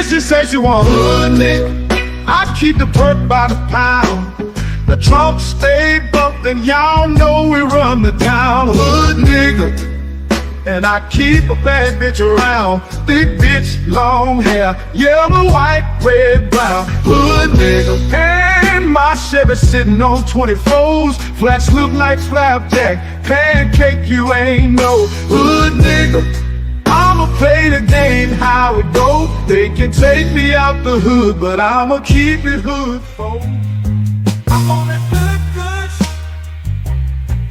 she say she want hood nigga. I keep the perk by the pound. The trunk stay bumped and y'all know we run the town. Hood nigga. And I keep a bad bitch around. Thick bitch, long hair, yellow, white, red, brown. Hood nigga. And my Chevy sitting on 24s. Flats look like flapjack. Pancake, you ain't no hood nigga. I'ma play the game how it go. They can take me out the hood, but I'ma keep it hood, folks. I'm on that good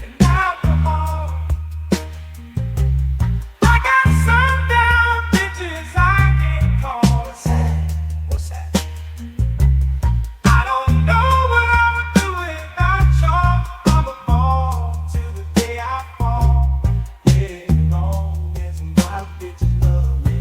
and alcohol. I got some down bitches I can't call. What's that? I don't know what I would do without y'all. I'm a ball till the day I fall. Yeah, long as my bitches love me.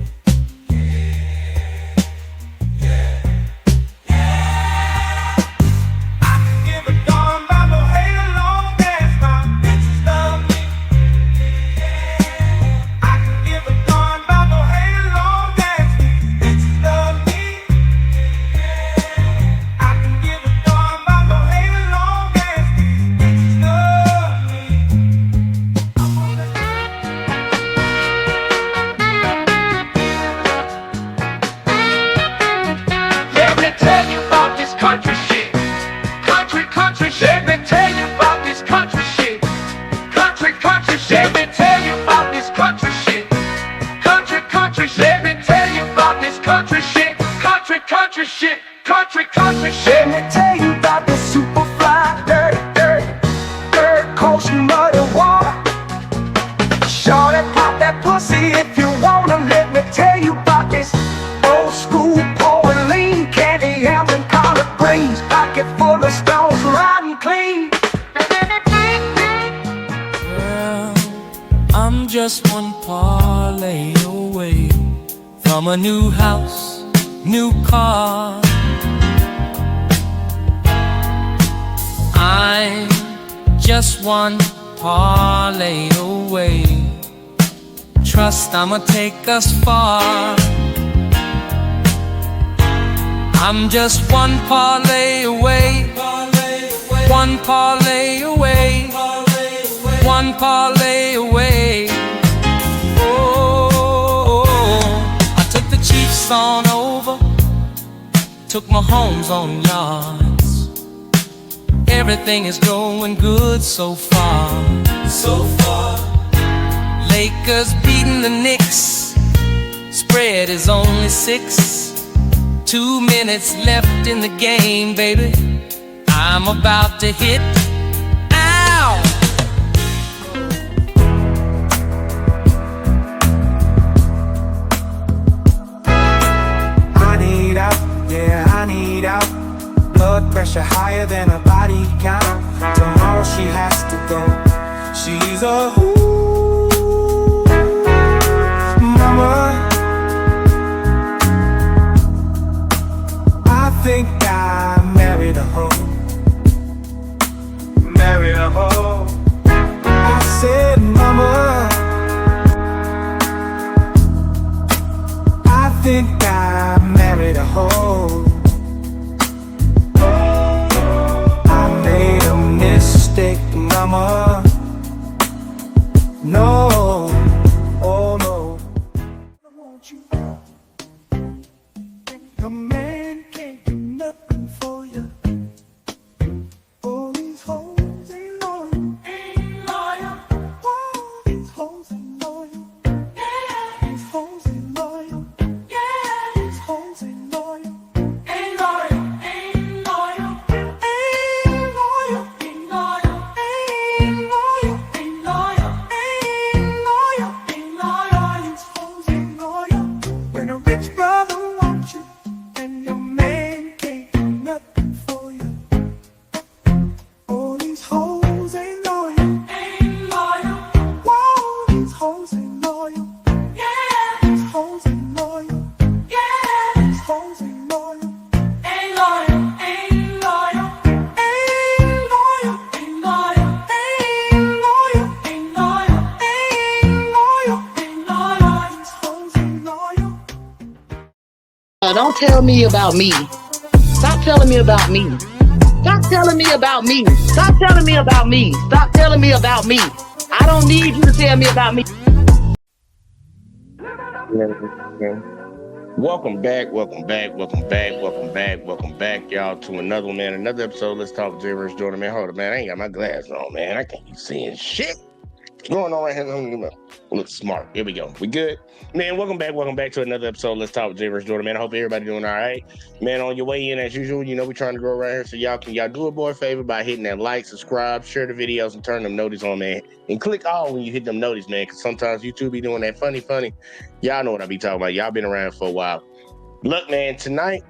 Country shit. Let me tell you about this super fly, dirt, coast, muddy water. Shorty, pop that pussy if you wanna. Let me tell you about this old school pouring lean, candy yams and collard greens, pocket full of stones, riding clean. Well, I'm just one parlay away from a new house, new car. I'm just one parlay away. Trust I'ma take us far. I'm just one parlay away. One parlay away. One parlay away. Oh, I took the Chiefs on over. Took my homes on yards. Everything is going good so far. So far. Lakers beating the Knicks. Spread is only 6. 2 minutes left in the game, baby. I'm about to hit. Ow! I need out, yeah, I need out. Blood pressure higher than a body count. Tomorrow she has to go. She's a mama. I think I married a hoe. Married a hoe. I said mama. I think I married a hoe. Mama, no, oh no. I want you. Your man can't do nothing for you. All these hoes ain't loyal. Ain't loyal. All these hoes ain't loyal. Yeah. These hoes ain't loyal. Yeah. These hoes ain't loyal. Ain't loyal. Ain't loyal. Ain't loyal. Ain't loyal. When a rich brother wants you and your man Don't tell me about me. Stop telling me about me. Stop telling me about me. Stop telling me about me. Stop telling me about me. I don't need you to tell me about me. Welcome back, y'all, to another one, man. Another episode. Let's talk JvJ Jordan, man. Hold on, man. I ain't got my glasses on, man. I can't be seeing shit. What's going on right here? Look smart. Here we go. We good? Man, welcome back to another episode. Let's talk JvJ Jordan, man. I hope everybody doing all right. Man, on your way in, as usual, you know we're trying to grow right here. So y'all do a boy a favor by hitting that like, subscribe, share the videos, and turn them notice on, man. And click all when you hit them notice, man, because sometimes YouTube be doing that funny. Y'all know what I be talking about. Y'all been around for a while. Look, man, tonight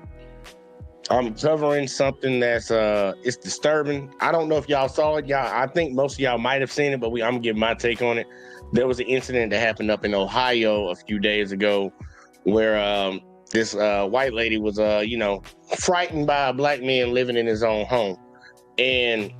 I'm covering something that's it's disturbing. I don't know if y'all saw it. I think most of y'all might have seen it, but I'm gonna give my take on it. There was an incident that happened up in Ohio a few days ago where this white lady was frightened by a black man living in his own home. And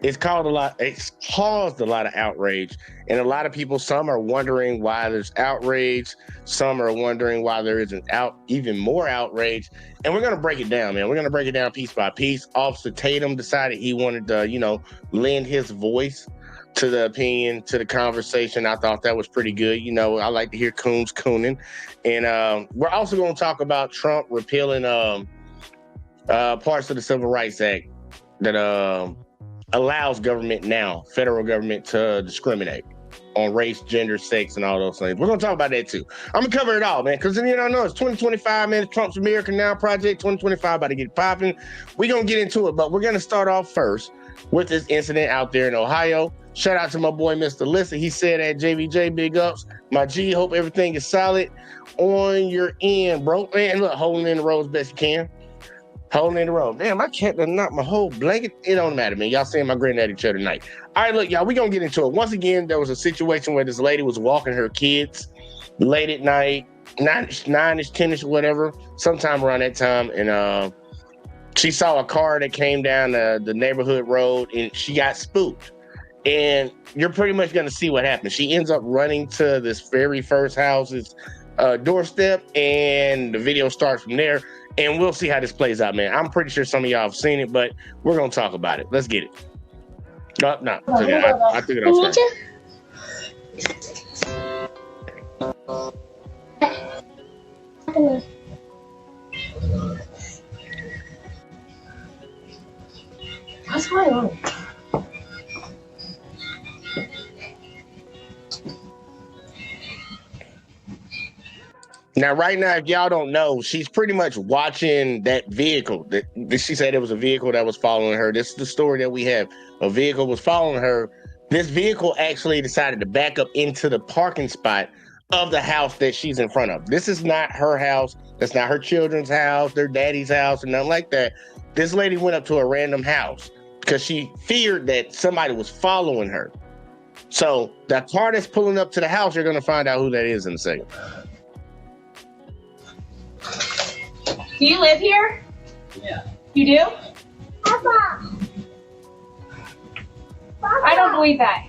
it's caused a lot of outrage. And a lot of people, some are wondering why there's outrage. Some are wondering why there isn't even more outrage. And we're going to break it down, man. We're going to break it down piece by piece. Officer Tatum decided he wanted to, lend his voice to the opinion, to the conversation. I thought that was pretty good. I like to hear coons cooning. And we're also going to talk about Trump repealing parts of the Civil Rights Act that allows federal government, to discriminate on race, gender, sex, and all those things. We're going to talk about that too. I'm going to cover it all, man, because it's 2025, man. It's Trump's America Now project, 2025, about to get popping. We're going to get into it, but we're going to start off first with this incident out there in Ohio. Shout out to my boy, Mr. Lissa. He said at JVJ, big ups. My G, hope everything is solid on your end, bro. Man, look, holding in the road as best you can. Holding in the road. Damn, my cat done knocked my whole blanket. It don't matter, man. Y'all seeing my granddaddy chair tonight. All right, look, y'all, we gonna get into it. Once again, there was a situation where this lady was walking her kids late at night, 9-ish, 10-ish, whatever, sometime around that time, and she saw a car that came down the neighborhood road, and she got spooked. And you're pretty much gonna see what happens. She ends up running to this very first house's doorstep, and the video starts from there. And we'll see how this plays out, man. I'm pretty sure some of y'all have seen it, but we're going to talk about it. Let's get it. No, I took it off screen. What's going on? Now, right now, if y'all don't know, she's pretty much watching that vehicle. That she said it was a vehicle that was following her. This is the story that we have. A vehicle was following her. This vehicle actually decided to back up into the parking spot of the house that she's in front of. This is not her house. That's not her children's house, their daddy's house, and nothing like that. This lady went up to a random house because she feared that somebody was following her. So the car that's pulling up to the house, you're going to find out who that is in a second. Do you live here? Yeah. You do? Papa. I don't believe that.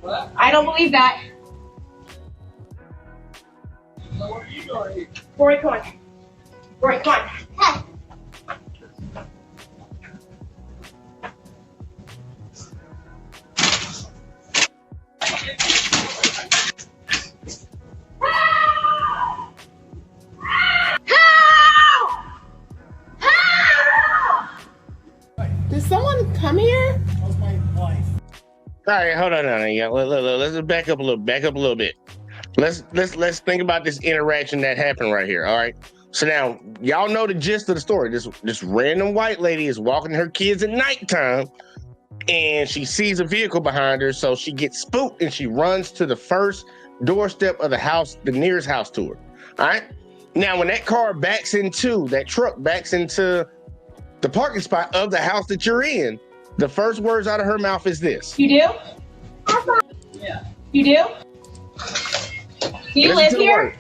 What? I don't believe that. So what are you doing here? Rory, come on. Rory, come on. Hey. Did someone come here? That was my wife. All right, hold on. Yeah, let's just back up a little bit. Let's think about this interaction that happened right here. All right. So now y'all know the gist of the story. This random white lady is walking her kids at nighttime, and she sees a vehicle behind her, so she gets spooked and she runs to the first doorstep of the house, the nearest house to her. All right. Now, when that truck backs into the parking spot of the house that you're in, the first words out of her mouth is this. You do? Papa. Yeah. You do? Do you live here? Word.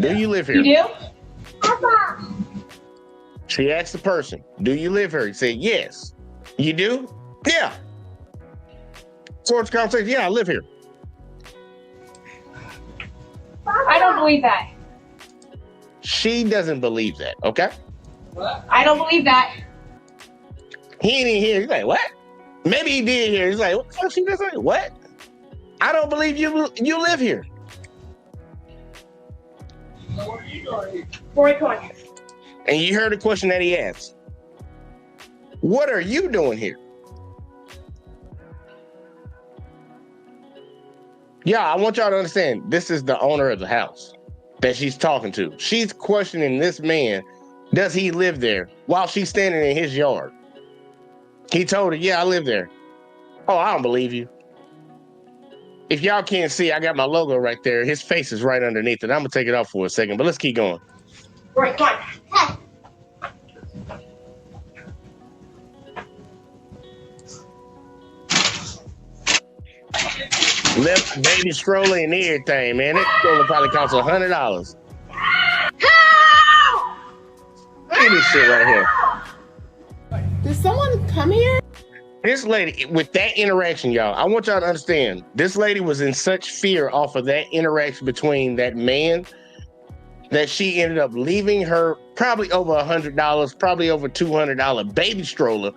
Do you live here? You do? Papa. She asked the person, do you live here? He said, yes. You do? Yeah. So it's a conversation. Yeah, I live here. I don't believe that. She doesn't believe that, okay? I don't believe that. He ain't even here. He's like, what? Maybe he did hear. He's like, what the fuck she just like? What? I don't believe you live here. So what are you doing here? Boycott. And you heard the question that he asked. What are you doing here? Yeah, I want y'all to understand, this is the owner of the house that she's talking to. She's questioning this man, does he live there, while she's standing in his yard. He told her, yeah, I live there. Oh, I don't believe you. If y'all can't see, I got my logo right there. His face is right underneath it. I'm going to take it off for a second, but let's keep going. Boycott. Left baby stroller and everything, man. That stroller probably costs $100. Look at this shit right here. Did someone come here? This lady, with that interaction, y'all, I want y'all to understand, this lady was in such fear off of that interaction between that man that she ended up leaving her probably over $100, probably over $200 baby stroller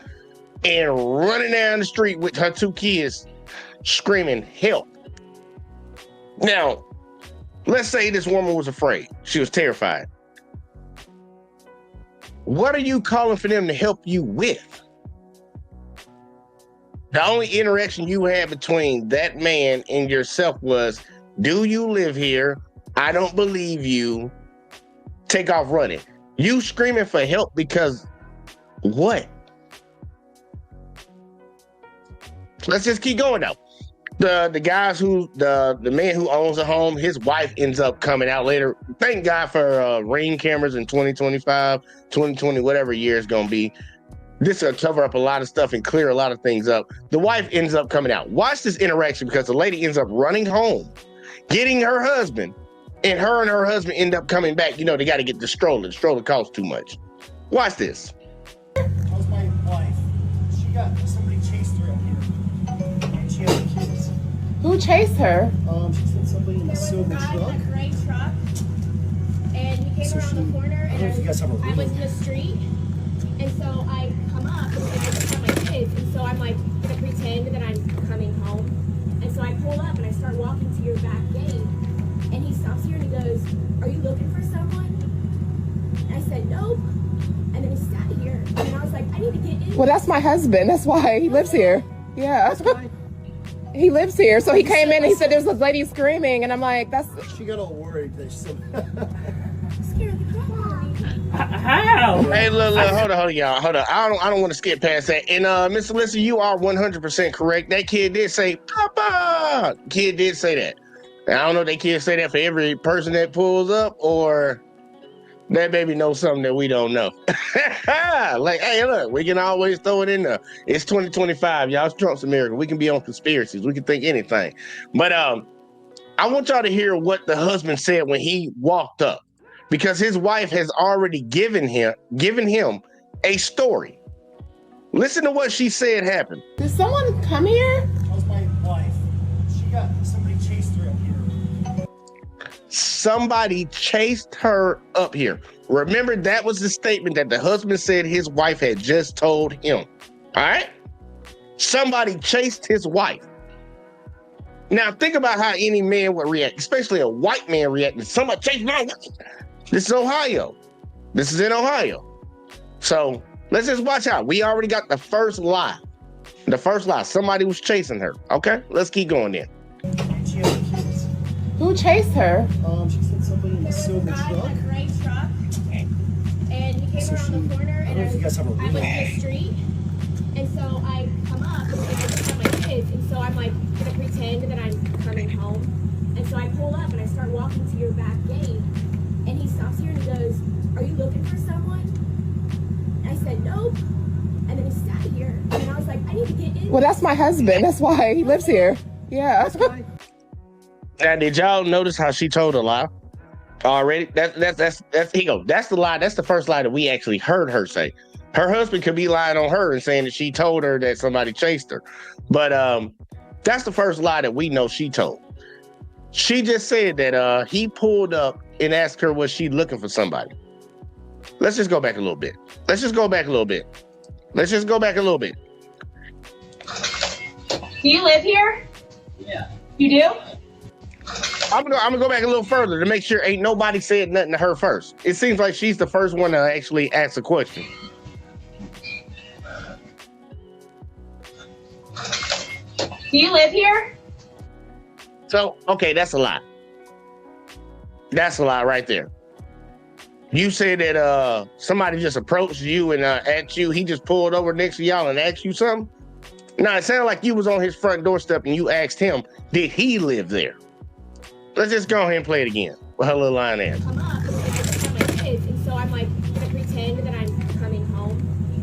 and running down the street with her 2 kids screaming, help. Now, let's say this woman was afraid. She was terrified. What are you calling for them to help you with? The only interaction you had between that man and yourself was, do you live here? I don't believe you. Take off running. You screaming for help because what? Let's just keep going though. The guys who the man who owns the home, his wife ends up coming out later. Thank God for Ring cameras in 2025, 2020, whatever year it's gonna be. This will cover up a lot of stuff and clear a lot of things up. The wife ends up coming out. Watch this interaction because the lady ends up running home, getting her husband, and her husband end up coming back. You know, they got to get the stroller. The stroller costs too much. Watch this. How's my wife? Somebody chased her up here. And she has the kids. Who chased her? She said somebody in a There was a silver guy truck. in a gray truck, and he came So around the corner, I don't know if you guys have a and I was video. in the street, and so I come up, and I just have my kids, and so I'm like gonna pretend that I'm coming home, and so I pull up and I start walking to your back gate, and he stops here and he goes, "Are you looking for someone?" And I said, "Nope," and then he sat here, and I was like, "I need to get in." Well, that's my husband. That's why he lives here. Yeah. He lives here. So he came in and he said there's a lady screaming. And I'm like, that's... She got all worried that she said, Scared the crap out of me. how? Hey, look, hold on, y'all. Hold on. I don't want to skip past that. And Miss Alyssa, you are 100% correct. That kid did say, Papa. Kid did say that. And I don't know if that kid say that for every person that pulls up or that baby knows something that we don't know. Like, hey, look, we can always throw it in there. It's 2025, y'all. It's Trump's America. We can be on conspiracies. We can think anything. But I want y'all to hear what the husband said when he walked up, because his wife has already given him a story. Listen to what she said happened. Did someone come here? How's my wife? Somebody chased her up here. Somebody chased her up here. Remember, that was the statement that the husband said his wife had just told him. All right? Somebody chased his wife. Now, think about how any man would react, especially a white man reacting. Somebody chased my wife. This is Ohio. This is in Ohio. So let's just watch out. We already got the first lie. The first lie. Somebody was chasing her. Okay? Let's keep going then. And she has the kids. Who chased her? She said somebody in a There was a silver guy truck. in a gray truck, and he came So around the corner, I don't and know if you guys have a I was in video. the street, and so I come up, and I just have my kids, and so I'm like gonna pretend that I'm coming home, and so I pull up and I start walking to your back gate, and he stops here and he goes, "Are you looking for someone?" And I said, "Nope," and then he sat here, and I was like, "I need to get in." Well, that's my husband. That's why he lives here. Yeah. Now, did y'all notice how she told a lie already? That's the lie. That's the first lie that we actually heard her say. Her husband could be lying on her and saying that she told her that somebody chased her. But that's the first lie that we know she told. She just said that he pulled up and ask her was she looking for somebody. Let's just go back a little bit. Let's just go back a little bit. Let's just go back a little bit. Do you live here? Yeah. You do? I'm gonna go back a little further to make sure ain't nobody said nothing to her first. It seems like she's the first one to actually ask a question. Do you live here? So, okay, that's a lot. That's a lot right there. You said that somebody just approached you and asked you, he just pulled over next to y'all and asked you something? No, it sounded like you was on his front doorstep and you asked him, did he live there? Let's just go ahead and play it again with her little line ass. Come up, and I just tell my kids, and so I'm like gonna pretend that I'm coming home,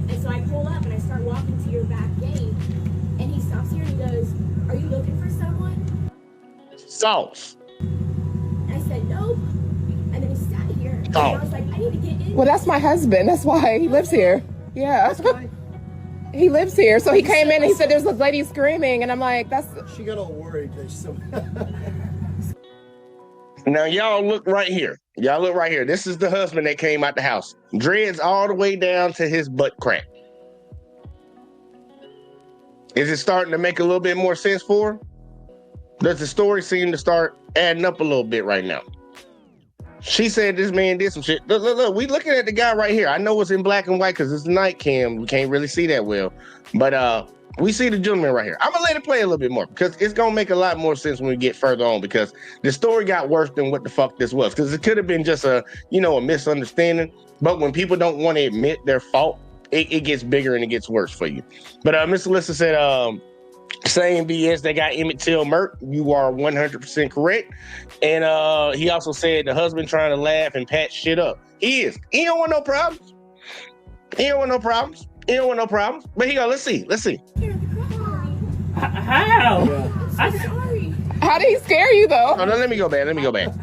and so I pull up and I start walking to your back gate, and he stops here and he goes, "Are you looking for someone?" Sauce. And I said, "Nope," and then he sat here, and Oh. I was like, "I need to get in." Well, that's my husband. That's why he lives here. Yeah. He lives here. So he came in and he said there's a lady screaming, and I'm like, that's. She got all worried. Now, y'all look right here. Y'all look right here. This is the husband that came out the house. Dreads all the way down to his butt crack. Is it starting to make a little bit more sense for her? Does the story seem to start adding up a little bit right now? She said this man did some shit. Look, we looking at the guy right here. I know it's in black and white because it's night cam. We can't really see that well. But we see the gentleman right here. I'm going to let it play a little bit more because it's going to make a lot more sense when we get further on because the story got worse than what the fuck this was. Because it could have been just a misunderstanding. But when people don't want to admit their fault, it gets bigger and it gets worse for you. But Miss Alyssa said, saying BS, they got Emmett Till murked. You are 100% correct. And he also said the husband trying to laugh and patch shit up. He is. He don't want no problems. He don't want no problems. He don't want no problems. But he go, let's see. How? I'm sorry. How did he scare you though? Oh, no, let me go back.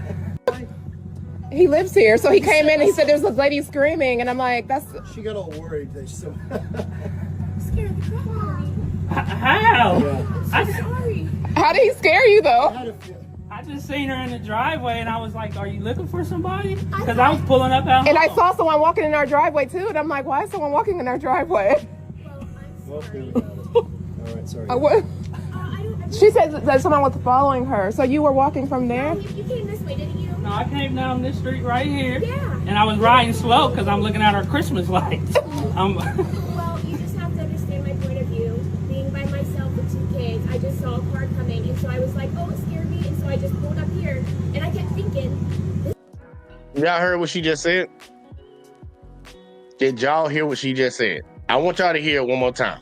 He lives here. So he came in and he said there's a lady screaming, and I'm like, that's. She got all worried. Scared the crap out of me. How? I'm sorry. How did he scare you though? I just seen her in the driveway and I was like, are you looking for somebody? Because I was pulling up out And I home. saw someone walking in our driveway too, and I'm like, why is someone walking in our driveway? Well, I'm sorry. All right, sorry. What? I don't. She said that someone was following her. So you were walking from there? You came this way, didn't you? No, I came down this street right here. Yeah. And I was riding slow because I'm looking at our Christmas lights. Well, you just have to understand my point of view. Being by myself with two kids, I just saw a car coming, and so I was like, oh, it scared me, and so I just pulled up here, and I kept thinking. Y'all heard what she just said? Did y'all hear what she just said? I want y'all to hear it one more time.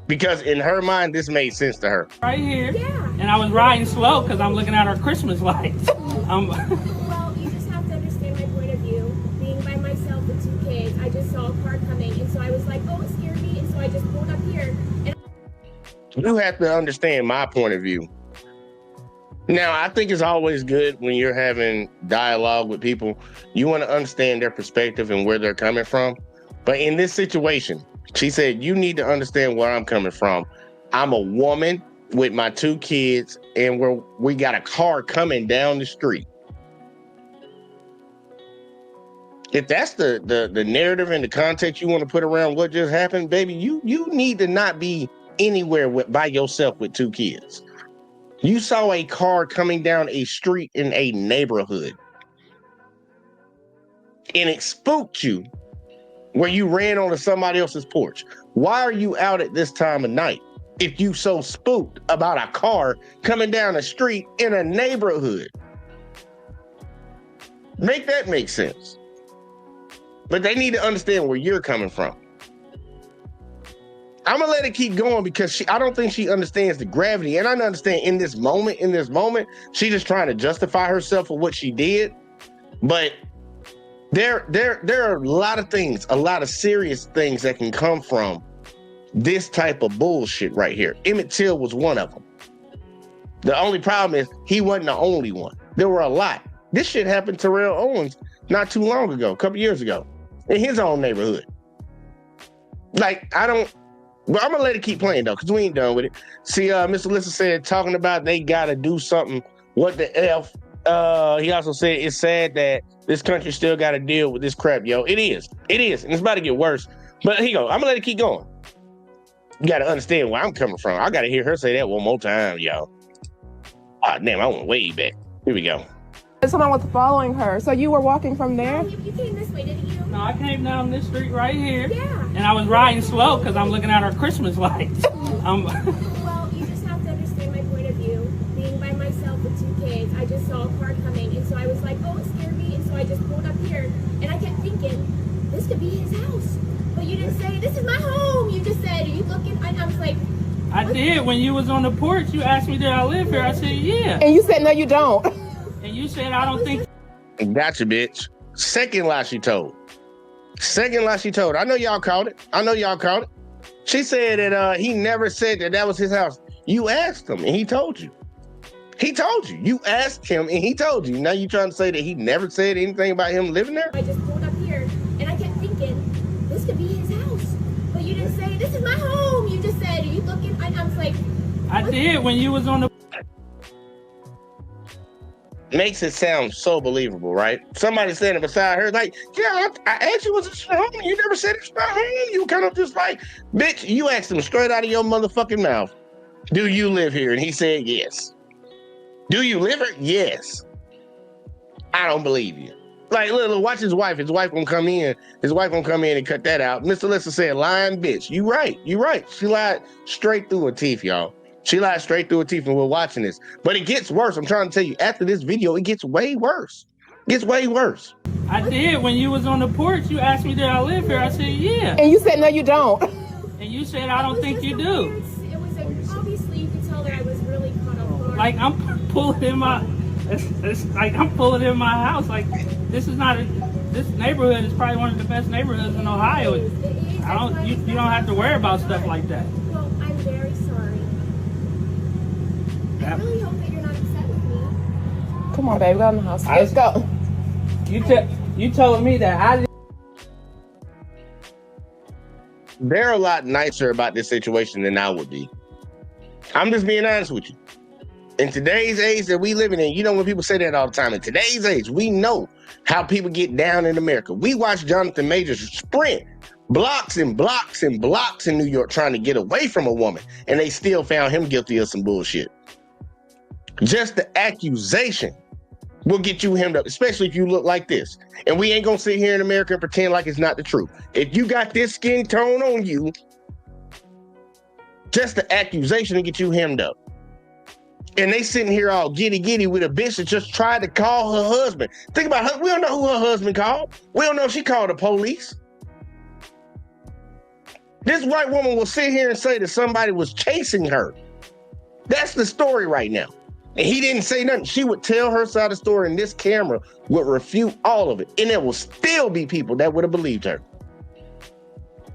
Because in her mind, this made sense to her. right here. Yeah. And I was riding slow because I'm looking at our Christmas lights. Well, you just have to understand my point of view. Being by myself with two kids, I just saw a car coming, and so I was like, oh, it scared me, and so I just pulled up here, and You have to understand my point of view. Now, I think it's always good when you're having dialogue with people. You want to understand their perspective and where they're coming from. But in this situation, she said, you need to understand where I'm coming from. I'm a woman with my two kids, and we got a car coming down the street. If that's the narrative and the context you want to put around what just happened, baby, you need to not be anywhere by yourself with two kids. You saw a car coming down a street in a neighborhood, and it spooked you where you ran onto somebody else's porch. Why are you out at this time of night if you so spooked about a car coming down a street in a neighborhood? Make that make sense. But they need to understand where you're coming from. I'm gonna let it keep going because I don't think she understands the gravity. And I understand in this moment, she's just trying to justify herself for what she did. But there are a lot of things, a lot of serious things that can come from this type of bullshit right here. Emmett Till was one of them. The only problem is he wasn't the only one. There were a lot. This shit happened to Terrell Owens not too long ago, a couple years ago, in his own neighborhood. Well, I'm gonna let it keep playing though, because we ain't done with it. See, Miss Alyssa said talking about they gotta do something What the F? He also said it's sad that this country still got to deal with this crap, yo. It is, and it's about to get worse. But here you go. I'm gonna let it keep going. You got to understand where I'm coming from. I got to hear her say that one more time, yo. Ah, damn, I went way back. Here we go. Someone was following her. So you were walking from there? Oh, you came this way, didn't you? No, I came down this street right here. Yeah. And I was riding slow because I'm looking at our Christmas lights. Well, you just have to understand my point of view. Being by myself with 2 kids, I just saw a car coming, and so I was like, oh, it scared me, and so I just pulled up here, and I kept thinking, this could be his house. But you didn't say, this is my home. You just said, are you looking? I was like, I did. When you was on the porch, you asked me, did I live here? I said, yeah. And you said, no, you don't. And you said, I don't think. Gotcha, bitch. Second lie she told. I know y'all caught it. She said that he never said that was his house. You asked him and he told you. You asked him and he told you. Now you trying to say that he never said anything about him living there? I just pulled up here, and I kept thinking, this could be his house. But you didn't say, this is my home. You just said, are you looking? I was like, I did. When you was on the. Makes it sound so believable, right? Somebody standing beside her, like, yeah, I asked you, was it your home? You never said it's my home. You kind of just like, bitch, you asked him straight out of your motherfucking mouth, do you live here? And he said, yes. Do you live here? Yes. I don't believe you. Like, look, watch his wife. His wife gonna come in. And cut that out. Mr. Lissa said, lying bitch. You right. She lied straight through her teeth, y'all. She lied straight through her teeth, and we're watching this. But it gets worse. I'm trying to tell you, after this video, it gets way worse. I did. When you was on the porch, you asked me, did I live here? I said, yeah. And you said, no, you don't. And you said, I don't think you do. It was like, obviously you could tell that I was really caught off guard. Like, I'm pulling in my, it's like I'm pulling in my house. Like, this neighborhood is probably one of the best neighborhoods in Ohio. You don't have to worry about stuff like that. Well, I'm very sorry. I really hope that you're not upset with me. Come on, baby, go in the house. Let's go. You told me that I didn't. They're a lot nicer about this situation than I would be. I'm just being honest with you. In today's age that we living in, you know when people say that all the time, in today's age, we know how people get down in America. We watched Jonathan Majors sprint blocks and blocks and blocks in New York trying to get away from a woman, and they still found him guilty of some bullshit. Just the accusation will get you hemmed up, especially if you look like this. And we ain't gonna sit here in America and pretend like it's not the truth. If you got this skin tone on you, just the accusation will get you hemmed up. And they sitting here all giddy with a bitch that just tried to call her husband. Think about her. We don't know who her husband called. We don't know if she called the police. This white woman will sit here and say that somebody was chasing her. That's the story right now. And he didn't say nothing. She would tell her side of the story, and this camera would refute all of it. And there will still be people that would have believed her.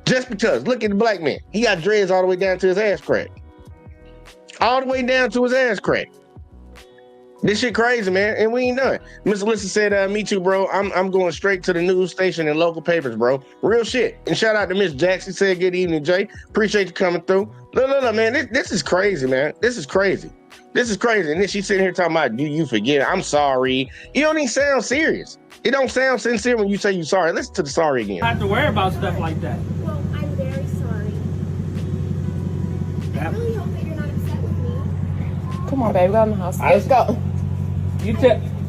Just because. Look at the black man. He got dreads all the way down to his ass crack. All the way down to his ass crack. This shit crazy, man, and we ain't done. Mr. Lissa said, me too, bro. I'm going straight to the news station and local papers, bro. Real shit. And shout out to Miss Jackson. Said, good evening, Jay. Appreciate you coming through. Look, man, this is crazy, man. This is crazy. And then she's sitting here talking about, do you forget? I'm sorry. You don't even sound serious. It don't sound sincere when you say you're sorry. Listen to the sorry again. I have to worry about stuff like that. Well, I'm very sorry. I really hope that you're not upset with me. Come on, baby, go in the house. Let's go.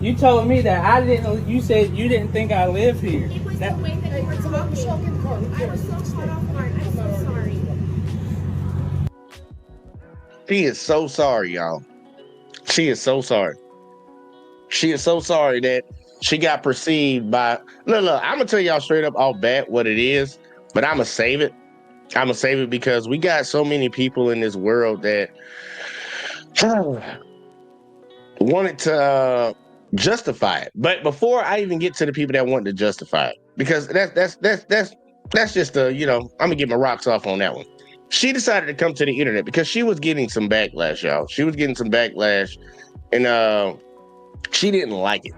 You told me that I didn't. You said you didn't think I lived here. It was the way that you were talking. I was so caught off guard. I'm so sorry. She is so sorry, y'all. She is so sorry. She is so sorry that she got perceived by... Look, I'm going to tell y'all straight up off bat what it is, but I'm going to save it. I'm going to save it because we got so many people in this world that wanted to justify it. But before I even get to the people that want to justify it, because that's just a, I'm going to get my rocks off on that one. She decided to come to the internet because she was getting some backlash, y'all. She was getting some backlash, and she didn't like it.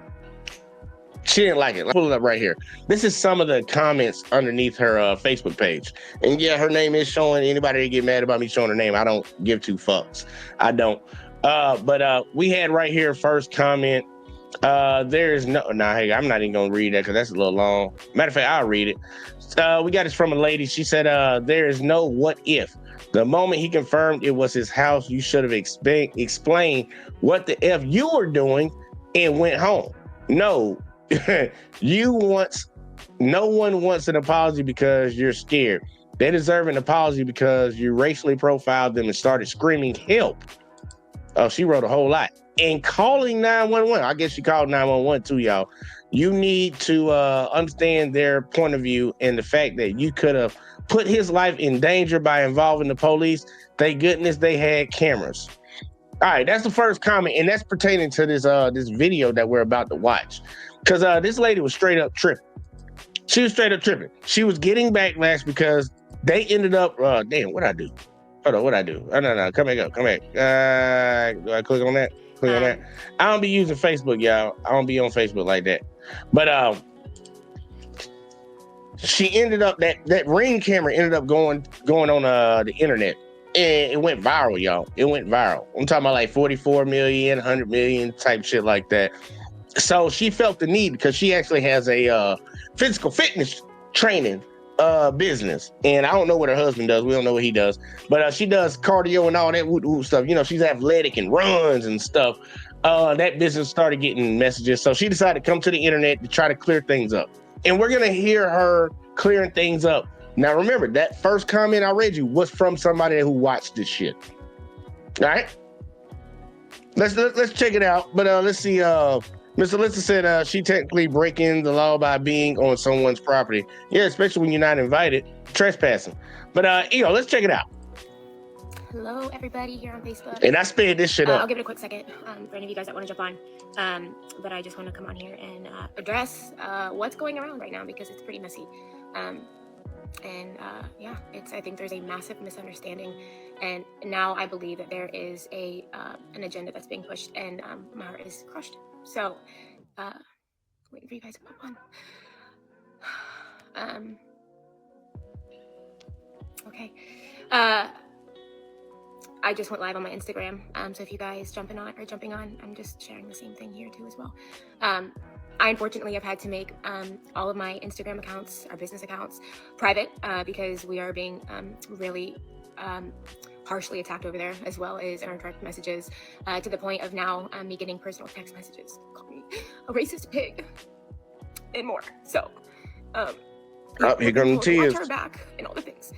Let's pull it up right here. This is some of the comments underneath her Facebook page. And yeah, her name is showing. Anybody that get mad about me showing her name, I don't give two fucks. I don't. But we had right here first comment. There is no, hey, I'm not even gonna read that because that's a little long. Matter of fact, I'll read it. We got this from a lady. She said, there is no what if. The moment he confirmed it was his house, you should have explained what the F you were doing and went home. No, no one wants an apology because you're scared. They deserve an apology because you racially profiled them and started screaming help. Oh, she wrote a whole lot. And calling 911, I guess she called 911 too, y'all. You need to understand their point of view and the fact that you could have put his life in danger by involving the police. Thank goodness they had cameras. All right, that's the first comment, and that's pertaining to this video that we're about to watch. Because this lady was straight up tripping. She was straight up tripping. She was getting backlash because they ended up, damn, what'd I do? Hold on, what'd I do? Oh, no, come back up, come back. Do I click on that? Click on that. I don't be using Facebook, y'all. I don't be on Facebook like that. But she ended up, that Ring camera ended up going on the internet. And it went viral, y'all. It went viral. I'm talking about like 44 million, 100 million type shit like that. So she felt the need because she actually has a physical fitness training business. And I don't know what her husband does. We don't know what he does. But she does cardio and all that stuff. You know, she's athletic and runs and stuff. That business started getting messages. So she decided to come to the internet to try to clear things up. And we're going to hear her clearing things up. Now, remember, that first comment I read you was from somebody who watched this shit. All right? Let's check it out. But let's see. Miss Alyssa said she technically breaking the law by being on someone's property. Yeah, especially when you're not invited. Trespassing. But, let's check it out. Hello, everybody here on Facebook. And I sped this shit up. I'll give it a quick second for any of you guys that want to jump on. But I just want to come on here and address what's going around right now because it's pretty messy. I think there's a massive misunderstanding, and now I believe that there is an agenda that's being pushed, and my heart is crushed. So, waiting for you guys to pop on. Okay. I just went live on my Instagram, so if you guys jumping on, I'm just sharing the same thing here too as well. I unfortunately have had to make all of my Instagram accounts, our business accounts, private because we are being really harshly attacked over there, as well as in our direct messages, to the point of now me getting personal text messages. Call me a racist pig and more. So, here come the tears. Watch our back and all the things.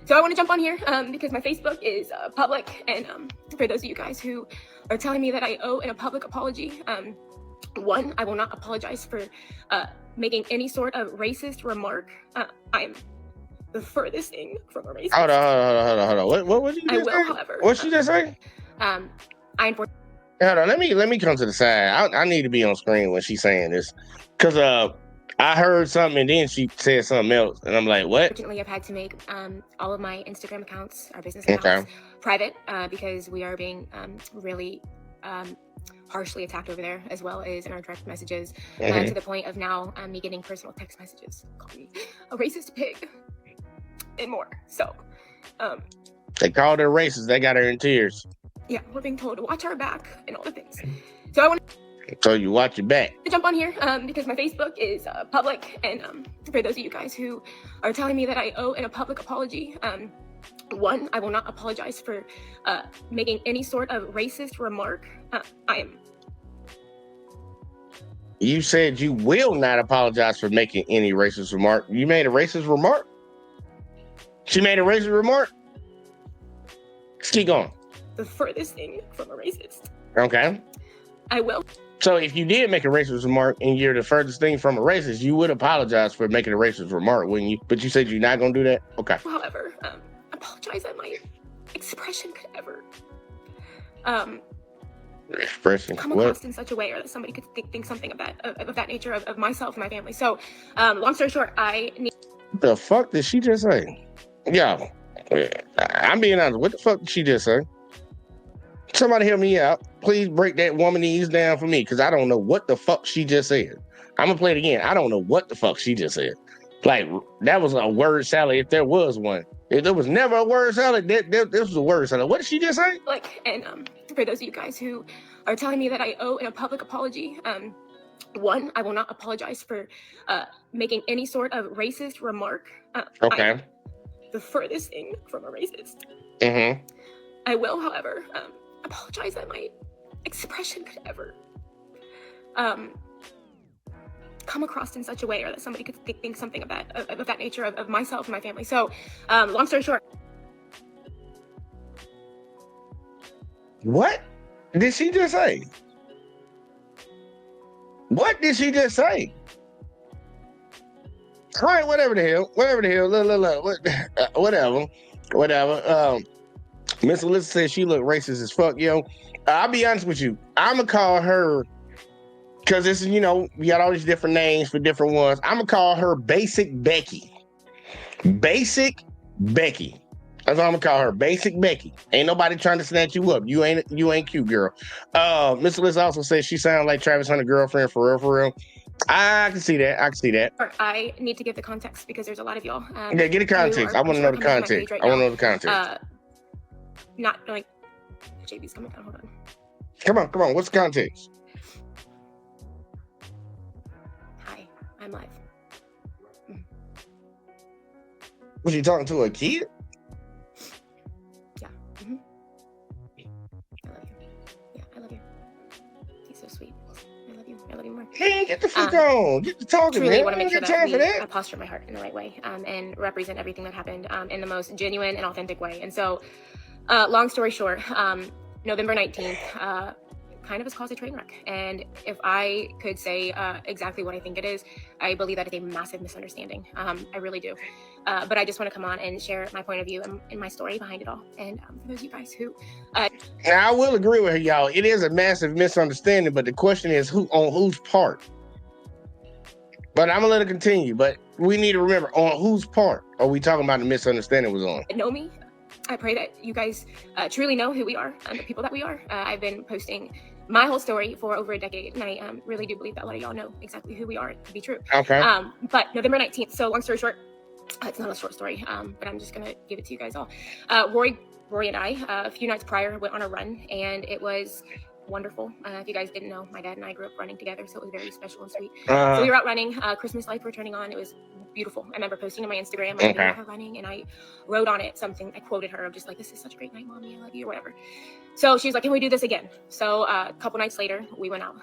So I want to jump on here because my Facebook is public, and for those of you guys who are telling me that I owe a public apology, one, I will not apologize for making any sort of racist remark. I'm the furthest thing from a racist. Hold on. What did you just say? However. What she just say? I unfortunately. Hold on. Let me come to the side. I need to be on screen when she's saying this, because I heard something and then she said something else, and I'm like, what? Unfortunately, I've had to make all of my Instagram accounts, our business accounts, private because we are being really harshly attacked over there, as well as in our direct messages, to the point of now me getting personal text messages. Call me a racist pig and more. So they called her racist. They got her in tears. Yeah, we're being told to watch our back and all the things. So I want So you watch your back. to jump on here because my Facebook is public, and for those of you guys who are telling me that I owe a public apology, one, I will not apologize for making any sort of racist remark. You said you will not apologize for making any racist remark. You made a racist remark? She made a racist remark? Let's keep going. The furthest thing from a racist. Okay. I will. So if you did make a racist remark and you're the furthest thing from a racist, you would apologize for making a racist remark, wouldn't you? But you said you're not going to do that? Okay. However, apologize that my expression could ever expression come across in such a way, or that somebody could think something of that nature of myself and my family. So, long story short, I need. What the fuck did she just say? Yeah, I'm being honest. What the fuck did she just say? Somebody help me out. Please break that womanese down for me, because I don't know what the fuck she just said. I'm going to play it again. I don't know what the fuck she just said. Like, that was a word salad if there was one. There was never a word salad. This was a word salad. What did she just say? Like, and for those of you guys who are telling me that I owe a public apology, one, I will not apologize for making any sort of racist remark. Okay. I'm the furthest thing from a racist. Mm-hmm. I will, however, apologize that my expression could ever come across in such a way, or that somebody could think something of that nature of myself and my family. So, long story short. What did she just say? What did she just say? All right, whatever the hell. Whatever. Miss Alyssa says she look racist as fuck, yo. I'll be honest with you. I'ma call her, because this is, we got all these different names for different ones. I'ma call her Basic Becky. Basic Becky. That's what I'm gonna call her, Basic Becky. Ain't nobody trying to snatch you up. You ain't cute, girl. Miss Alyssa also says she sounds like Travis Hunter's girlfriend for real. I can see that. I need to give the context because there's a lot of y'all. Yeah, get the context. I want to know the context. I want to know the context. Not like JV's coming down. Hold on. Come on. What's the context? Hi, I'm live. Was she talking to a kid? Yeah. I love you. Yeah, I love you. He's so sweet. I love you more. Man, get the fuck on. Get to talking, truly man. want to make sure that I posture my heart in the right way and represent everything that happened in the most genuine and authentic way. And so, long story short, November 19th, kind of has caused a train wreck. And if I could say exactly what I think it is, I believe that is a massive misunderstanding. I really do. But I just want to come on and share my point of view and my story behind it all. And for those of you guys who... Now, I will agree with her, y'all. It is a massive misunderstanding, but the question is on whose part? But I'm going to let it continue. But we need to remember, on whose part are we talking about the misunderstanding was on? Know me. I pray that you guys truly know who we are and the people that we are. I've been posting my whole story for over a decade, and I really do believe that a lot of y'all know exactly who we are to be true. Okay. But November 19th, so long story short, it's not a short story, but I'm just gonna give it to you guys all. Rory and I, a few nights prior, went on a run, and it was wonderful. If you guys didn't know, my dad and I grew up running together, so it was very special and sweet. So we were out running, Christmas lights were turning on. It was beautiful. I remember posting on my Instagram, like, video of her running, and I wrote on it something. I quoted her of just like, "This is such a great night, mommy. I love you," or whatever. So she's like, "Can we do this again?" So a couple nights later, we went out.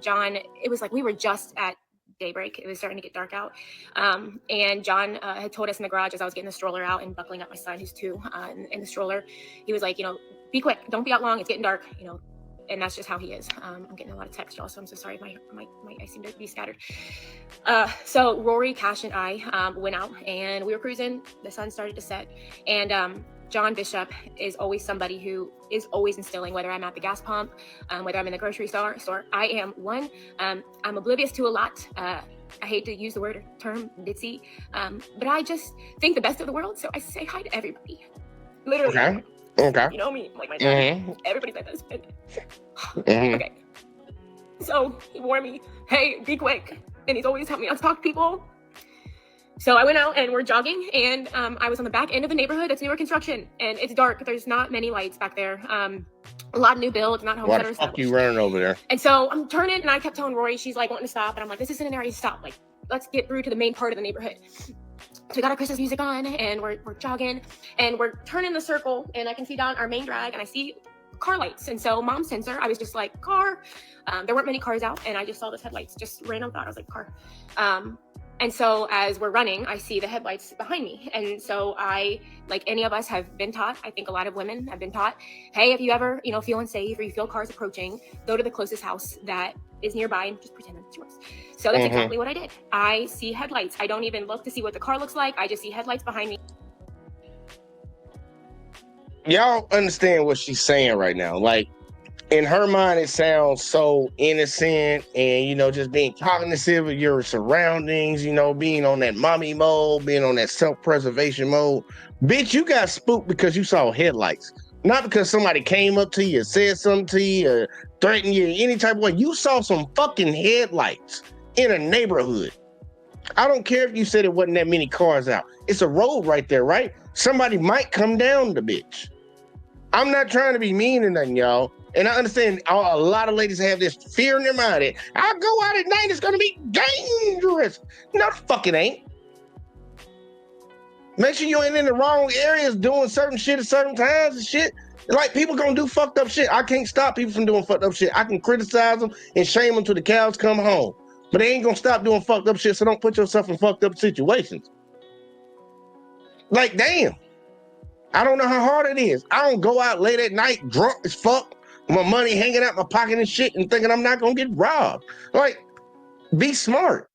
John, it was like we were just at daybreak. It was starting to get dark out. And John had told us in the garage as I was getting the stroller out and buckling up my son, who's 2, in the stroller. He was like, "Be quick. Don't be out long. It's getting dark." And that's just how he is. I'm getting a lot of text, y'all, so I'm so sorry. I seem to be scattered. So Rory, Cash, and I went out, and we were cruising. The sun started to set, and John Bishop is always somebody who is always instilling, whether I'm at the gas pump, whether I'm in the grocery store. I am one. I'm oblivious to a lot. I hate to use the word or term ditzy, but I just think the best of the world. So I say hi to everybody. Literally. Okay. You know me, like my dad. Everybody's my best friend. Okay. So he warned me, "Hey, be quick." And he's always telling me not to talk to people. So I went out and we're jogging, and I was on the back end of a neighborhood that's newer construction, and it's dark. There's not many lights back there. A lot of new builds, not homes that are established. Why the fuck you running over there? And so I'm turning, and I kept telling Rory, she's like wanting to stop, and I'm like, "This isn't an area to stop. Like, let's get through to the main part of the neighborhood." So we got our Christmas music on, and we're jogging, and we're turning the circle, and I can see down our main drag, and I see car lights. And so Mom sends her. I was just like, car. There weren't many cars out, and I just saw those headlights. Just random thought. I was like, car. And so as we're running, I see the headlights behind me. And so I, like any of us, have been taught, I think a lot of women have been taught, hey, if you ever, feel unsafe or you feel cars approaching, go to the closest house that is nearby and just pretend it's yours. So that's exactly what I did. I see headlights. I don't even look to see what the car looks like. I just see headlights behind me. Y'all understand what she's saying right now. Like, in her mind, it sounds so innocent and, just being cognizant of your surroundings, being on that mommy mode, being on that self-preservation mode. Bitch, you got spooked because you saw headlights. Not because somebody came up to you, said something to you, or threatened you any type of way. You saw some fucking headlights in a neighborhood. I don't care if you said it wasn't that many cars out. It's a road right there, right? somebody might come down the bitch. I'm not trying to be mean or nothing, y'all. And I understand a lot of ladies have this fear in their mind that I'll go out at night, it's gonna be dangerous. No, the fuck it ain't. Make sure you ain't in the wrong areas doing certain shit at certain times and shit. Like, people gonna do fucked up shit. I can't stop people from doing fucked up shit. I can criticize them and shame them till the cows come home. But they ain't gonna stop doing fucked up shit, so don't put yourself in fucked up situations. Like, damn. I don't know how hard it is. I don't go out late at night drunk as fuck, my money hanging out my pocket and shit, and thinking I'm not gonna get robbed. Like, be smart.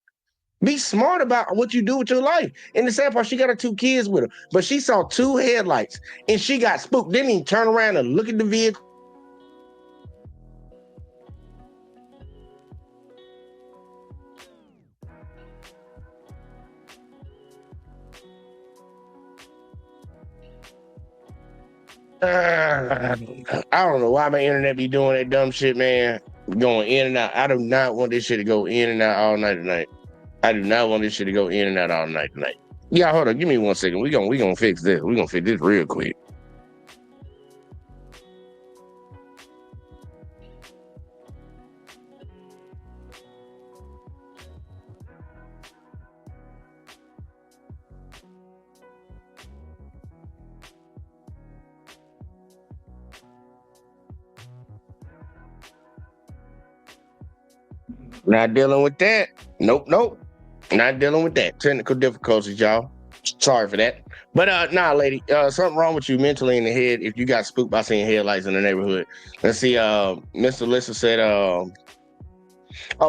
Be smart about what you do with your life. And the sad part, she got her 2 kids with her, but she saw 2 headlights and she got spooked. Didn't even turn around and look at the vehicle. I don't know why my internet be doing that dumb shit, man. Going in and out. I do not want this shit to go in and out all night tonight. I do not want this shit to go in and out all night tonight. Yeah, hold on. Give me 1 second. We gonna fix this. We gonna fix this real quick. Not dealing with that. Nope. Not dealing with that. Technical difficulties, y'all. Sorry for that. But nah, lady, something wrong with you mentally in the head if you got spooked by seeing headlights in the neighborhood. Let's see, Mr. Lissa said,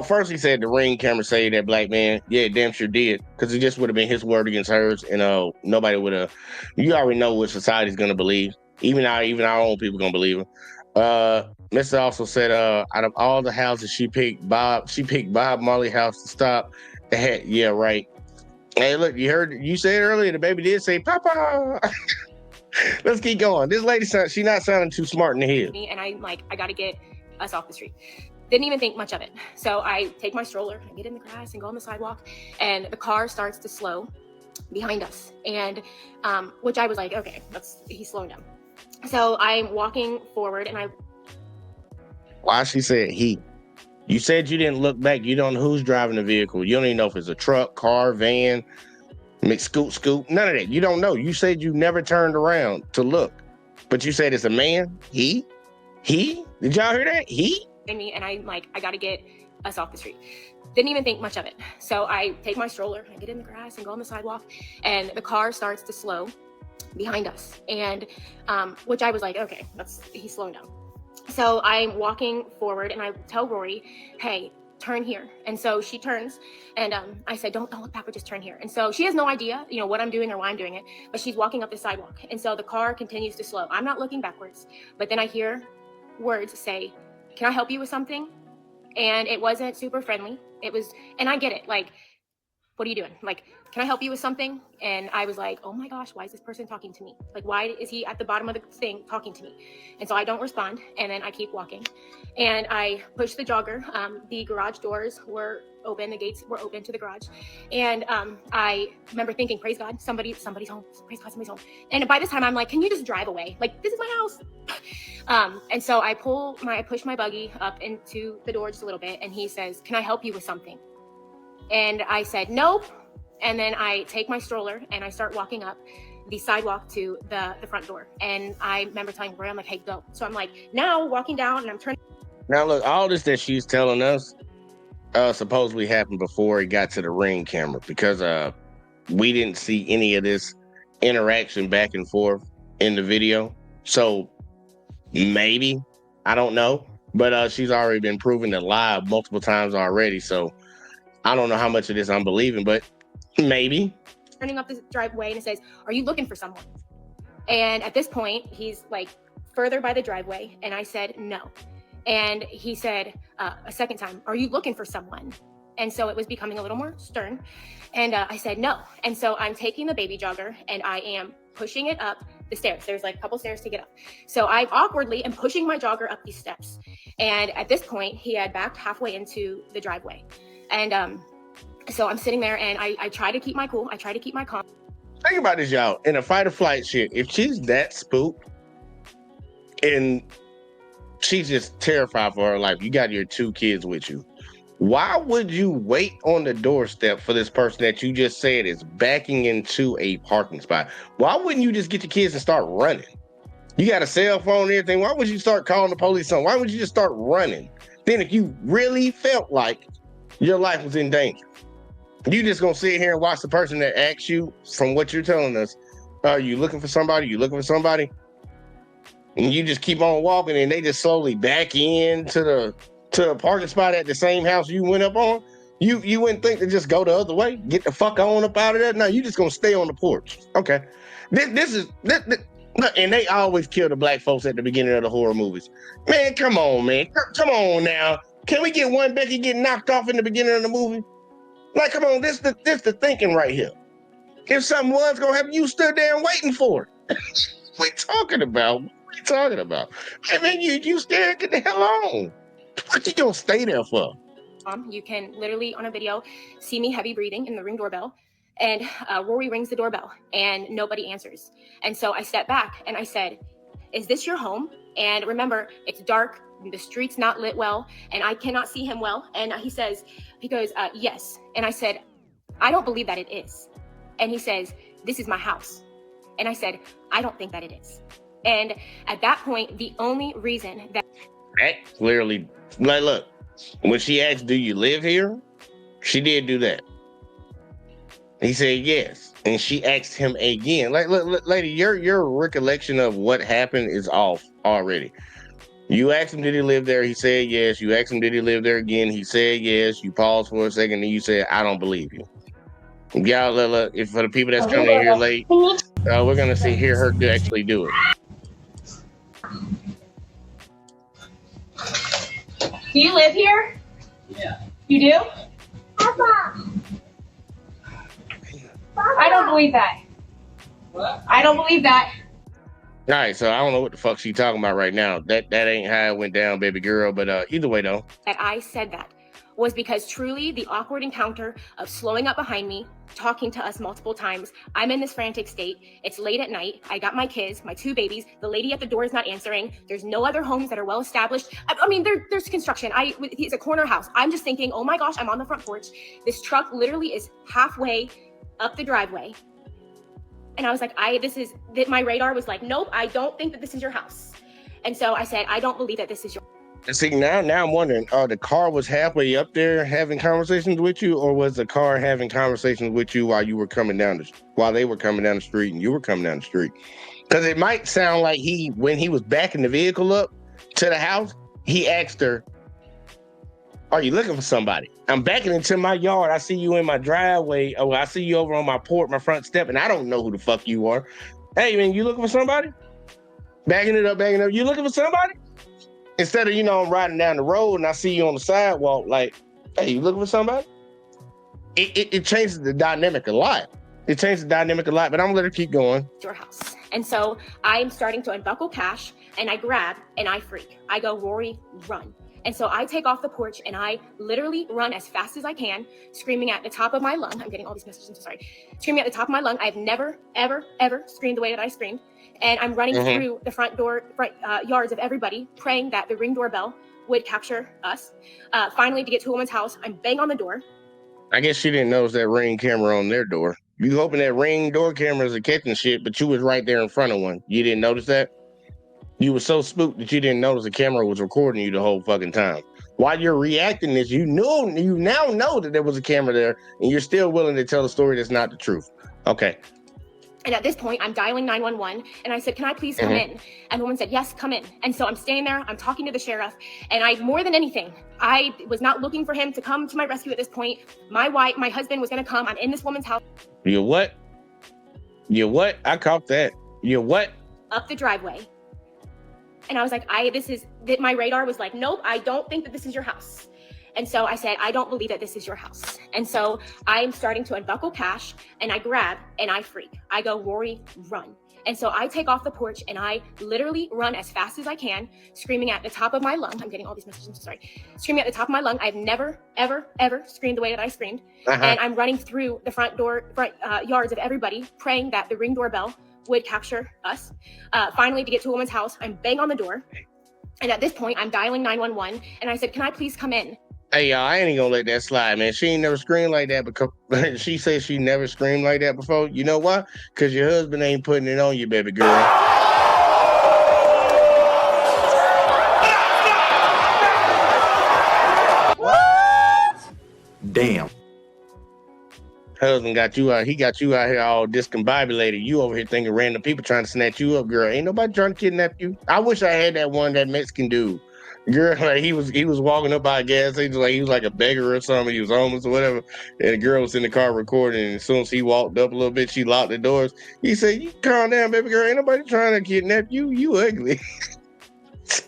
first he said the ring camera saved that black man. Yeah, damn sure did. Because it just would have been his word against hers, and nobody would have. You already know what society's gonna believe. Even our own people gonna believe him. Mr. also said, out of all the houses she picked Bob Marley house to stop. Yeah, right. Hey, look, you said earlier the baby did say Papa. Let's keep going. This lady, she not sounding too smart in the head. And I'm like, I gotta get us off the street. Didn't even think much of it. So I take my stroller and get in the grass and go on the sidewalk, and the car starts to slow behind us. And which I was like, okay, he's slowing down. So I'm walking forward and Why she said he? You said you didn't look back. You don't know who's driving the vehicle. You don't even know if it's a truck, car, van, scoot. None of that. You don't know. You said you never turned around to look. But you said it's a man. He? Did y'all hear that? He? And I'm like, I gotta get us off the street. Didn't even think much of it. So I take my stroller and get in the grass and go on the sidewalk, and the car starts to slow behind us. And which I was like, okay, he's slowing down. So I'm walking forward and I tell Rory, hey, turn here. And so she turns, and I said, don't look backward, just turn here. And so she has no idea, what I'm doing or why I'm doing it, but she's walking up the sidewalk. And so the car continues to slow. I'm not looking backwards, but then I hear words say, can I help you with something? And it wasn't super friendly. It was, and I get it. Like, what are you doing? Like, can I help you with something? And I was like, oh my gosh, why is this person talking to me? Like, why is he at the bottom of the thing talking to me? And so I don't respond. And then I keep walking, and I push the jogger. The garage doors were open. The gates were open to the garage. And I remember thinking, praise God, somebody's home. Praise God, somebody's home. And by this time I'm like, can you just drive away? Like, this is my house. And so I push my buggy up into the door just a little bit. And he says, can I help you with something? And I said, nope. And then I take my stroller and I start walking up the sidewalk to the front door. And I remember telling Rory, I'm like, hey, go. So I'm like, now walking down and I'm turning. Now look, all this that she's telling us supposedly happened before it got to the ring camera, because we didn't see any of this interaction back and forth in the video. So maybe, I don't know, but she's already been proven to lie multiple times already. So I don't know how much of this I'm believing, but maybe. Turning up the driveway, and it says, are you looking for someone? And at this point, he's like further by the driveway, and I said, no. And he said a second time, are you looking for someone? And so it was becoming a little more stern. And I said, no. And so I'm taking the baby jogger and I am pushing it up the stairs. There's like a couple stairs to get up. So I awkwardly am pushing my jogger up these steps. And at this point, he had backed halfway into the driveway. And so I'm sitting there and I try to keep my cool. I try to keep my calm. Think about this, y'all. In a fight or flight shit, if she's that spooked and she's just terrified for her life, you got your 2 kids with you. Why would you wait on the doorstep for this person that you just said is backing into a parking spot? Why wouldn't you just get your kids and start running? You got a cell phone and everything. Why would you start calling the police on? Why would you just start running? Then if you really felt like your life was in danger, you just gonna sit here and watch the person that asks you, from what you're telling us, are you looking for somebody? You looking for somebody? And you just keep on walking and they just slowly back into a parking spot at the same house you went up on. You wouldn't think to just go the other way, get the fuck on up out of there. No, you just gonna stay on the porch. Okay. This, and they always kill the black folks at the beginning of the horror movies. Man, come on, man. Come on now. Can we get one Becky get knocked off in the beginning of the movie? Like, come on, this the thinking right here. If something was gonna happen, you stood there and waiting for it. What we talking about? What are you talking about? I mean, you scared, get the hell on. What you gonna stay there for? You can literally on a video see me heavy breathing in the Ring doorbell, and Rory rings the doorbell and nobody answers. And so I stepped back and I said, "Is this your home?" And remember, it's dark, the street's not lit well, and I cannot see him well. And he goes, "Yes." And I said, "I don't believe that it is." And he says, "This is my house." And I said, "I don't think that it is." And at that point, the only reason that clearly, like, look, when she asked, "Do you live here?" she did do that. He said yes, and she asked him again. Like, look, lady, your recollection of what happened is off already. You asked him, did he live there? He said yes. You asked him, did he live there again? He said yes. You paused for a second, and you said, "I don't believe you." Y'all, look, if for the people that's coming in here late, we're gonna hear her actually do it. Do you live here? Yeah. You do? Papa. I don't believe that. What? I don't believe that. All right, so I don't know what the fuck she talking about right now. That ain't how it went down, baby girl. But either way, though. That I said that was because truly the awkward encounter of slowing up behind me, talking to us multiple times. I'm in this frantic state. It's late at night. I got my kids, my 2 babies. The lady at the door is not answering. There's no other homes that are well established. I mean, there's construction. It's a corner house. I'm just thinking, oh my gosh, I'm on the front porch. This truck literally is halfway up the driveway. And I was like, my radar was like, nope, I don't think that this is your house. And so I said, I don't believe that this is your. See, now I'm wondering, the car was halfway up there having conversations with you, or was the car having conversations with you while they were coming down the street and you were coming down the street? Because it might sound like when he was backing the vehicle up to the house, he asked her, "Are you looking for somebody? I'm backing into my yard. I see you in my driveway. Oh, I see you over on my porch, my front step, and I don't know who the fuck you are. Hey, man, you looking for somebody?" Backing it up. You looking for somebody? Instead of, I'm riding down the road and I see you on the sidewalk, like, "Hey, you looking for somebody?" It changes the dynamic a lot. But I'm gonna let her keep going. Your house. And so I'm starting to unbuckle Cash, and I grab and I freak. I go, "Rory, run." And so I take off the porch and I literally run as fast as I can, screaming at the top of my lung. I'm getting all these messages, I'm so sorry. Screaming at the top of my lung. I've never, ever, ever screamed the way that I screamed. And I'm running through the front yards of everybody, praying that the Ring doorbell would capture us. Finally, to get to a woman's house, I'm bang on the door. I guess she didn't notice that Ring camera on their door. You hoping that Ring door cameras are catching shit, but you was right there in front of one. You didn't notice that? You were so spooked that you didn't notice the camera was recording you the whole fucking time. While you're reacting this, you now know that there was a camera there, and you're still willing to tell a story that's not the truth. Okay. And at this point, I'm dialing 911, and I said, "Can I please come in?" And the woman said, "Yes, come in." And so I'm standing there, I'm talking to the sheriff, and more than anything, I was not looking for him to come to my rescue at this point. My husband was going to come. I'm in this woman's house. You what? I caught that. You what? Up the driveway. And I was like, my radar was like, nope, I don't think that this is your house. And so I said, I don't believe that this is your house. And so I'm starting to unbuckle Cash, and I grab and I freak. I go, "Rory, run." And so I take off the porch and I literally run as fast as I can, screaming at the top of my lung. I'm getting all these messages, I'm so sorry. Screaming at the top of my lung. I've never, ever, ever screamed the way that I screamed. And I'm running through the front yards of everybody, praying that the Ring doorbell would capture us. Finally, to get to a woman's house, I'm bang on the door. And at this point, I'm dialing 911. And I said, can I please come in? Hey, y'all, I ain't gonna let that slide, man. She ain't never screamed like that because she says she never screamed like that before. You know why? Because your husband ain't putting it on you, baby girl. What? Damn. Husband got you out. He got you out here all discombobulated. You over here thinking random people trying to snatch you up, girl. Ain't nobody trying to kidnap you. I wish I had that Mexican dude. Girl, like he was walking up by a gas station like he was like a beggar or something. He was homeless or whatever. And the girl was in the car recording. And as soon as he walked up a little bit, she locked the doors. He said, "You calm down, baby girl. Ain't nobody trying to kidnap you. You ugly."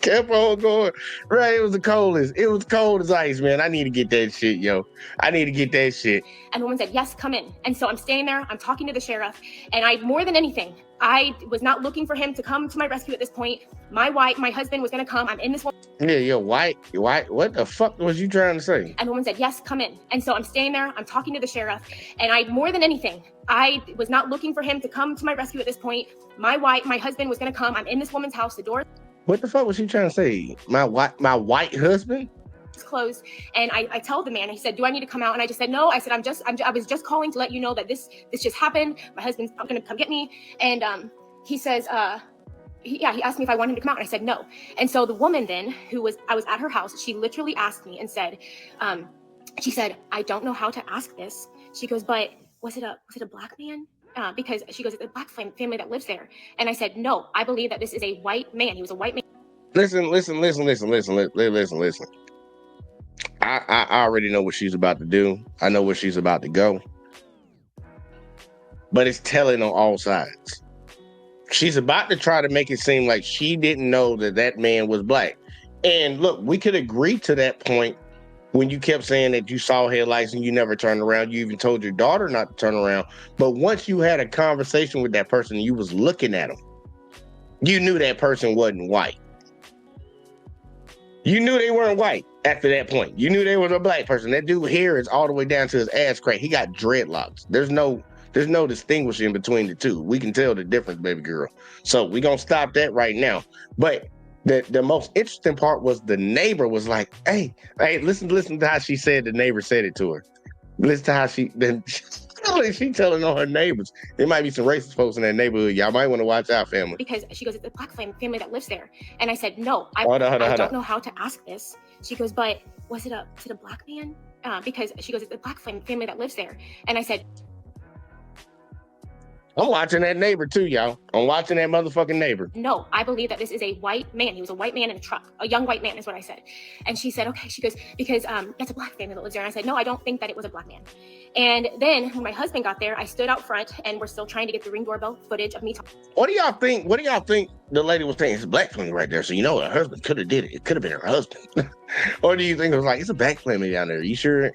Kept on going. Right, it was the coldest. It was cold as ice, man. I need to get that shit, yo. I need to get that shit. And the woman said, yes, come in. And so I'm standing there, I'm talking to the sheriff, and more than anything, I was not looking for him to come to my rescue at this point. My husband was gonna come. I'm in this one. Yeah, you're white. What the fuck was you trying to say? And the woman said, yes, come in. And so I'm standing there, I'm talking to the sheriff, and more than anything, I was not looking for him to come to my rescue at this point. My husband was gonna come. I'm in this woman's house, the door. What the fuck was she trying to say? My white husband? Closed. And I tell the man, he said, do I need to come out? And I just said, no. I said, I was just calling to let you know that this just happened. My husband's gonna come get me. And he says, he asked me if I wanted him to come out, and I said no. And so the woman then, I was at her house, she literally asked me and said, she said, I don't know how to ask this. She goes, but was it a black man? Because she goes, it's a black family that lives there. And I said, no, I believe that this is a white man. He was a white man. Listen. I already know what she's about to do. I know where she's about to go. But it's telling on all sides. She's about to try to make it seem like she didn't know that man was black. And look, we could agree to that point when you kept saying that you saw headlights and you never turned around. You even told your daughter not to turn around. But once you had a conversation with that person and you was looking at them, you knew that person wasn't white. You knew they weren't white after that point. You knew they was a black person. That dude hair is all the way down to his ass crack. He got dreadlocks. There's no distinguishing between the two. We can tell the difference, baby girl. So we're going to stop that right now. But the most interesting part was the neighbor was like, hey, listen to how she said the neighbor said it to her. Listen to how she telling on her neighbors. There might be some racist folks in that neighborhood. Y'all might want to watch out, family. Because she goes, it's a black family that lives there. And I said, no, I don't know how to ask this. She goes, but was it a black man? Because she goes, it's a black family that lives there. And I said, I'm watching that neighbor too, y'all. I'm watching that motherfucking neighbor. No, I believe that this is a white man. He was a white man in a truck. A young white man is what I said. And she said, okay. She goes, because that's a black family that lives there. And I said, no, I don't think that it was a black man. And then when my husband got there, I stood out front and we're still trying to get the Ring doorbell footage of me talking. What do y'all think the lady was saying? It's a black family right there. So you know her husband could have did it. It could have been her husband. Or do you think it was like, it's a black family down there? You sure?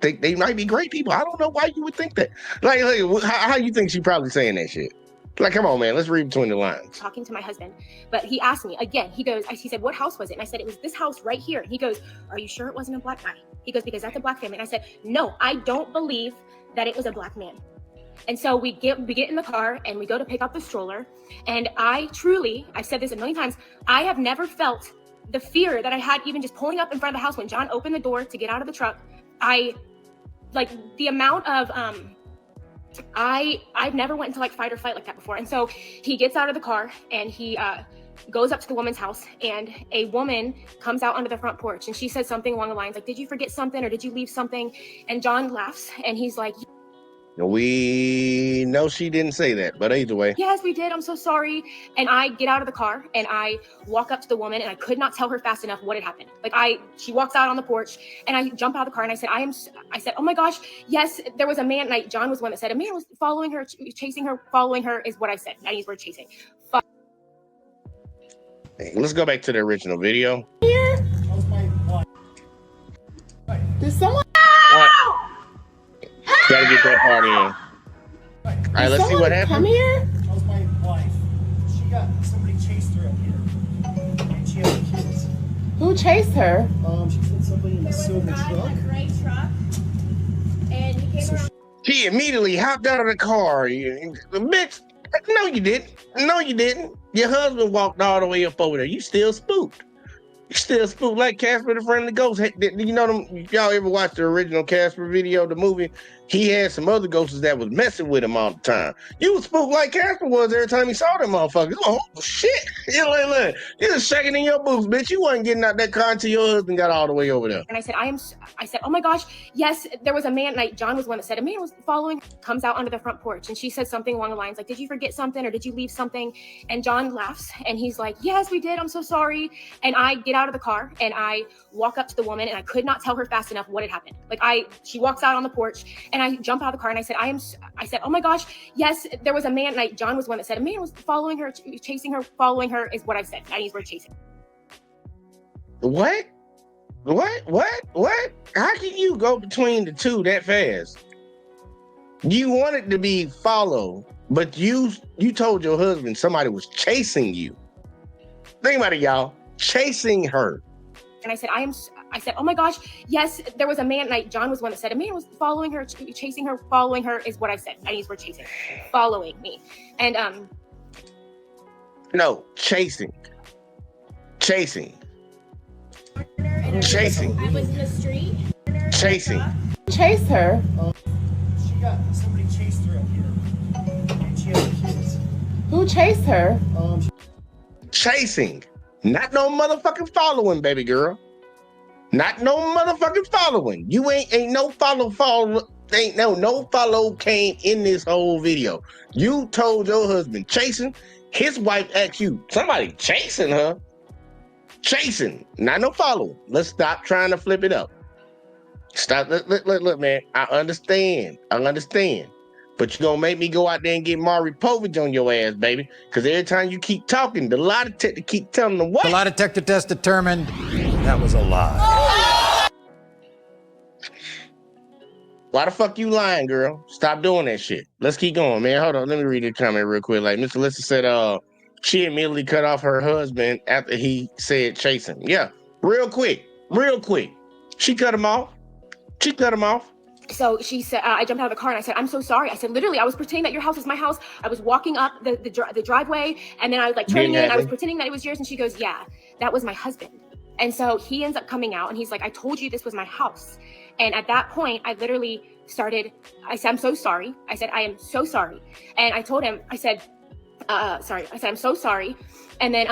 They might be great people. I don't know why you would think that. Like how you think she probably saying that shit? Like, come on, man. Let's read between the lines. Talking to my husband, but he asked me again. He said, what house was it? And I said, it was this house right here. And he goes, are you sure it wasn't a black guy? He goes, because that's a black family. And I said, no, I don't believe that it was a black man. And so we get in the car and we go to pick up the stroller. And I've said this a million times, I have never felt the fear that I had even just pulling up in front of the house when John opened the door to get out of the truck. The amount of I've never went into like fight or flight like that before. And so he gets out of the car and he goes up to the woman's house, and a woman comes out onto the front porch and she says something along the lines like, did you forget something or did you leave something? And John laughs and he's like, we know she didn't say that, but either way. Yes, we did. I'm so sorry. And I get out of the car and I walk up to the woman and I could not tell her fast enough what had happened. She walks out on the porch and I jump out of the car and I said, oh my gosh, yes, there was a man. And John was the one that said a man was following her, chasing her, following her is what I said. I use word chasing. Hey, let's go back to the original video. Here? Did someone? What? Gotta get that part in. All right, let's see what happened. Come here? That was my wife. got somebody chased her up here, and she had kids. Who chased her? She said somebody in There a was a silver guy truck. in a gray truck, and he came around. She immediately hopped out of the car. Bitch, no, you didn't. No, you didn't. Your husband walked all the way up over there. You still spooked. You still spooked like Casper the Friendly Ghost. Hey, you know them? Y'all ever watched the original Casper video, the movie? He had some other ghosts that was messing with him all the time. You was spooked like Casper was every time he saw them motherfuckers. Oh, shit. You know, look, you was shaking in your boots, bitch. You wasn't getting out that car until your husband got all the way over there. And I said, oh my gosh, yes, there was a man, like John was the one that said, a man was following, comes out onto the front porch, and she said something along the lines like, did you forget something or did you leave something? And John laughs and he's like, yes, we did, I'm so sorry. And I get out of the car and I walk up to the woman and I could not tell her fast enough what had happened. She walks out on the porch and I jump out of the car and I said, oh my gosh, yes, there was a man, like John was the one that said, a man was following her, chasing her, following her is what I said. I use the word chasing. What? How can you go between the two that fast? You wanted to be followed, but you told your husband somebody was chasing you. Think about it, y'all. Chasing her. And I said, oh my gosh, yes, there was a man, like John was the one that said, a man was following her, chasing her, following her is what I said. I use the word chasing, following me. And no, chasing. Chasing. I was in the street. Chasing. Chased her. She got somebody chased her up here, and she had kids. Who chased her? Chasing. Not no motherfucking following, baby girl. Not no motherfucking following. You ain't no follow. Ain't no follow came in this whole video. You told your husband chasing. His wife asked you, somebody chasing her. Chasing, not no following. Let's stop trying to flip it up. Stop. Look, man. I understand. But you're gonna make me go out there and get Maury Povich on your ass, baby. Because every time you keep talking, the lie detector keep telling them what? The lie detector test determined that was a lie. Why the fuck you lying, girl? Stop doing that shit. Let's keep going, man. Hold on. Let me read the comment real quick. Like Mr. Lissa said, she immediately cut off her husband after he said chasing. Yeah, real quick. She cut him off. So she said, I jumped out of the car and I said, I'm so sorry. I said, literally, I was pretending that your house is my house. I was walking up the driveway and then I was like turning in. I was pretending that it was yours. And she goes, yeah, that was my husband. And so he ends up coming out and he's like, I told you this was my house. And at that point, I literally started, I said, I'm so sorry. I said, I am so sorry. And I told him, I said, sorry. I said, I'm so sorry. And then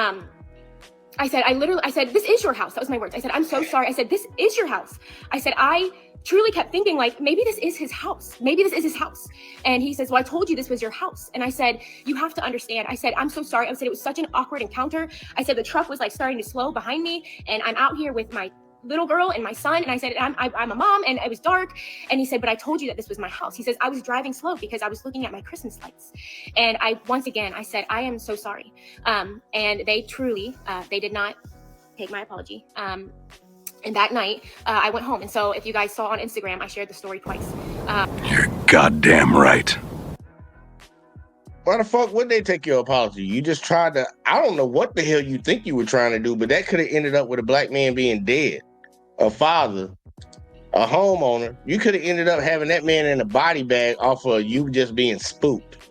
I said, this is your house. That was my words. I said, I'm so sorry. I said, this is your house. I said, I truly kept thinking like, maybe this is his house. And he says, well, I told you this was your house. And I said, you have to understand. I said, I'm so sorry. I said, it was such an awkward encounter. I said, the truck was like starting to slow behind me and I'm out here with my little girl and my son. And I said, I'm a mom and it was dark. And he said, but I told you that this was my house. He says, I was driving slow because I was looking at my Christmas lights. And once again, I said, I am so sorry. And they truly, they did not take my apology. And that night, I went home. And so if you guys saw on Instagram, I shared the story twice. You're goddamn right. Why the fuck would they take your apology? You just tried to, I don't know what the hell you think you were trying to do, but that could have ended up with a black man being dead. A father, a homeowner. You could have ended up having that man in a body bag off of you just being spooked.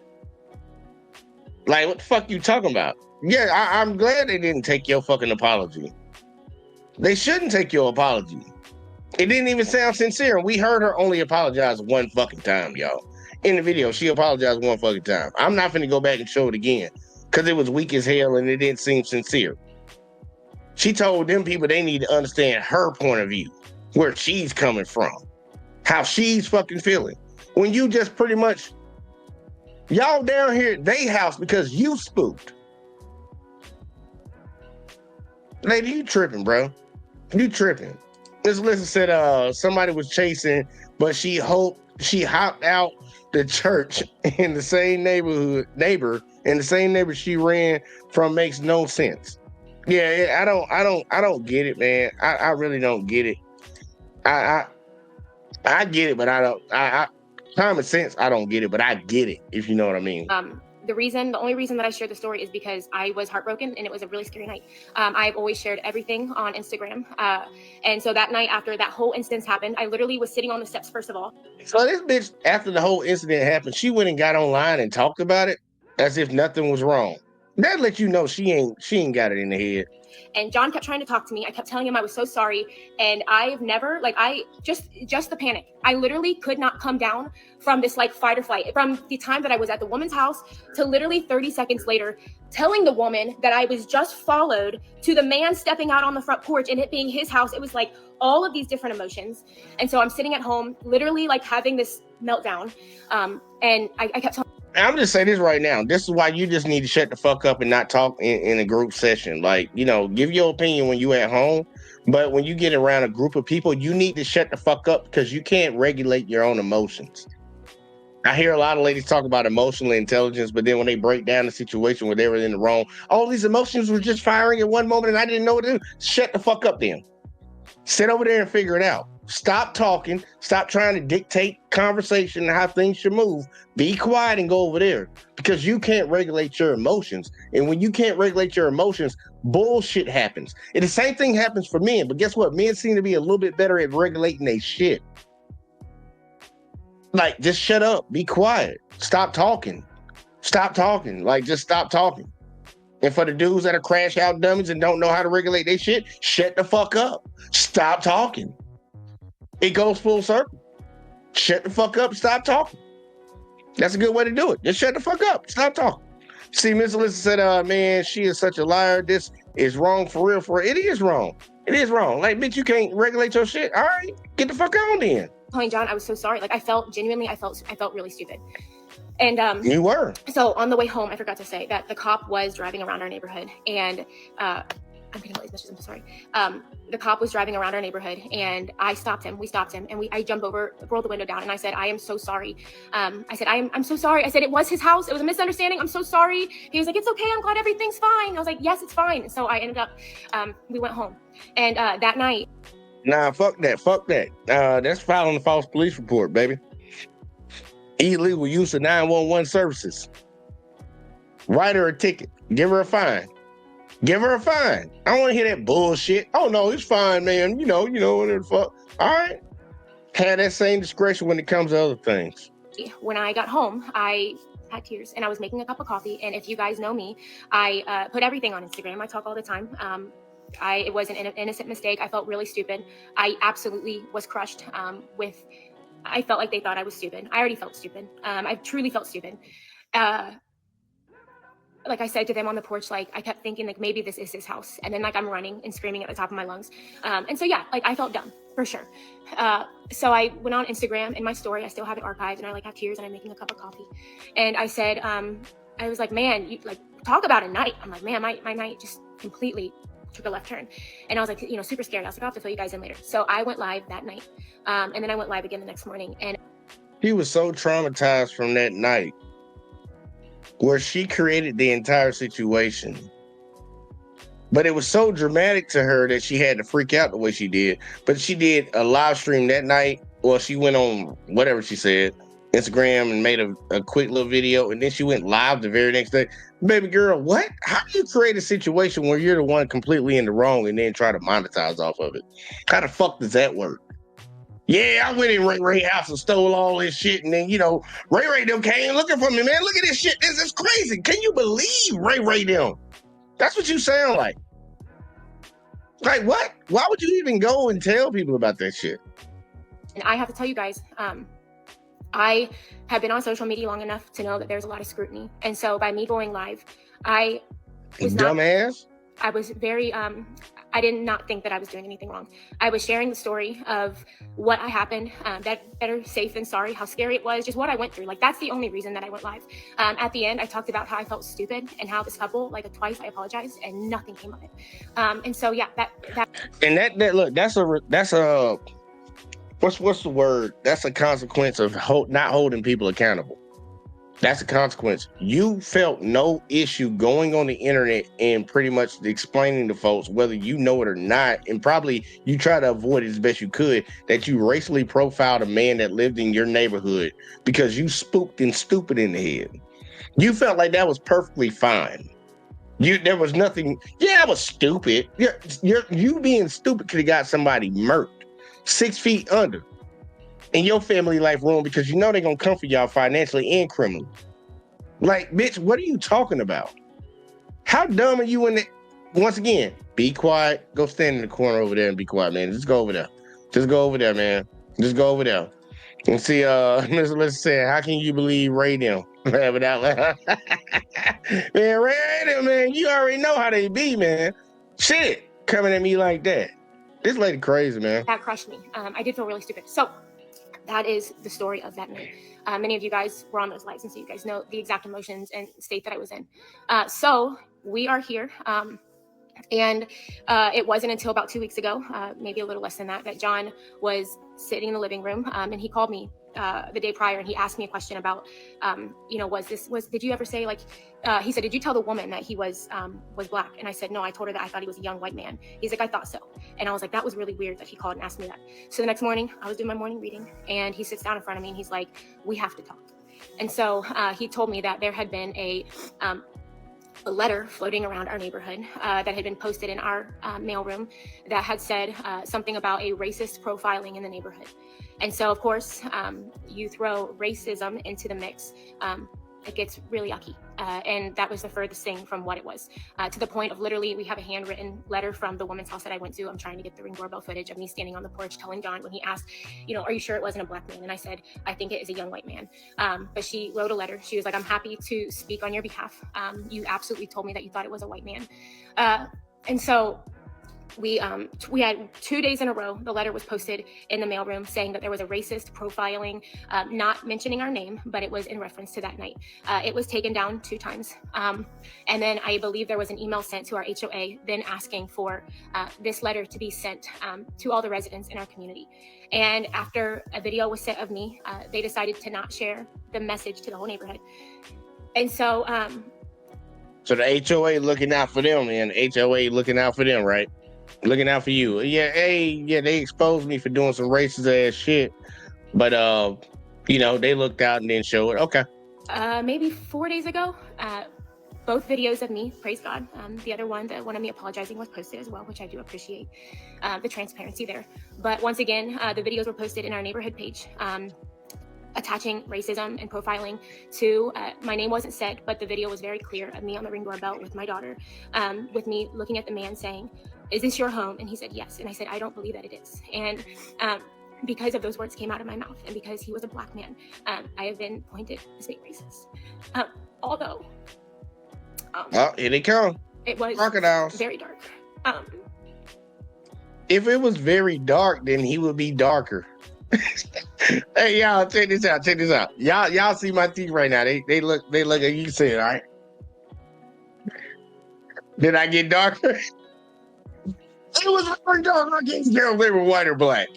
Like, what the fuck you talking about? Yeah, I'm glad they didn't take your fucking apology. They shouldn't take your apology. It didn't even sound sincere. We heard her only apologize one fucking time, y'all. In the video, she apologized one fucking time. I'm not finna go back and show it again because it was weak as hell and it didn't seem sincere. She told them people they need to understand her point of view, where she's coming from, how she's fucking feeling. When you just pretty much, y'all down here at they house because you spooked. Lady, you tripping, bro. You tripping. Miss Lisa said somebody was chasing, but she hopped out the church in the same neighbor she ran from makes no sense. Yeah, I don't get it, man. I really don't get it. I get it, but I don't. Common sense, I don't get it, but I get it, if you know what I mean. the only reason that I shared the story is because I was heartbroken and it was a really scary night. I've always shared everything on Instagram. And so that night after that whole instance happened, I literally was sitting on the steps, first of all. So this bitch, after the whole incident happened, she went and got online and talked about it as if nothing was wrong. That lets you know she ain't got it in the head. And John kept trying to talk to me. I kept telling him I was so sorry. And I've never, like, just the panic. I literally could not come down from this like fight or flight. From the time that I was at the woman's house to literally 30 seconds later, telling the woman that I was just followed, to the man stepping out on the front porch and it being his house. It was like all of these different emotions. And so I'm sitting at home, literally like having this meltdown. And I kept telling. I'm just saying this right now. This is why you just need to shut the fuck up and not talk in a group session. Like, you know, give your opinion when you at home, but when you get around a group of people, you need to shut the fuck up because you can't regulate your own emotions. I hear a lot of ladies talk about emotional intelligence, but then when they break down the situation where they were in the wrong, all these emotions were just firing at one moment and I didn't know what to do. Shut the fuck up then. Sit over there and figure it out. Stop talking. Stop trying to dictate conversation and how things should move. Be quiet and go over there because you can't regulate your emotions. And when you can't regulate your emotions, bullshit happens. And the same thing happens for men. But guess what? Men seem to be a little bit better at regulating their shit. Like, just shut up. Be quiet. Stop talking. Stop talking. Like, just stop talking. And for the dudes that are crash out dummies and don't know how to regulate their shit, shut the fuck up. Stop talking. It goes full circle. Shut the fuck up. Stop talking. That's a good way to do it. Just shut the fuck up. Stop talking. See, Miss Alyssa said, man, she is such a liar. This is wrong for real. It is wrong. It is wrong. Like, bitch, you can't regulate your shit. All right, get the fuck on then. Telling John I was so sorry. Like, I felt really stupid. And you were. So on the way home, I forgot to say that the cop was driving around our neighborhood, and I'm getting all these messages. I'm so sorry. The cop was driving around our neighborhood, and I stopped him. We stopped him, and I jumped over, rolled the window down, and I said, "I am so sorry." I said, "I'm so sorry." I said, "It was his house. It was a misunderstanding. I'm so sorry." He was like, "It's okay. I'm glad everything's fine." I was like, "Yes, it's fine." So I ended up, we went home, and that night. Nah, fuck that. Fuck that. That's filing a false police report, baby. Illegal use of 911 services. Write her a ticket. Give her a fine. Give her a fine. I don't want to hear that bullshit. Oh no, it's fine, man. You know, whatever the fuck. All right. Have that same discretion when it comes to other things. When I got home, I had tears and I was making a cup of coffee. And if you guys know me, I put everything on Instagram. I talk all the time. It was an innocent mistake. I felt really stupid. I absolutely was crushed I felt like they thought I was stupid. I already felt stupid. I truly felt stupid. Like I said to them on the porch, like I kept thinking like maybe this is his house. And then like I'm running and screaming at the top of my lungs. And so yeah, like I felt dumb for sure. So I went on Instagram in my story. I still have it archived and I like have tears and I'm making a cup of coffee. And I said, I was like, man, you like talk about a night. I'm like, man, my night just completely took a left turn. And I was like, super scared. I was like, I'll have to fill you guys in later. So I went live that night. And then I went live again the next morning. And he was so traumatized from that night where she created the entire situation. But it was so dramatic to her that she had to freak out the way she did. But she did a live stream that night. Well, she went on whatever she said, Instagram, and made a quick little video. And then she went live the very next day. Baby girl, what? How do you create a situation where you're the one completely in the wrong and then try to monetize off of it? How the fuck does that work? Yeah, I went in Ray house and stole all this shit. And then, Ray them came looking for me, man. Look at this shit. This is crazy. Can you believe Ray them? That's what you sound like. Like, what? Why would you even go and tell people about that shit? And I have to tell you guys, I have been on social media long enough to know that there's a lot of scrutiny. And so by me going live, I was dumbass. I was very, I did not think that I was doing anything wrong. I was sharing the story of what happened, better safe than sorry, how scary it was, just what I went through. Like, that's the only reason that I went live. At the end, I talked about how I felt stupid and how this couple, like twice I apologized and nothing came of it. And so, yeah, that. And that look, that's a, what's the word? That's a consequence of not holding people accountable. That's a consequence. You felt no issue going on the internet and pretty much explaining to folks, whether you know it or not, and probably you try to avoid it as best you could, that you racially profiled a man that lived in your neighborhood because you spooked and stupid in the head. You felt like that was perfectly fine. There was nothing. Yeah, I was stupid. You being stupid could have got somebody murked 6 feet under, and your family life ruined because you know they're gonna come for y'all financially and criminally. Like, bitch, what are you talking about? How dumb are you in it? Once again, be quiet. Go stand in the corner over there and be quiet, man. Just go over there. Just go over there, man. Just go over there. And see, let's say, how can you believe Ray them? Without man, Ray them, man, you already know how they be, man. Shit, coming at me like that. This lady crazy, man. That crushed me. I did feel really stupid. So that is the story of that night. Many of you guys were on those lives, and so you guys know the exact emotions and state that I was in. So we are here. And it wasn't until about 2 weeks ago, maybe a little less than that, that John was sitting in the living room, and he called me the day prior, and he asked me a question about, did you ever say, like, he said, did you tell the woman that he was black? And I said, no, I told her that I thought he was a young white man. He's like, I thought so. And I was like, that was really weird that he called and asked me that. So the next morning, I was doing my morning reading, and he sits down in front of me, and he's like, we have to talk. And so he told me that there had been a letter floating around our neighborhood that had been posted in our mailroom that had said something about a racist profiling in the neighborhood. And so, of course, you throw racism into the mix, it gets really yucky. And that was the furthest thing from what it was, to the point of literally, we have a handwritten letter from the woman's house that I went to. I'm trying to get the Ring doorbell footage of me standing on the porch telling John when he asked, are you sure it wasn't a black man? And I said, I think it is a young white man. But she wrote a letter. She was like, I'm happy to speak on your behalf. You absolutely told me that you thought it was a white man. And so we had 2 days in a row, the letter was posted in the mailroom saying that there was a racist profiling, not mentioning our name, but it was in reference to that night. It was taken down 2 times. And then I believe there was an email sent to our HOA then asking for this letter to be sent to all the residents in our community. And after a video was sent of me, they decided to not share the message to the whole neighborhood. And so... So the HOA looking out for them, and HOA looking out for them, right? Looking out for you. Yeah, they exposed me for doing some racist ass shit. But they looked out and didn't show it. Okay. Maybe 4 days ago, both videos of me, praise God. The other one, the one of me apologizing, was posted as well, which I do appreciate the transparency there. But once again, the videos were posted in our neighborhood page, attaching racism and profiling to, my name wasn't said, but the video was very clear of me on the Ring doorbell with my daughter, with me looking at the man saying, is this your home? And he said, yes. And I said, I don't believe that it is. And because of those words came out of my mouth, and because he was a black man, I have been pointed as being racist. Although, here they come. It was crocodiles. Very dark. If it was very dark, then he would be darker. Hey, y'all, check this out. Y'all see my teeth right now. They look like you said, all right? Did I get darker? It was very dark. I can't tell if they were white or black.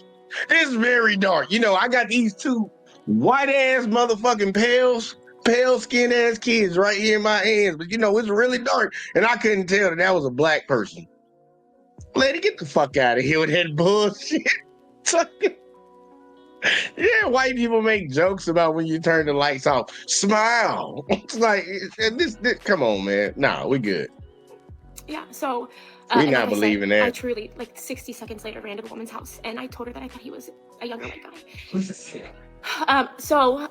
It's very dark. I got these 2 white ass motherfucking pale skin ass kids right here in my hands. But it's really dark. And I couldn't tell that was a black person. Lady, get the fuck out of here with that bullshit. Yeah, white people make jokes about when you turn the lights off. Smile. It's like, this come on, man. Nah, we good. Yeah, so... we not believing that. I truly, 60 seconds later, ran to the woman's house, and I told her that I thought he was a younger white guy. So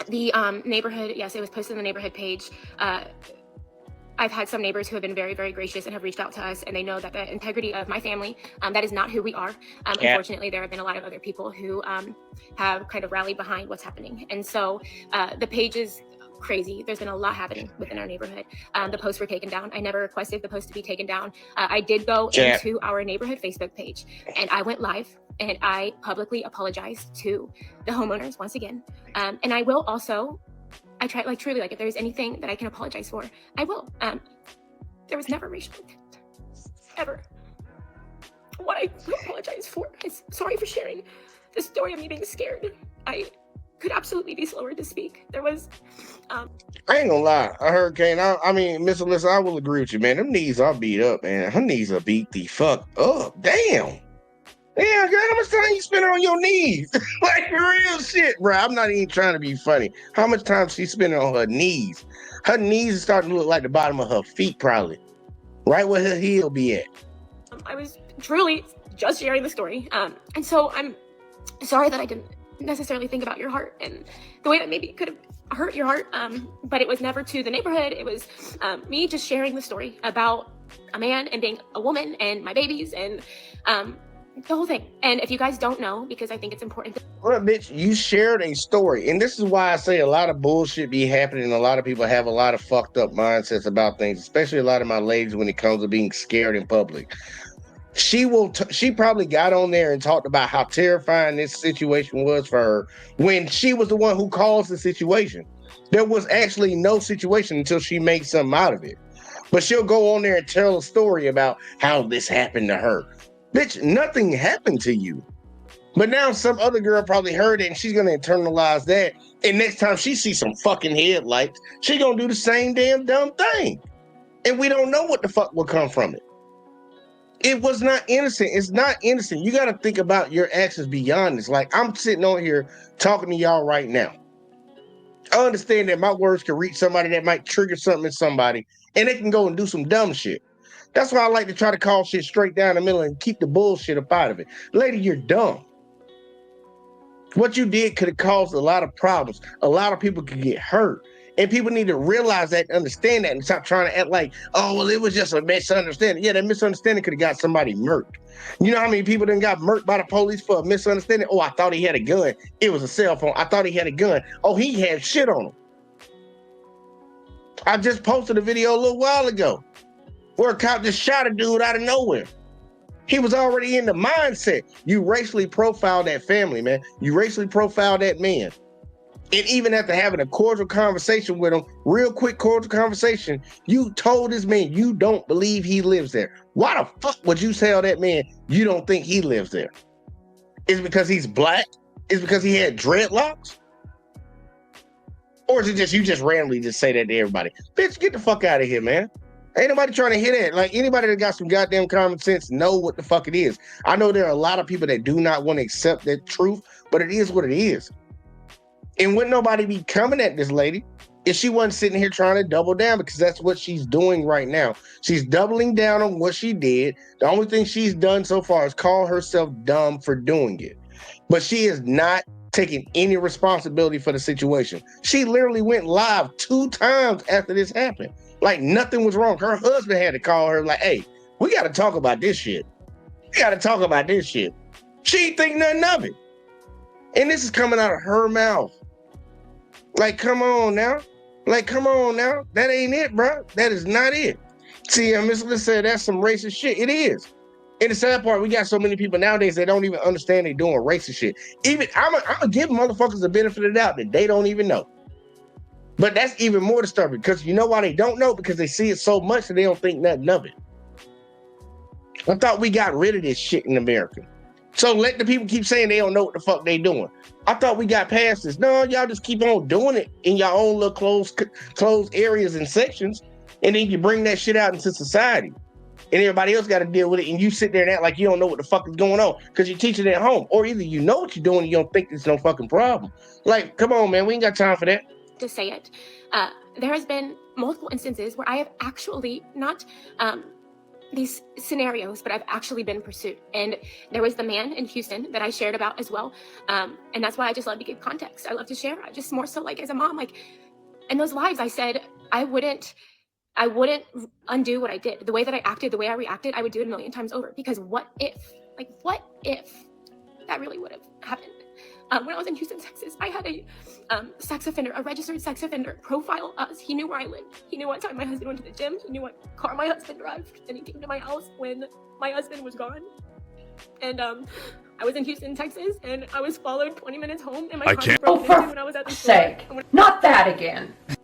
the neighborhood, yes, it was posted on the neighborhood page. I've had some neighbors who have been very, very gracious and have reached out to us, and they know that the integrity of my family, that is not who we are. Unfortunately, there have been a lot of other people who have kind of rallied behind what's happening. And so the page is crazy. There's been a lot happening within our neighborhood. The posts were taken down. I never requested the post to be taken down. I did go into our neighborhood Facebook page, and I went live, and I publicly apologized to the homeowners once again. And I will also... I try, truly, if there's anything that I can apologize for, I will. There was never racial intent. Ever. What I will apologize for is sorry for sharing the story of me being scared. I could absolutely be slower to speak. There was... I ain't gonna lie. A hurricane, I mean, Miss Alyssa, I will agree with you, man. Them knees are beat up, man. Her knees are beat the fuck up. Damn. Yeah, girl, how much time you spending on your knees? Like real shit, bro. I'm not even trying to be funny. How much time she spending on her knees? Her knees are starting to look like the bottom of her feet, probably. Right where her heel be at. I was truly just sharing the story. And so I'm sorry that I didn't necessarily think about your heart and the way that maybe it could have hurt your heart. But it was never to the neighborhood. It was me just sharing the story about a man and being a woman and my babies and the whole thing. And if you guys don't know, because I think it's important. Well, bitch, you shared a story. And this is why I say a lot of bullshit be happening. A lot of people have a lot of fucked up mindsets about things, especially a lot of my ladies when it comes to being scared in public. She probably got on there and talked about how terrifying this situation was for her when she was the one who caused the situation. There was actually no situation until she made something out of it. But she'll go on there and tell a story about how this happened to her. Bitch, nothing happened to you. But now some other girl probably heard it and she's gonna internalize that. And next time she sees some fucking headlights, she gonna do the same damn dumb thing. And we don't know what the fuck will come from it. It was not innocent. It's not innocent. You got to think about your actions beyond this. Like, I'm sitting on here talking to y'all right now. I understand that my words can reach somebody that might trigger something in somebody, and they can go and do some dumb shit. That's why I like to try to call shit straight down the middle and keep the bullshit up out of it. Lady, you're dumb. What you did could have caused a lot of problems. A lot of people could get hurt. And people need to realize that, understand that, and stop trying to act like, oh, well, it was just a misunderstanding. Yeah, that misunderstanding could have got somebody murked. You know how many people done got murked by the police for a misunderstanding? Oh, I thought he had a gun. It was a cell phone. I thought he had a gun. Oh, he had shit on him. I just posted a video a little while ago where a cop just shot a dude out of nowhere. He was already in the mindset. You racially profiled that family, man. You racially profiled that man. And even after having a cordial conversation with him, real quick cordial conversation, you told this man you don't believe he lives there. Why the fuck would you tell that man you don't think he lives there? Is it because he's black? Is it because he had dreadlocks? Or is it just you just randomly just say that to everybody? Bitch, get the fuck out of here, man. Ain't nobody trying to hit it. Like, anybody that got some goddamn common sense know what the fuck it is. I know there are a lot of people that do not want to accept that truth, but it is what it is. And wouldn't nobody be coming at this lady if she wasn't sitting here trying to double down, because that's what she's doing right now. She's doubling down on what she did. The only thing she's done so far is call herself dumb for doing it. But she is not taking any responsibility for the situation. She literally went live 2 times after this happened. Like nothing was wrong. Her husband had to call her like, hey, we got to talk about this shit. We got to talk about this shit. She ain't think nothing of it. And this is coming out of her mouth. Like, come on now. Like, come on now. That ain't it, bro. That is not it. See, Miss Liz said that's some racist shit. It is. And the sad part, we got so many people nowadays that don't even understand they're doing racist shit. Even I'm gonna give motherfuckers the benefit of the doubt that they don't even know. But that's even more disturbing, because you know why they don't know? Because they see it so much that they don't think nothing of it. I thought we got rid of this shit in America. So let the people keep saying they don't know what the fuck they doing. I thought we got past this. No, y'all just keep on doing it in your own little closed areas and sections, and then you bring that shit out into society. And everybody else got to deal with it, and you sit there and act like you don't know what the fuck is going on because you teach it at home. Or either you know what you're doing and you don't think it's no fucking problem. Like, come on, man, we ain't got time for that. To say it, there has been multiple instances where I have actually not these scenarios, but I've actually been pursued. And there was the man in Houston that I shared about as well. And that's why I just love to give context. I love to share. I just more so like as a mom, like in those lives, I said I wouldn't undo what I did. The way that I acted, the way I reacted, I would do it 1,000,000 times over. Because what if that really would have happened? When I was in Houston, Texas, I had a sex offender, a registered sex offender, profile us. He knew where I lived. He knew what time my husband went to the gym. He knew what car my husband drove. And he came to my house when my husband was gone. And I was in Houston, Texas, and I was followed 20 minutes home. And my car was broken into when I was at the store. Not that again. When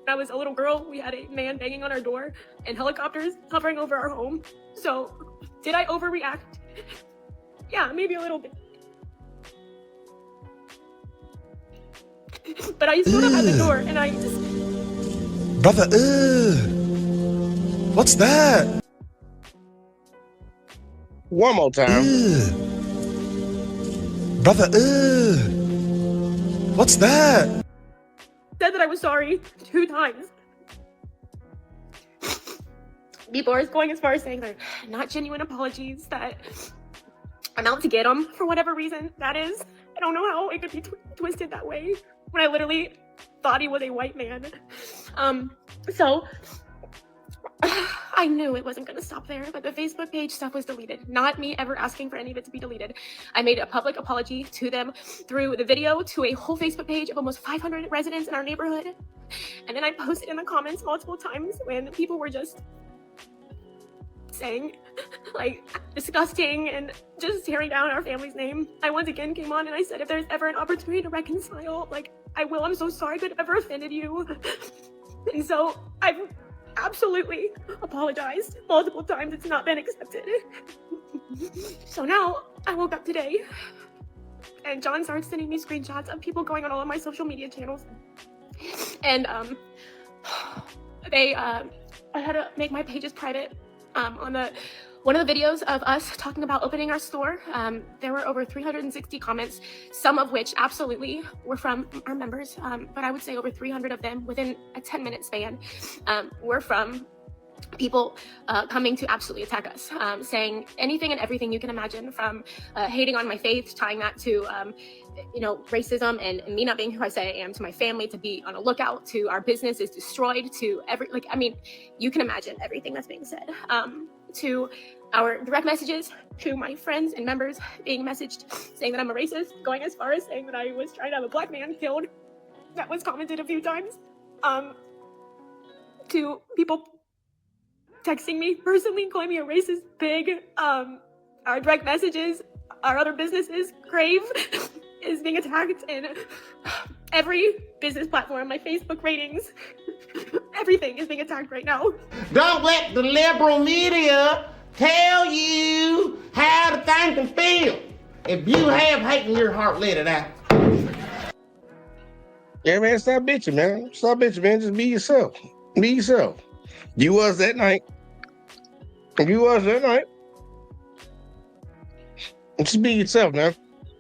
I was a little girl, we had a man banging on our door and helicopters hovering over our home. So, did I overreact? Yeah, maybe a little bit. But I stood up at the door and I just... Brother, what's that? One more time. Brother, what's that? Said that I was sorry 2 times. People are going as far as saying they're not genuine apologies, that I'm out to get them for whatever reason that is. I don't know how it could be twisted that way when I literally thought he was a white man. So I knew it wasn't going to stop there, but the Facebook page stuff was deleted. Not me ever asking for any of it to be deleted. I made a public apology to them through the video to a whole Facebook page of almost 500 residents in our neighborhood. And then I posted in the comments multiple times when people were just saying like disgusting and just tearing down our family's name. I once again came on and I said, if there's ever an opportunity to reconcile, like, I will. I'm so sorry I could have ever offended you. And so I've absolutely apologized multiple times. It's not been accepted. So now I woke up today and John started sending me screenshots of people going on all of my social media channels. And I had to make my pages private. On one of the videos of us talking about opening our store, there were over 360 comments, some of which absolutely were from our members, but I would say over 300 of them within a 10-minute span were from people coming to absolutely attack us, saying anything and everything you can imagine, from hating on my faith, tying that to racism and me not being who I say I am, to my family to be on a lookout, to our business is destroyed, to you can imagine everything that's being said, to our direct messages to my friends and members being messaged saying that I'm a racist, going as far as saying that I was trying to have a black man killed. That was commented a few times. To people texting me personally, calling me a racist pig. Our direct messages, our other businesses, Crave is being attacked, and every business platform, my Facebook ratings, everything is being attacked right now. Don't let the liberal media tell you how to think and feel. If you have hate in your heart, let it out. Yeah, man, stop bitching, man. Stop bitching, man. Just be yourself. Be yourself. You was that night. You was that night. Just be yourself, man.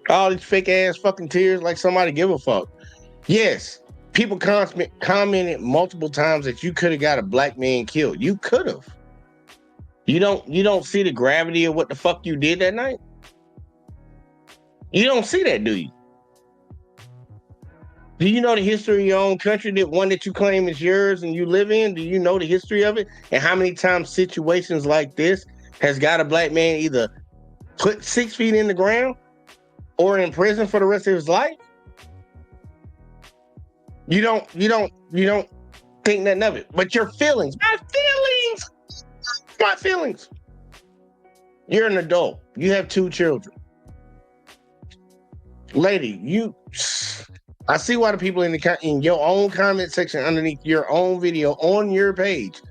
All these fake ass fucking tears like somebody give a fuck. Yes, people commented multiple times that you could have got a black man killed. You could have. You don't see the gravity of what the fuck you did that night? You don't see that, do you? Do you know the history of your own country, that one that you claim is yours and you live in? Do you know the history of it? And how many times situations like this has got a black man either put 6 feet in the ground or in prison for the rest of his life? You don't think nothing of it. But your feelings, my feelings. You're an adult. You have 2 children. Lady, I see why the people in your own comment section underneath your own video on your page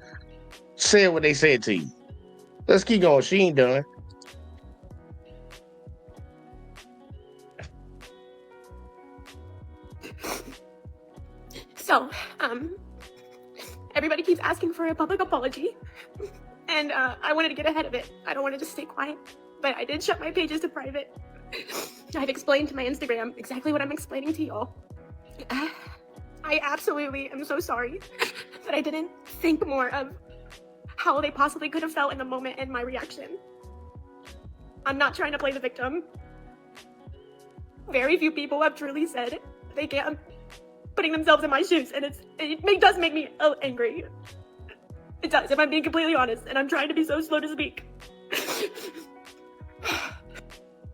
said what they said to you. Let's keep going. She ain't done. So, everybody keeps asking for a public apology, and I wanted to get ahead of it. I don't want to just stay quiet, but I did shut my pages to private. I've explained to my Instagram exactly what I'm explaining to y'all. I absolutely am so sorry that I didn't think more of how they possibly could have felt in the moment and my reaction. I'm not trying to play the victim. Very few people have truly said they can't, putting themselves in my shoes, and it does make me angry. It does, if I'm being completely honest, and I'm trying to be so slow to speak.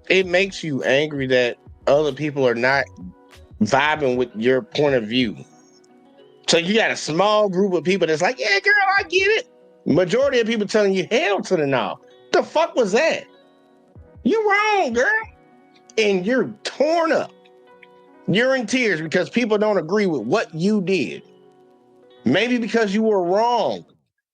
It makes you angry that other people are not vibing with your point of view. So you got a small group of people that's like, yeah, girl, I get it. Majority of people telling you hell to the no. The fuck was that? You wrong, girl. And you're torn up. You're in tears because people don't agree with what you did. Maybe because you were wrong.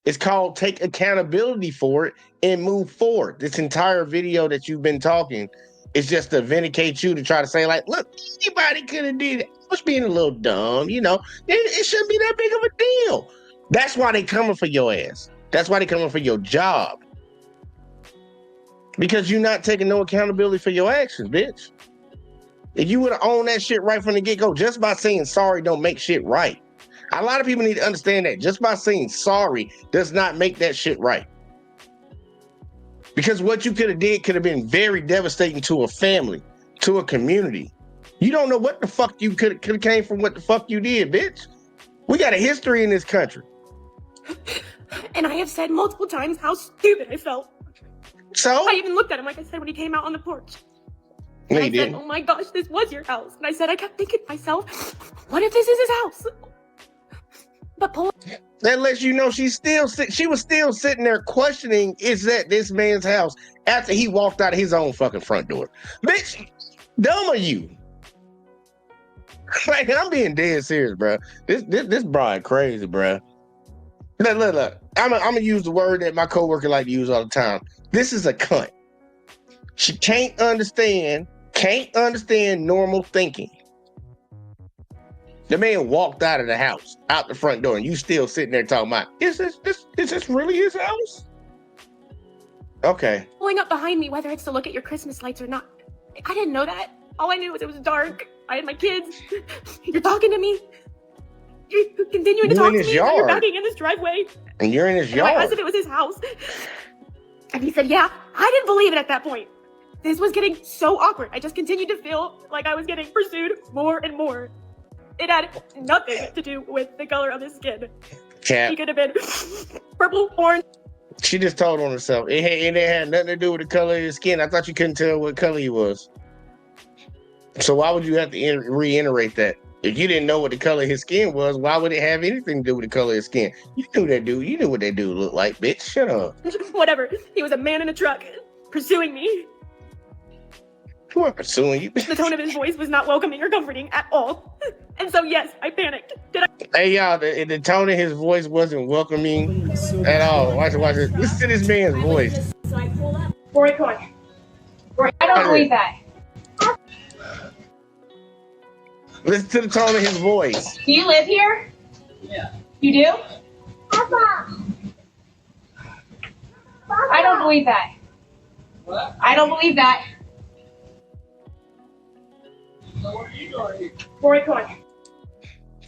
It's called take accountability for it and move forward. This entire video that you've been talking is just to vindicate you, to try to say, like, look, anybody could have did it. I was being a little dumb, It shouldn't be that big of a deal. That's why they coming for your ass. That's why they coming for your job. Because you're not taking no accountability for your actions, bitch. If you would have owned that shit right from the get-go, just by saying sorry don't make shit right. A lot of people need to understand that. Just by saying sorry does not make that shit right. Because what you could have did could have been very devastating to a family, to a community. You don't know what the fuck you could have came from what the fuck you did, bitch. We got a history in this country. And I have said multiple times how stupid I felt. So? I even looked at him like I said when he came out on the porch. No, And you I said, didn't. oh my gosh, this was your house. And I said, I kept thinking to myself, what if this is his house? But that lets you know she was still sitting there questioning, is that this man's house after he walked out of his own fucking front door? Bitch, dumb are you? Like, I'm being dead serious, bro. This broad crazy, bro. Look. I'm gonna use the word that my coworker like to use all the time. This is a cunt. She can't understand normal thinking. The man walked out of the house, out the front door, and you still sitting there talking about, is this really his house? Okay. pulling up behind me, whether it's to look at your Christmas lights or not. I didn't know that. All I knew was it was dark. I had my kids. You're talking to me. You're continuing to talk to me. You're backing in this driveway. And you're in his yard. I asked if it was his house. And he said, yeah. I didn't believe it at that point. This was getting so awkward. I just continued to feel like I was getting pursued more and more. It had nothing to do with the color of his skin. Cat. He could have been purple, orange. She just told on herself. It had nothing to do with the color of his skin. I thought you couldn't tell what color he was. So why would you have to reiterate that? If you didn't know what the color of his skin was, why would it have anything to do with the color of his skin? You knew that dude. You knew what that dude looked like, bitch. Shut up. Whatever. He was a man in a truck pursuing me. Who are pursuing you? The tone of his voice was not welcoming or comforting at all. And so, yes, I panicked. Hey, y'all, the tone of his voice wasn't welcoming at all. Watch it. Listen to this man's voice. So I pulled up. I don't believe that. Listen to the tone of his voice. Do you live here? Yeah. You do? Papa. I don't believe that. What? I don't believe that. So what are you doing here?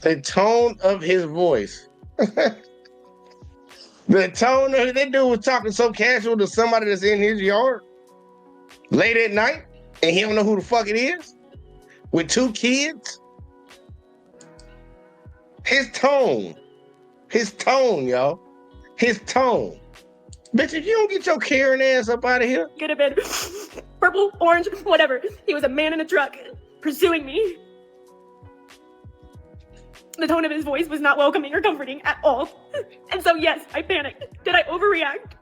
The tone of his voice. The tone of that dude was talking so casual to somebody that's in his yard late at night, and he don't know who the fuck it is with 2 kids. His tone, y'all. His tone. Bitch, if you don't get your Karen ass up out of here. Could have been purple, orange, whatever. He was a man in a truck pursuing me. The tone of his voice was not welcoming or comforting at all. And so, yes, I panicked. Did I overreact?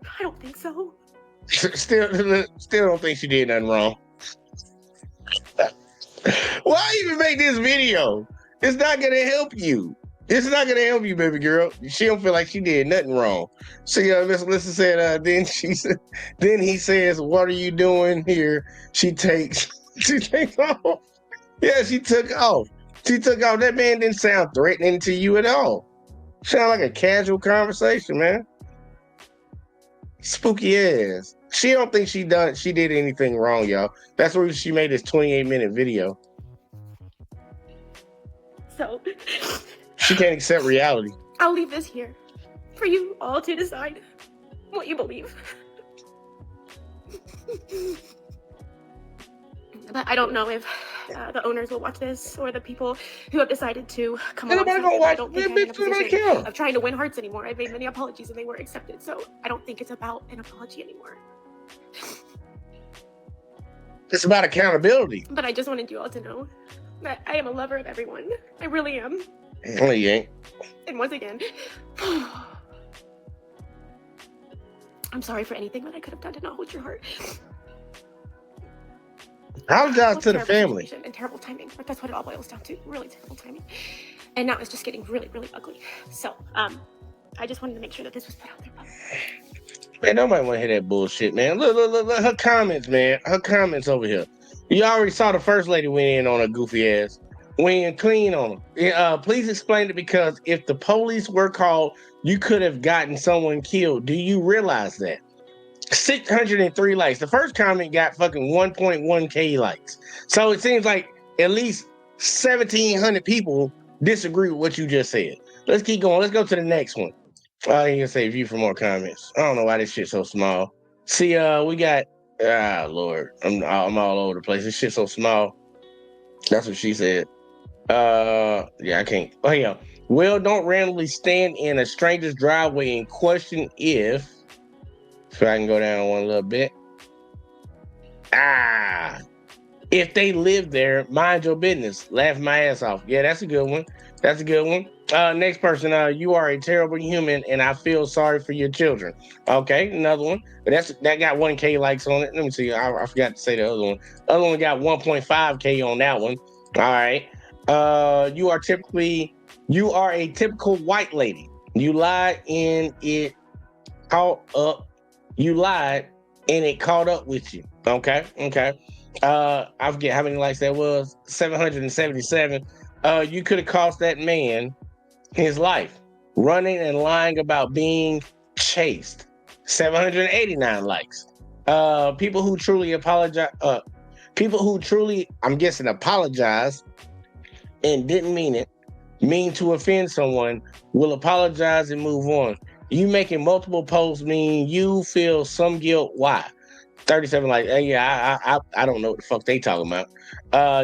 I don't think so. Still don't think she did nothing wrong. Why even make this video? It's not gonna help you. It's not gonna help you, baby girl. She don't feel like she did nothing wrong. So listen said, then he says, what are you doing here? She takes off. Yeah, she took off. That man didn't sound threatening to you at all. Sound like a casual conversation, man. Spooky ass. She don't think she did anything wrong, y'all. That's where she made this 28-minute video. So, she can't accept reality. I'll leave this here for you all to decide what you believe. But I don't know if the owners will watch this or the people who have decided to come along. I don't think I'm in a position of trying to win hearts anymore. I've made many apologies and they were accepted. So I don't think it's about an apology anymore. It's about accountability. But I just wanted you all to know that I am a lover of everyone. I really am. No, you ain't. And once again, I'm sorry for anything that I could have done to not hold your heart. Apologize to the family. And terrible timing. But that's what it all boils down to. Really terrible timing. And now it's just getting really, really ugly. So, I just wanted to make sure that this was put out there. Man, nobody want to hear that bullshit, man. Look, her comments, man. Her comments over here. You already saw the first lady went in on her goofy ass. Went clean on her. Please explain it, because if the police were called, you could have gotten someone killed. Do you realize that? 603 likes. The first comment got fucking 1.1K likes. So it seems like at least 1,700 people disagree with what you just said. Let's keep going. Let's go to the next one. I ain't gonna say view for more comments. I don't know why this shit's so small. See, we got Lord, I'm all over the place. This shit's so small. That's what she said. Yeah, I can't. Oh yeah. Well, don't randomly stand in a stranger's driveway and question if I can go down one little bit. If they live there, mind your business. Laugh my ass off. Yeah, that's a good one. That's a good one. Next person, you are a terrible human and I feel sorry for your children. Okay, another one. But that got 1K likes on it. Let me see. I forgot to say the other one. Other one got 1.5K on that one. All right. You are a typical white lady. You lied and it caught up. You lied and it caught up with you. Okay. I forget how many likes that was. 777. You could have cost that man his life running and lying about being chased. 789 likes. People who truly apologize. I'm guessing, apologize and didn't mean to offend someone, will apologize and move on. You making multiple posts mean you feel some guilt. Why? 37 like, yeah, I don't know what the fuck they talking about.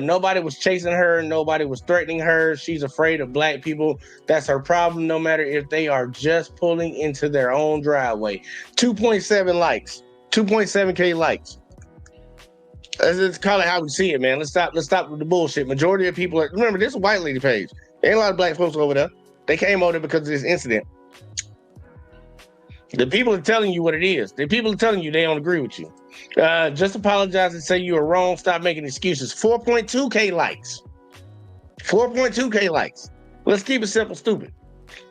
Nobody was chasing her. Nobody was threatening her. She's afraid of black people. That's her problem, no matter if they are just pulling into their own driveway. 2.7 likes. 2.7K likes. Let's call it how we see it, man. Let's stop with the bullshit. Majority of people remember, this is a white lady page. There ain't a lot of black folks over there. They came over there because of this incident. The people are telling you what it is. The people are telling you they don't agree with you. Just apologize and say you were wrong. Stop making excuses. 4.2K likes. 4.2K likes. Let's keep it simple, stupid.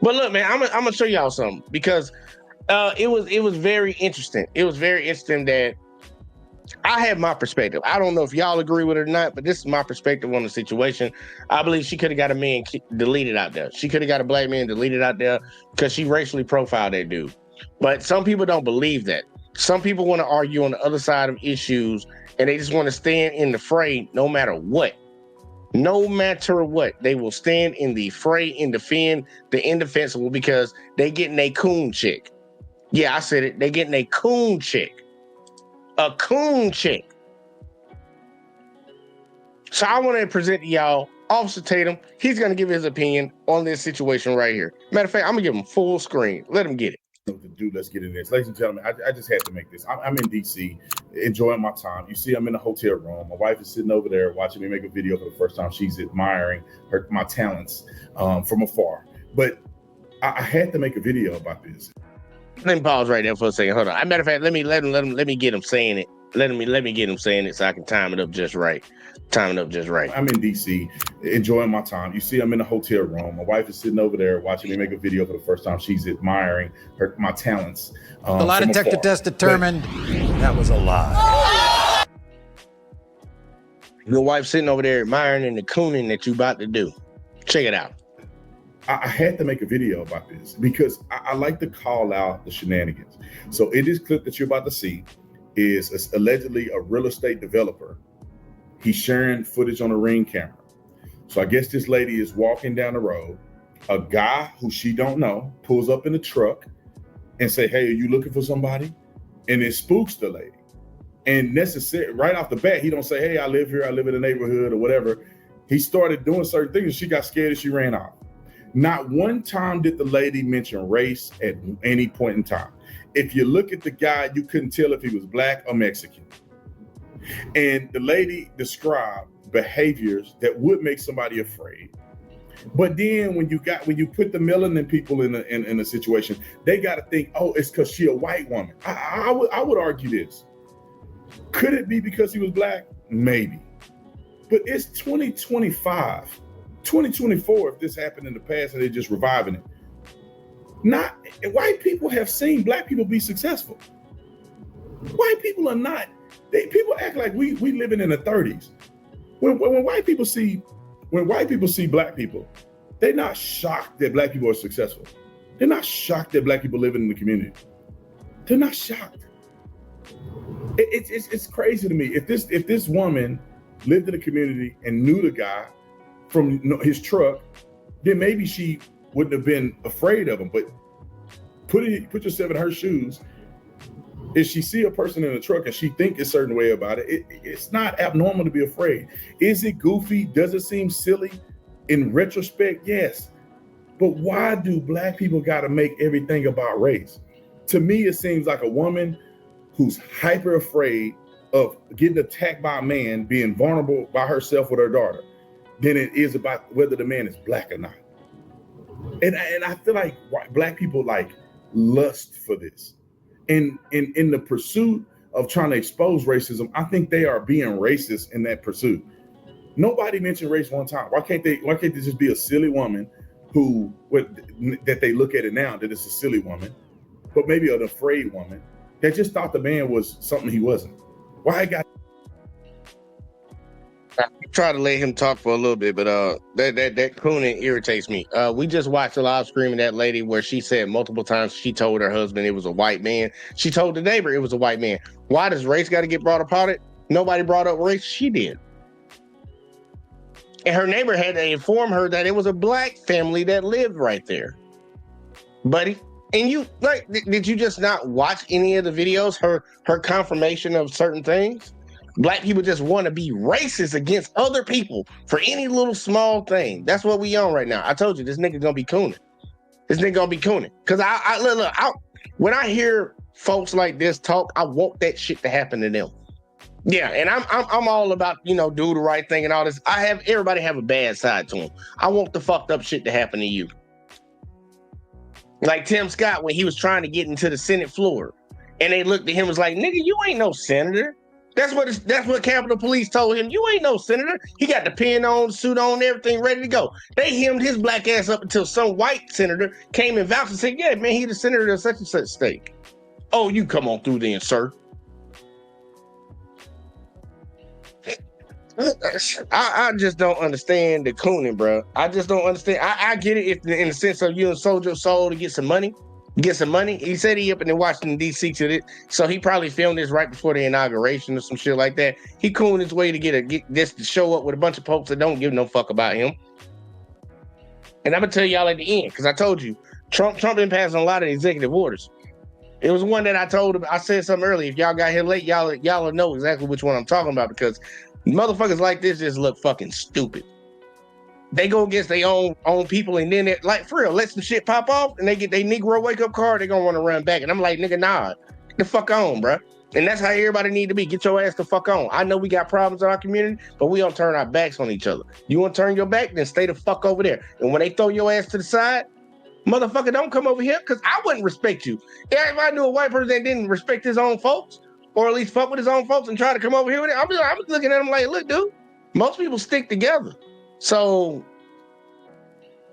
But look, man, I'm gonna show y'all something because it was very interesting. It was very interesting that I have my perspective. I don't know if y'all agree with it or not, but this is my perspective on the situation. I believe she could have got a man deleted out there. She could have got a black man deleted out there because she racially profiled that dude. But some people don't believe that. Some people want to argue on the other side of issues, and they just want to stand in the fray no matter what. No matter what, they will stand in the fray and defend the indefensible because they getting a coon chick. Yeah, I said it. They getting a coon chick. A coon chick. So I want to present to y'all Officer Tatum. He's going to give his opinion on this situation right here. Matter of fact, I'm going to give him full screen. Let him get it. Let's get in this. Ladies and gentlemen, I just had to make this. I'm in DC, enjoying my time. You see, I'm in a hotel room. My wife is sitting over there watching me make a video for the first time. She's admiring my talents from afar. But I had to make a video about this. Let me pause right there for a second. Hold on. As a matter of fact, let me get him saying it. Let me get him saying it so I can time it up just right. I'm in DC, enjoying my time. You see, I'm in a hotel room. My wife is sitting over there watching me make a video for the first time. She's admiring my talents. The lie detector test determined that was a lie. Your wife sitting over there admiring and the cooning that you about to do. Check it out. I had to make a video about this because I like to call out the shenanigans. So in this clip that you're about to see is allegedly a real estate developer. He's sharing footage on a Ring camera. So I guess this lady is walking down the road. A guy who she don't know pulls up in the truck and say, "Hey, are you looking for somebody?" And it spooks the lady. And right off the bat, he don't say, "Hey, I live here, I live in the neighborhood," or whatever. He started doing certain things and she got scared and she ran off. Not one time did the lady mention race at any point in time. If you look at the guy, you couldn't tell if he was black or Mexican. And the lady described behaviors that would make somebody afraid. But then when you put the melanin people in a situation, they got to think, oh, it's because she a white woman. I would argue this. Could it be because he was black? Maybe. But it's 2025, 2024. If this happened in the past and they're just reviving it. White people have seen black people be successful. White people are not. People act like we living in the 30s. When white people see black people, they're not shocked that black people are successful. They're not shocked that black people live in the community. They're not shocked. It's crazy to me. If this woman lived in a community and knew the guy from his truck, then maybe she wouldn't have been afraid of him. But put yourself in her shoes. If she see a person in a truck and she think a certain way about it, it's not abnormal to be afraid. Is it goofy? Does it seem silly? In retrospect, yes. But why do black people got to make everything about race? To me, it seems like a woman who's hyper afraid of getting attacked by a man, being vulnerable by herself with her daughter, than it is about whether the man is black or not. And I feel like black people like lust for this. And in the pursuit of trying to expose racism, I think they are being racist in that pursuit. Nobody mentioned race one time. Why can't they just be a silly woman that they look at it now that it's a silly woman, but maybe an afraid woman that just thought the man was something he wasn't? Why I got I try to let him talk for a little bit, but that cooning irritates me. We just watched a live stream of that lady where she said multiple times she told her husband it was a white man. She told the neighbor it was a white man. Why does race got to get brought up on it? Nobody brought up race. She did. And her neighbor had to inform her that it was a black family that lived right there. Buddy, and you did you just not watch any of the videos? Her confirmation of certain things? Black people just want to be racist against other people for any little small thing. That's what we on right now. I told you this nigga gonna be cooning. This nigga gonna be cooning. Cause when I hear folks like this talk, I want that shit to happen to them. Yeah, and I'm all about, do the right thing and all this. Everybody have a bad side to them. I want the fucked up shit to happen to you. Like Tim Scott when he was trying to get into the Senate floor, and they looked at him and was like, "Nigga, you ain't no senator." That's what Capitol Police told him. You ain't no senator. He got the pin on, the suit on, everything ready to go. They hemmed his black ass up until some white senator came and vouched and said, "Yeah, man, he the senator of such and such state." Oh, you come on through then, sir. I just don't understand the cooning, bro. I just don't understand. I get it in the sense of you sold your soul to get some money. He said he up in Washington, D.C. to this, so he probably filmed this right before the inauguration or some shit like that. He cooned his way to get this to show up with a bunch of folks that don't give no fuck about him. And I'm gonna tell y'all at the end, because I told you, Trump been passing a lot of executive orders. It was one that I told him, I said something earlier. If y'all got here late, y'all will know exactly which one I'm talking about, because motherfuckers like this just look fucking stupid. They go against their own people, and then like for real, let some shit pop off, and they get their Negro wake up card, they gonna want to run back. And I'm like, nigga, nah, get the fuck on, bro. And that's how everybody need to be. Get your ass the fuck on. I know we got problems in our community, but we don't turn our backs on each other. You want to turn your back, then stay the fuck over there. And when they throw your ass to the side, motherfucker, don't come over here, because I wouldn't respect you. If I knew a white person that didn't respect his own folks, or at least fuck with his own folks and try to come over here with it, I was looking at him like, look, dude, most people stick together. So,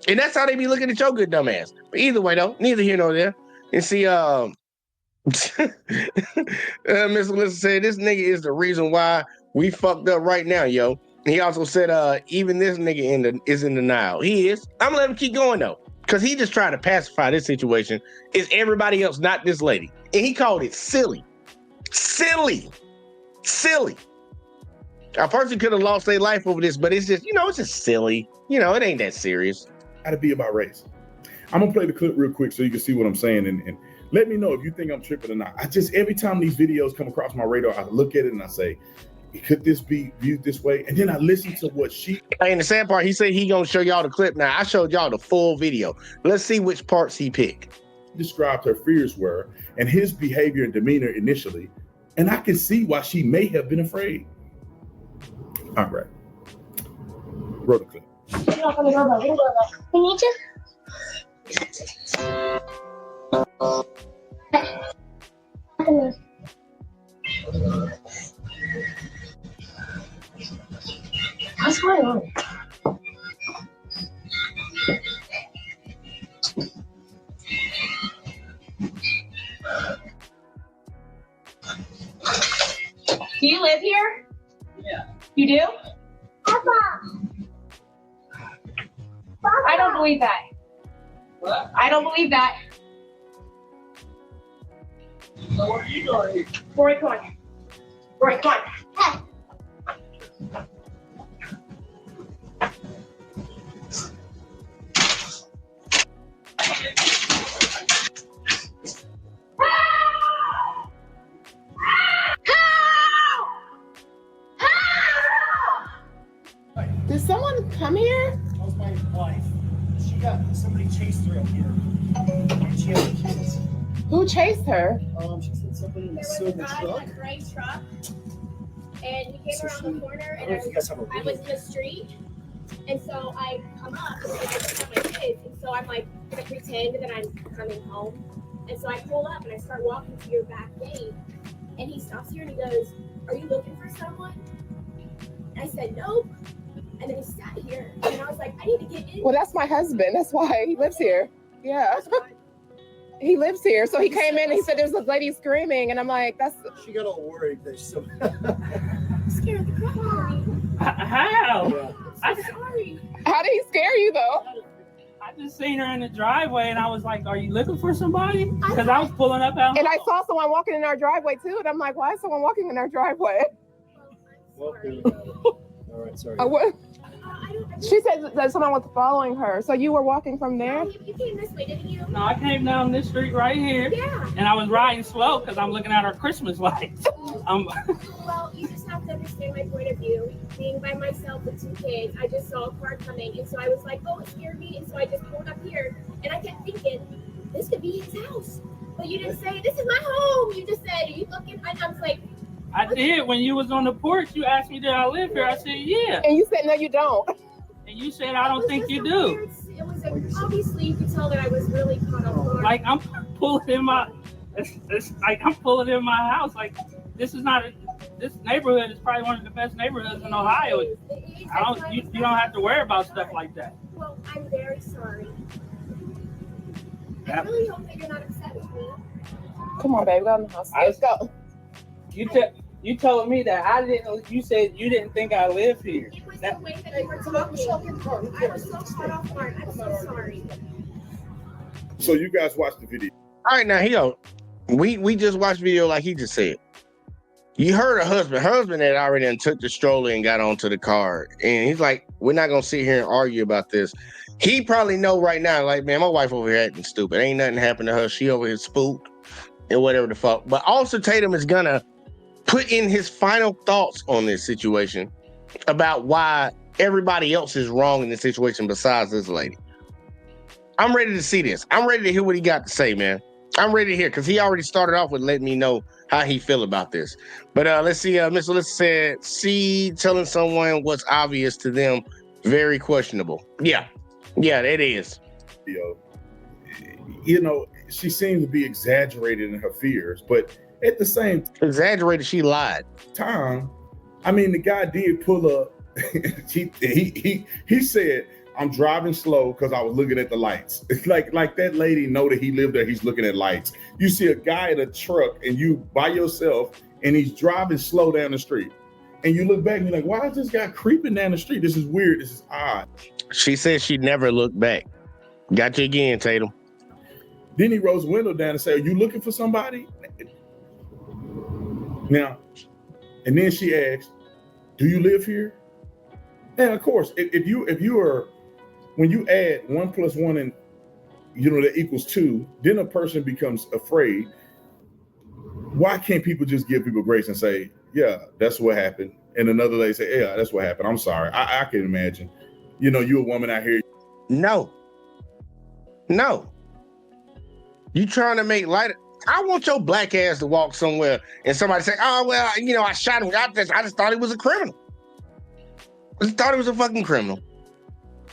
and that's how they be looking at your good dumb ass. But either way, though, neither here nor there. And see, Miss Alyssa said, this nigga is the reason why we fucked up right now, yo. And he also said, even this nigga is in denial. He is. I'm gonna let him keep going, though, because he just tried to pacify this situation. It's everybody else, not this lady. And he called it silly. Silly. A person could have lost their life over this, but it's just, it's just silly. It ain't that serious. Gotta be about race. I'm gonna play the clip real quick so you can see what I'm saying, and let me know if you think I'm tripping or not. Every time these videos come across my radar, I look at it and I say, could this be viewed this way? And then I listen to what she. And the sad part, he said he gonna show y'all the clip. Now I showed y'all the full video. Let's see which parts he picked. Described her fears were and his behavior and demeanor initially, and I can see why she may have been afraid. All right. Roll the clip. We need to. What's going on? Do you live here? Yeah. You do? Papa. I don't believe that. What? I don't believe that. What are you doing? Rory, come on. Rory, come on. Hey. Did someone come here? That was my wife. She got somebody chased her up here. And she had kids. Who chased her? She said somebody in a There was a silver guy truck. in a gray truck, and he came So around the corner, I don't and know if you guys have a I was in the street, and so I come up and I saw my kids, and so I'm like gonna pretend that I'm coming home, and so I pull up and I start walking to your back gate, and he stops here and he goes, "Are you looking for someone?" And I said, "Nope." And then he sat here, and I was like, "I need to get in." Well, that's my husband. That's why he lives here. Yeah. He lives here. So he came in and he said there's a lady screaming. And I'm like, that's. She got all worried that she I'm scared the crap out of me. How? I'm so sorry. How did he scare you though? I just seen her in the driveway and I was like, are you looking for somebody? Because I was pulling up out. And I saw someone walking in our driveway too. And I'm like, why is someone walking in our driveway? All right, sorry. She said that someone was following her. So you were walking from there? You came this way, didn't you? No, I came down this street right here. Yeah. And I was riding slow because I'm looking at our Christmas lights. Well, you just have to understand my point of view. Being by myself with 2 kids, I just saw a car coming, and so I was like, oh, it scared me, and so I just pulled up here, and I kept thinking, this could be his house. But you didn't say, this is my home. You just said, are you looking? And I was like, I did. When you was on the porch, you asked me, did I live here? I said, yeah. And you said, no, you don't. And you said, I don't think you do. It was obviously you could tell that I was really caught off guard. Like I'm pulling in my, it's like I'm pulling in my house. Like this is not, this neighborhood is probably one of the best neighborhoods in Ohio. You don't have to worry about stuff like that. Well, I'm very sorry. I really hope that you're not upset with me. Come on, baby, go in the house. Let's go. You told me that I didn't. You said you didn't think I lived here. It was the way that you were talking. I was so caught off guard. I'm so sorry. So you guys watched the video. All right, now we just watched video like he just said. You heard her husband had already done took the stroller and got onto the car, and he's like, we're not gonna sit here and argue about this. He probably know right now, like, man, my wife over here acting stupid. Ain't nothing happened to her. She over here spooked and whatever the fuck. But also Tatum is gonna put in his final thoughts on this situation about why everybody else is wrong in this situation besides this lady. I'm ready to see this. I'm ready to hear what he got to say, man. I'm ready to hear, because he already started off with letting me know how he feel about this. But let's see, Mr. Alyssa said, see, telling someone what's obvious to them, very questionable. Yeah, it is. You know, she seemed to be exaggerated in her fears, but at the same exaggerated, she lied. Time, I mean, the guy did pull up. he said, I'm driving slow because I was looking at the lights. It's like that lady know that he lived there. He's looking at lights. You see a guy in a truck and you by yourself and he's driving slow down the street. And you look back and you're like, why is this guy creeping down the street? This is weird. This is odd. She said she never looked back. Got you again, Tatum. Then he rolls the window down and said, are you looking for somebody? Now, and then she asked, do you live here? And of course, if you are, when you add 1 + 1 and that equals 2, then a person becomes afraid. Why can't people just give people grace and say, yeah, that's what happened? And another lady say, yeah, that's what happened. I'm sorry. I can imagine. You a woman out here. No. You trying to make light. I want your black ass to walk somewhere and somebody say, oh, well, I shot him. I just thought he was a criminal. I just thought he was a fucking criminal.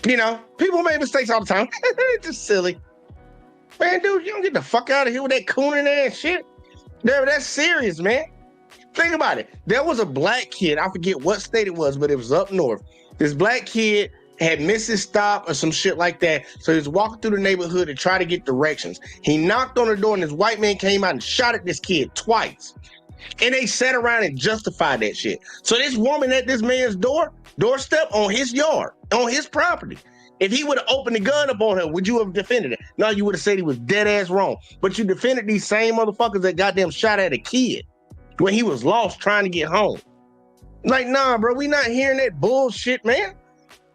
People make mistakes all the time. It's just silly. Man, dude, you don't get the fuck out of here with that cooning ass shit. That's serious, man. Think about it. There was a black kid. I forget what state it was, but it was up north. This black kid had missed his stop or some shit like that. So he was walking through the neighborhood to try to get directions. He knocked on the door and this white man came out and shot at this kid twice. And they sat around and justified that shit. So this woman at this man's doorstep on his yard, on his property, if he would have opened the gun up on her, would you have defended it? No, you would have said he was dead ass wrong. But you defended these same motherfuckers that goddamn shot at a kid when he was lost trying to get home. Like, nah, bro, we not hearing that bullshit, man.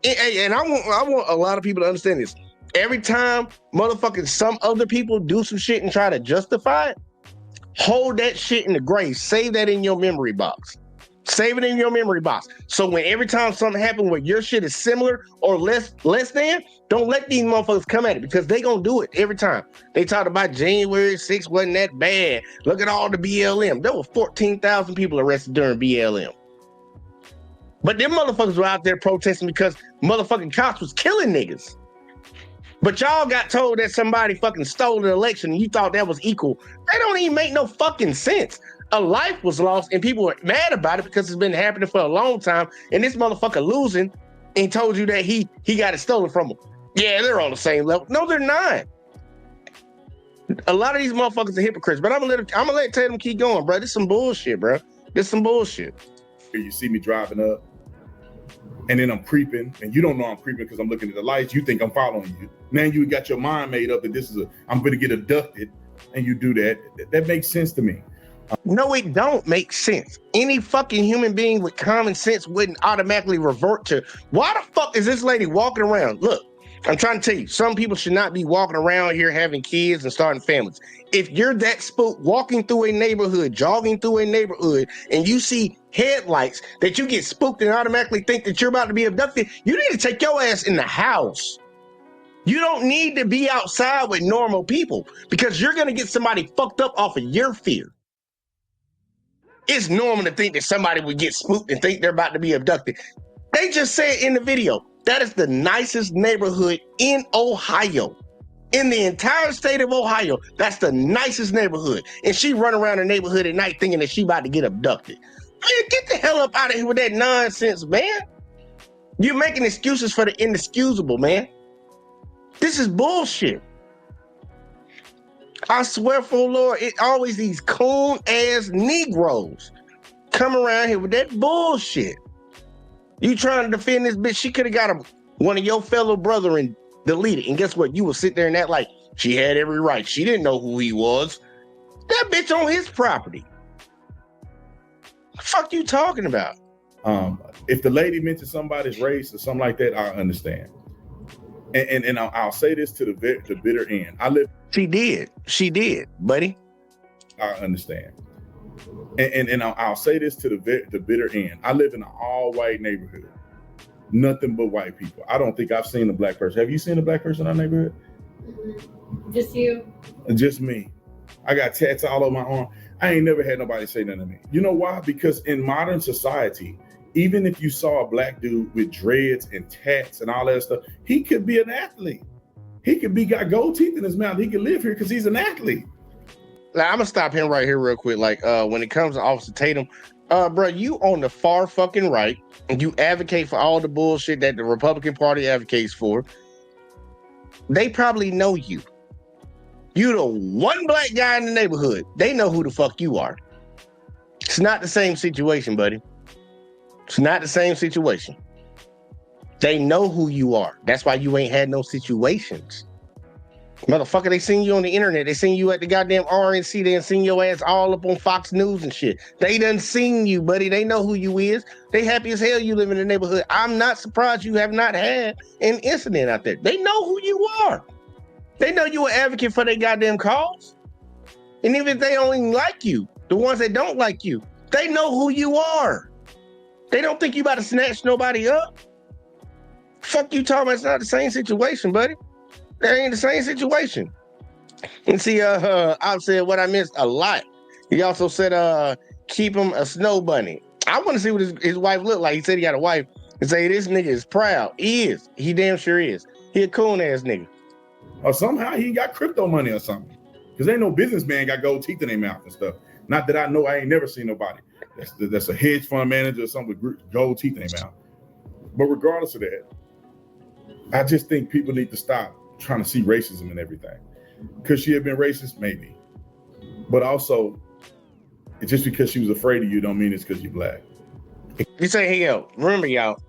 And I want a lot of people to understand this. Every time motherfucking some other people do some shit and try to justify it, hold that shit in the grave. Save that in your memory box. Save it in your memory box. So when every time something happens where your shit is similar or less than, don't let these motherfuckers come at it because they gonna do it every time. They talked about January 6th wasn't that bad. Look at all the BLM. There were 14,000 people arrested during BLM. But them motherfuckers were out there protesting because motherfucking cops was killing niggas. But y'all got told that somebody fucking stole an election and you thought that was equal. That don't even make no fucking sense. A life was lost and people were mad about it because it's been happening for a long time and this motherfucker losing and told you that he got it stolen from him. Yeah, they're on the same level. No, they're not. A lot of these motherfuckers are hypocrites, but I'm gonna let Tatum keep going, bro. This some bullshit, bro. This some bullshit. You see me driving up and then I'm creeping and you don't know I'm creeping because I'm looking at the lights. You think I'm following you. Now you got your mind made up that I'm going to get abducted and you do that. That makes sense to me. No, it don't make sense. Any fucking human being with common sense wouldn't automatically revert to, why the fuck is this lady walking around? Look, I'm trying to tell you, some people should not be walking around here having kids and starting families. If you're that spooked walking through a neighborhood, jogging through a neighborhood, and you see headlights that you get spooked and automatically think that you're about to be abducted, you need to take your ass in the house. You don't need to be outside with normal people because you're going to get somebody fucked up off of your fear. It's normal to think that somebody would get spooked and think they're about to be abducted. They just said in the video, that is the nicest neighborhood in Ohio. In the entire state of Ohio, that's the nicest neighborhood. And she run around the neighborhood at night thinking that she about to get abducted. Man, get the hell up out of here with that nonsense, man. You're making excuses for the inexcusable, man. This is bullshit. I swear for the Lord, it always these coon-ass Negroes come around here with that bullshit. You trying to defend this bitch, she could have got one of your fellow brother and deleted. And guess what? You will sit there and act like she had every right. She didn't know who he was. That bitch on his property. The fuck you talking about? If the lady mentioned somebody's race or something like that, I understand. And I'll say this to the bitter end. She did, buddy. I understand. And I'll say this to the bitter end. I live in an all-white neighborhood. Nothing but white people. I don't think I've seen a black person. Have you seen a black person in our neighborhood? Just you? Just me. I got tats all over my arm. I ain't never had nobody say nothing to me. You know why? Because in modern society, even if you saw a black dude with dreads and tats and all that stuff, he could be an athlete. He could got gold teeth in his mouth. He could live here because he's an athlete. Now, I'm gonna stop him right here real quick. Like, when it comes to Officer Tatum, bro, you on the far fucking right, and you advocate for all the bullshit that the Republican Party advocates for. They probably know you. You the one black guy in the neighborhood. They know who the fuck you are. It's not the same situation, buddy. It's not the same situation. They know who you are. That's why you ain't had no situations. Motherfucker, they seen you on the internet. They seen you at the goddamn RNC. They done seen your ass all up on Fox News and shit. They done seen you, buddy. They know who you is. They happy as hell you live in the neighborhood. I'm not surprised you have not had an incident out there. They know who you are. They know you an advocate for their goddamn cause. And even if they don't even like you, the ones that don't like you, they know who you are. They don't think you about to snatch nobody up. Fuck you talking about, it's not the same situation, buddy. That ain't the same situation. And see, I've said what I missed a lot. He also said, keep him a snow bunny. I want to see what his wife looked like. He said he got a wife and say, this nigga is proud. He is. He damn sure is. He a coon ass nigga. Or somehow he got crypto money or something. Because ain't no businessman got gold teeth in their mouth and stuff. Not that I know. I ain't never seen nobody. That's a hedge fund manager or something with gold teeth in their mouth. But regardless of that, I just think people need to stop trying to see racism in everything. Could she have been racist? Maybe. But also, just because she was afraid of you don't mean it's because you're black. You say, hey, yo, remember, y'all,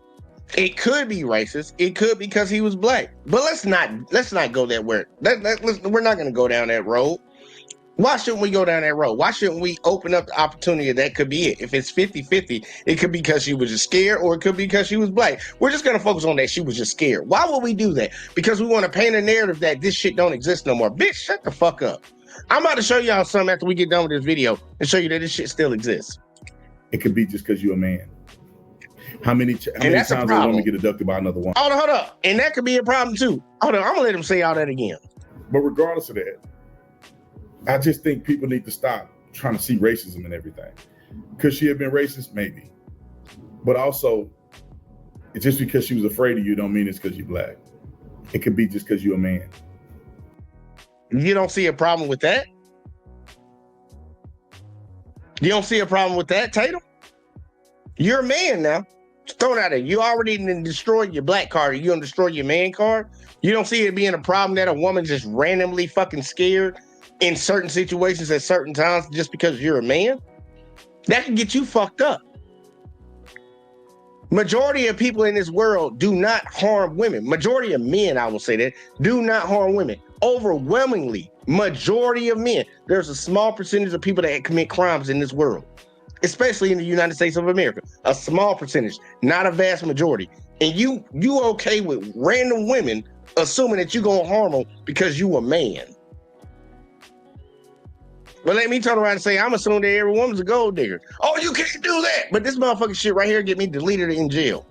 It could be racist. It could be because he was black. But let's not go that way. We're not going to go down that road. Why shouldn't we go down that road? Why shouldn't we open up the opportunity that could be it? If it's 50-50, it could be because she was just scared, or it could be because she was black. We're just going to focus on that she was just scared. Why would we do that? Because we want to paint a narrative that this shit don't exist no more. Bitch, shut the fuck up. I'm about to show y'all something after we get done with this video and show you that this shit still exists. It could be just because you're a man. How many times will a woman get abducted by another woman? Hold up. And that could be a problem too. Hold on, I'm going to let him say all that again. But regardless of that, I just think people need to stop trying to see racism in everything. Could she have been racist? Maybe. But also, just because she was afraid of you don't mean it's because you're black. It could be just because you're a man. You don't see a problem with that? You don't see a problem with that, Tatum? You're a man now. Just throw it out there. You already destroyed your black card. You gonna destroy your man card? You don't see it being a problem that a woman just randomly fucking scared in certain situations at certain times just because you're a man? That can get you fucked up. Majority of people in this world do not harm women. Majority of men, I will say that, do not harm women. Overwhelmingly, majority of men. There's a small percentage of people that commit crimes in this world, especially in the United States of America. A small percentage, not a vast majority. And you okay with random women assuming that you're gonna harm them because you a man. But let me turn around and say, I'm assuming that every woman's a gold digger. Oh, you can't do that. But this motherfucking shit right here get me deleted in jail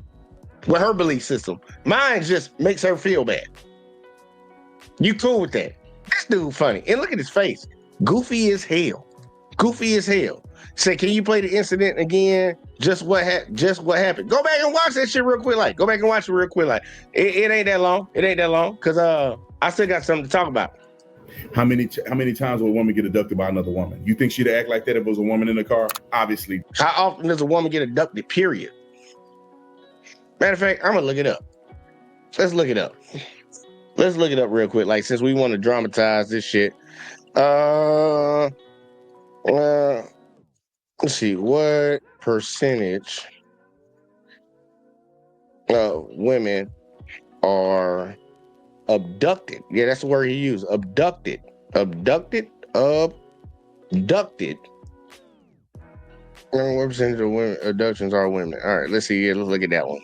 with her belief system. Mine just makes her feel bad. You cool with that? This dude funny. And look at his face. Goofy as hell. Goofy as hell. Say, can you play the incident again? Just what happened? Go back and watch that shit real quick. Go back and watch it real quick. It ain't that long. It ain't that long. Cause I still got something to talk about. How many times will a woman get abducted by another woman? You think she'd act like that if it was a woman in the car? Obviously. How often does a woman get abducted, period? Matter of fact, I'm gonna look it up. Let's look it up. Let's look it up real quick. Since we want to dramatize this shit. Let's see, what percentage of women are abducted? Yeah, that's the word he used. Abducted. Abducted. What percentage of women abductions are women? All right, let's see. Yeah, let's look at that one.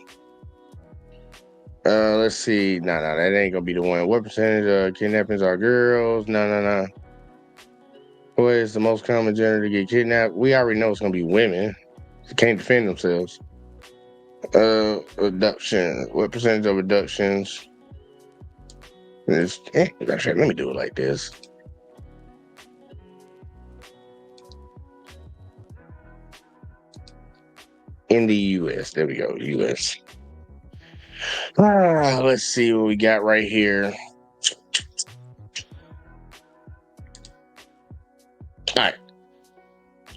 Let's see. No, that ain't gonna be the one. What percentage of kidnappings are girls? No. What is the most common gender to get kidnapped? We already know it's gonna be women. They can't defend themselves. Abduction. What percentage of abductions? Actually, let me do it like this. In the U.S. There we go. U.S. Let's see what we got right here. All right.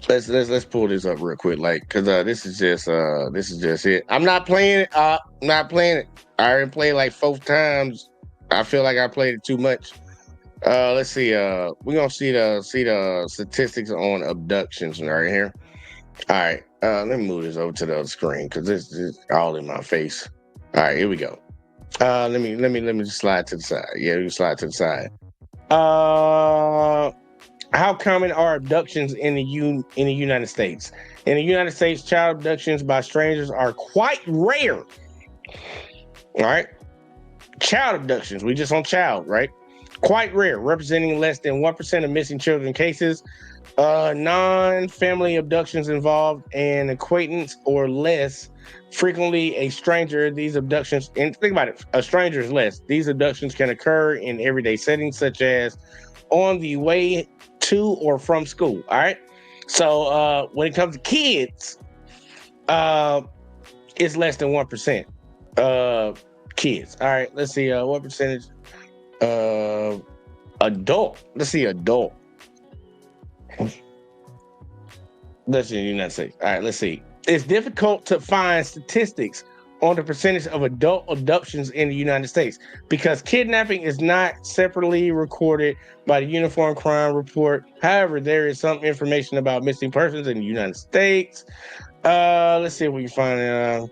Let's pull this up real quick, cause this is just it. I'm not playing it. I already played 4 times. I feel like I played it too much. Let's see. We're gonna see the statistics on abductions right here. All right. Let me move this over to the other screen because this is all in my face. All right, here we go. Let me just slide to the side. Yeah, we slide to the side. How common are abductions in the United States? In the United States, child abductions by strangers are quite rare. All right. Child abductions. We just on child, right? Quite rare, representing less than 1% of missing children cases. Non-family abductions involved an acquaintance or less. Frequently a stranger. These abductions, and think about it, a stranger is less. These abductions can occur in everyday settings, such as on the way to or from school. All right. So when it comes to kids, it's less than 1%. Kids. All right. Let's see. What percentage? Adult. Let's see. Adult. Let's see. United States. All right. Let's see. It's difficult to find statistics on the percentage of adult abductions in the United States because kidnapping is not separately recorded by the Uniform Crime Report. However, there is some information about missing persons in the United States. Let's see if we can find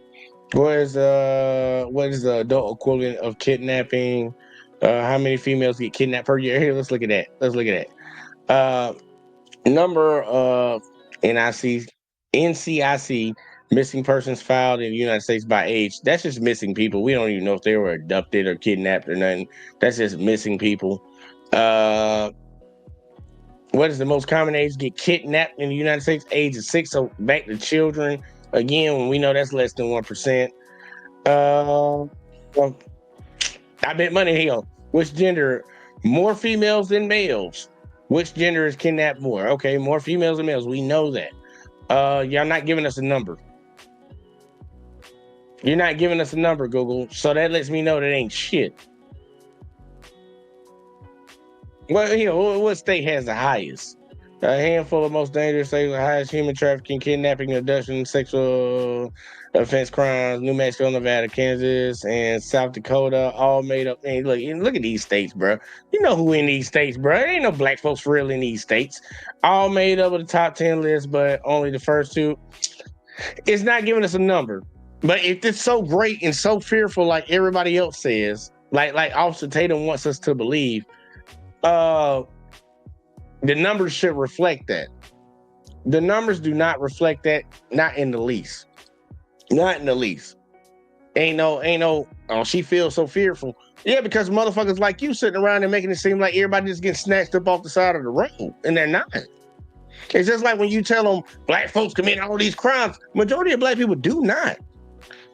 What is the adult equivalent of kidnapping? How many females get kidnapped per year? Here, let's look at that. Number of NCIC missing persons filed in the United States by age. That's just missing people. We don't even know if they were abducted or kidnapped or nothing. That's just missing people. What is the most common age to get kidnapped in the United States? Age of 6. So back to children. Again, when we know that's less than 1%. Well, I bet money here. Which gender? More females than males. Which gender is kidnapped more? Okay, more females than males. We know that. Y'all not giving us a number. You're not giving us a number, Google. So that lets me know that ain't shit. Well, what state has the highest? A handful of most dangerous states, the highest human trafficking, kidnapping, abduction, sexual offense crimes: New Mexico, Nevada, Kansas, and South Dakota, all made up. Hey, look at these states, bro. You know who in these states, bro? There ain't no black folks for real in these states. All made up of the top 10 list, but only the first two. It's not giving us a number. But if it's so great and so fearful, like everybody else says, like Officer Tatum wants us to believe, the numbers should reflect that. The numbers do not reflect that, not in the least. Not in the least. Ain't no, oh, she feels so fearful. Yeah, because motherfuckers like you sitting around and making it seem like everybody just getting snatched up off the side of the road, and they're not. It's just like when you tell them black folks commit all these crimes, majority of black people do not.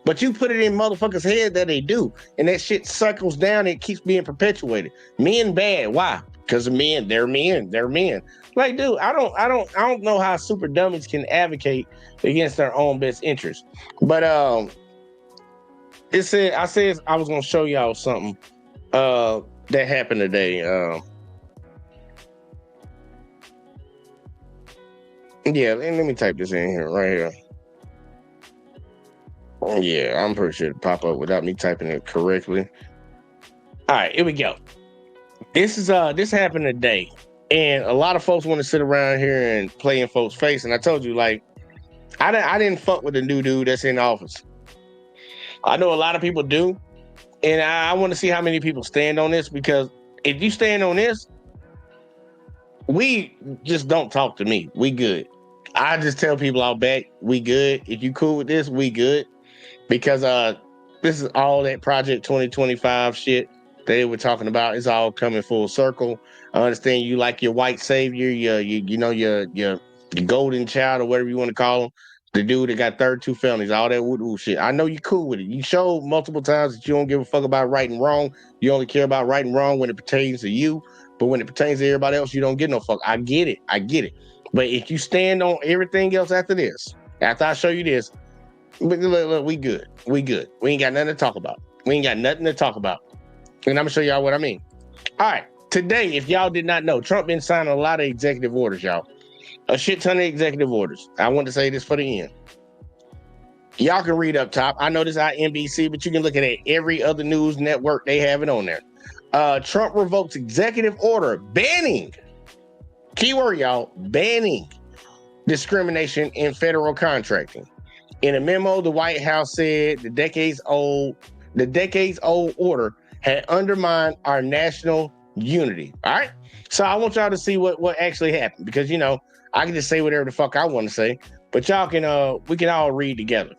But you put it in motherfuckers' head that they do, and that shit cycles down and it keeps being perpetuated. Men bad. Why? Because of men. They're men. Like, dude, I don't know how super dummies can advocate against their own best interest. But I said I was gonna show y'all something that happened today. Yeah, let me type this in here right here. Yeah, I'm pretty sure it'll pop up without me typing it correctly. All right, here we go. This happened today, and a lot of folks want to sit around here and play in folks' face. And I told you, like, I didn't fuck with the new dude that's in office. I know a lot of people do, and I want to see how many people stand on this, because if you stand on this, we just don't talk to me. We good. I just tell people out back, we good. If you cool with this, we good. Because this is all that Project 2025 shit they were talking about. It's all coming full circle. I understand you like your white savior, your golden child, or whatever you want to call him, the dude that got 32 felonies, all that woo shit. I know you cool with it. You showed multiple times that you don't give a fuck about right and wrong. You only care about right and wrong when it pertains to you. But when it pertains to everybody else, you don't give no fuck. I get it. But if you stand on everything else after this, after I show you this, look, we good. We ain't got nothing to talk about. And I'm gonna show y'all what I mean. All right. Today, if y'all did not know, Trump been signing a lot of executive orders, y'all. A shit ton of executive orders. I want to say this for the end. Y'all can read up top. I know this is out NBC, but you can look at it. Every other news network, they have it on there. Trump revokes executive order banning, keyword, y'all, banning discrimination in federal contracting. In a memo, the White House said the decades-old order had undermined our national unity. All right. So I want y'all to see what actually happened, because I can just say whatever the fuck I want to say, but y'all can we can all read together.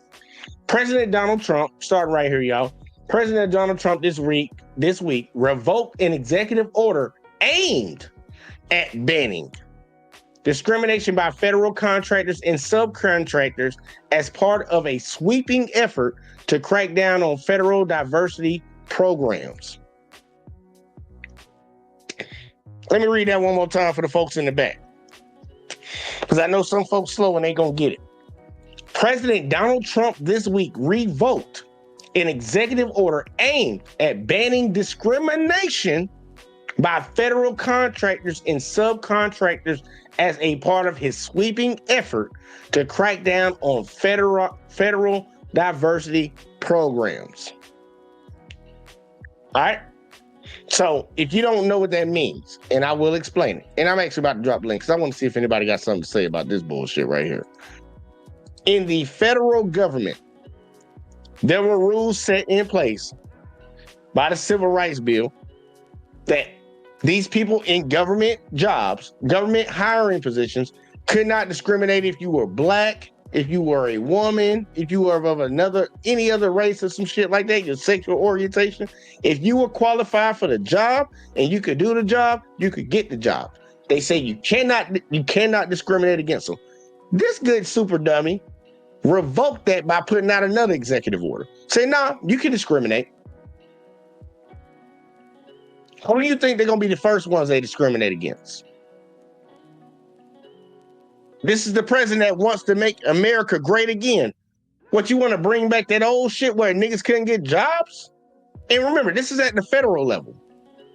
President Donald Trump, starting right here, y'all. President Donald Trump this week revoked an executive order aimed at banning discrimination by federal contractors and subcontractors as part of a sweeping effort to crack down on federal diversity programs. Let me read that one more time for the folks in the back, because I know some folks slow and ain't gonna get it. President Donald Trump this week revoked an executive order aimed at banning discrimination by federal contractors and subcontractors as a part of his sweeping effort to crack down on federal diversity programs. All right. So if you don't know what that means, and I will explain it, and I'm actually about to drop links, because I want to see if anybody got something to say about this bullshit right here. In the federal government, there were rules set in place by the Civil Rights Bill that these people in government jobs, government hiring positions, could not discriminate if you were black, if you were a woman, if you were of any other race or some shit like that, your sexual orientation. If you were qualified for the job and you could do the job, you could get the job. They say you cannot discriminate against them. This good super dummy revoked that by putting out another executive order. Say, nah, you can discriminate. Who do you think they're going to be the first ones they discriminate against? This is the president that wants to make America great again. What, you want to bring back that old shit where niggas couldn't get jobs? And remember, this is at the federal level.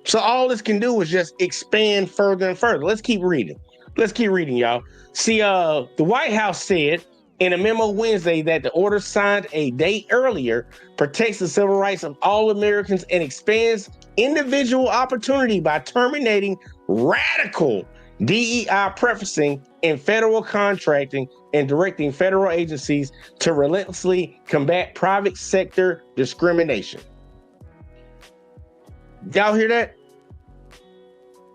So all this can do is just expand further and further. Let's keep reading. Y'all. See, the White House said in a memo Wednesday that the order signed a day earlier protects the civil rights of all Americans and expands individual opportunity by terminating radical DEI preferencing in federal contracting and directing federal agencies to relentlessly combat private sector discrimination. Y'all hear that?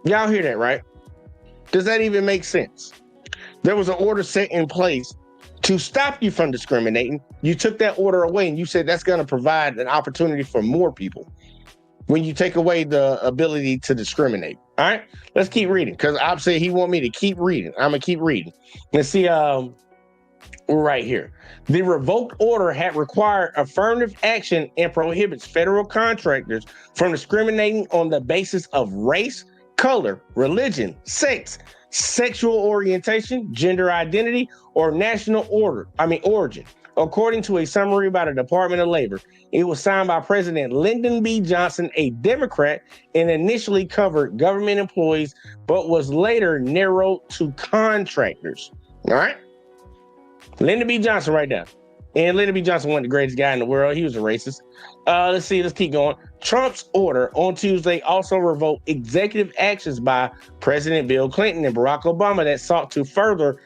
Y'all hear that, right? Does that even make sense? There was an order set in place to stop you from discriminating. You took that order away and you said that's going to provide an opportunity for more people when you take away the ability to discriminate. All right, let's keep reading because I've said he want me to keep reading. I'm going to keep reading. Let's see, right here. The revoked order had required affirmative action and prohibits federal contractors from discriminating on the basis of race, color, religion, sex, sexual orientation, gender identity, or national origin. According to a summary by the Department of Labor, it was signed by President Lyndon B. Johnson, a Democrat, and initially covered government employees, but was later narrowed to contractors. All right? Lyndon B. Johnson right there. And Lyndon B. Johnson wasn't the greatest guy in the world. He was a racist. Let's keep going. Trump's order on Tuesday also revoked executive actions by President Bill Clinton and Barack Obama that sought to further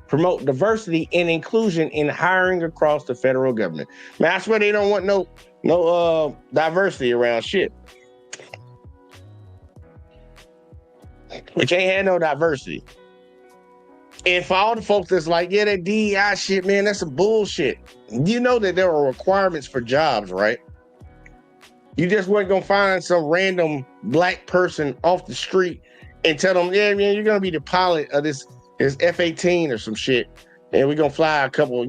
promote diversity and inclusion in hiring across the federal government. Man, I swear they don't want no diversity around shit. We can't have no diversity. And for all the folks that's like, yeah, that DEI shit, man, that's some bullshit. You know that there are requirements for jobs, right? You just weren't going to find some random black person off the street and tell them, yeah, man, you're going to be the pilot of this F-18 or some shit. And we're going to fly a couple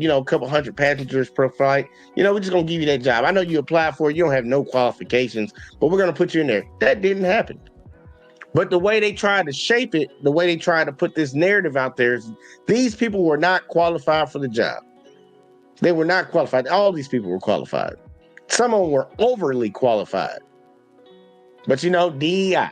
hundred passengers per flight. We're just going to give you that job. I know you applied for it. You don't have no qualifications, but we're going to put you in there. That didn't happen. But the way they tried to shape it, the way they tried to put this narrative out there is these people were not qualified for the job. They were not qualified. All these people were qualified. Some of them were overly qualified. But DEI.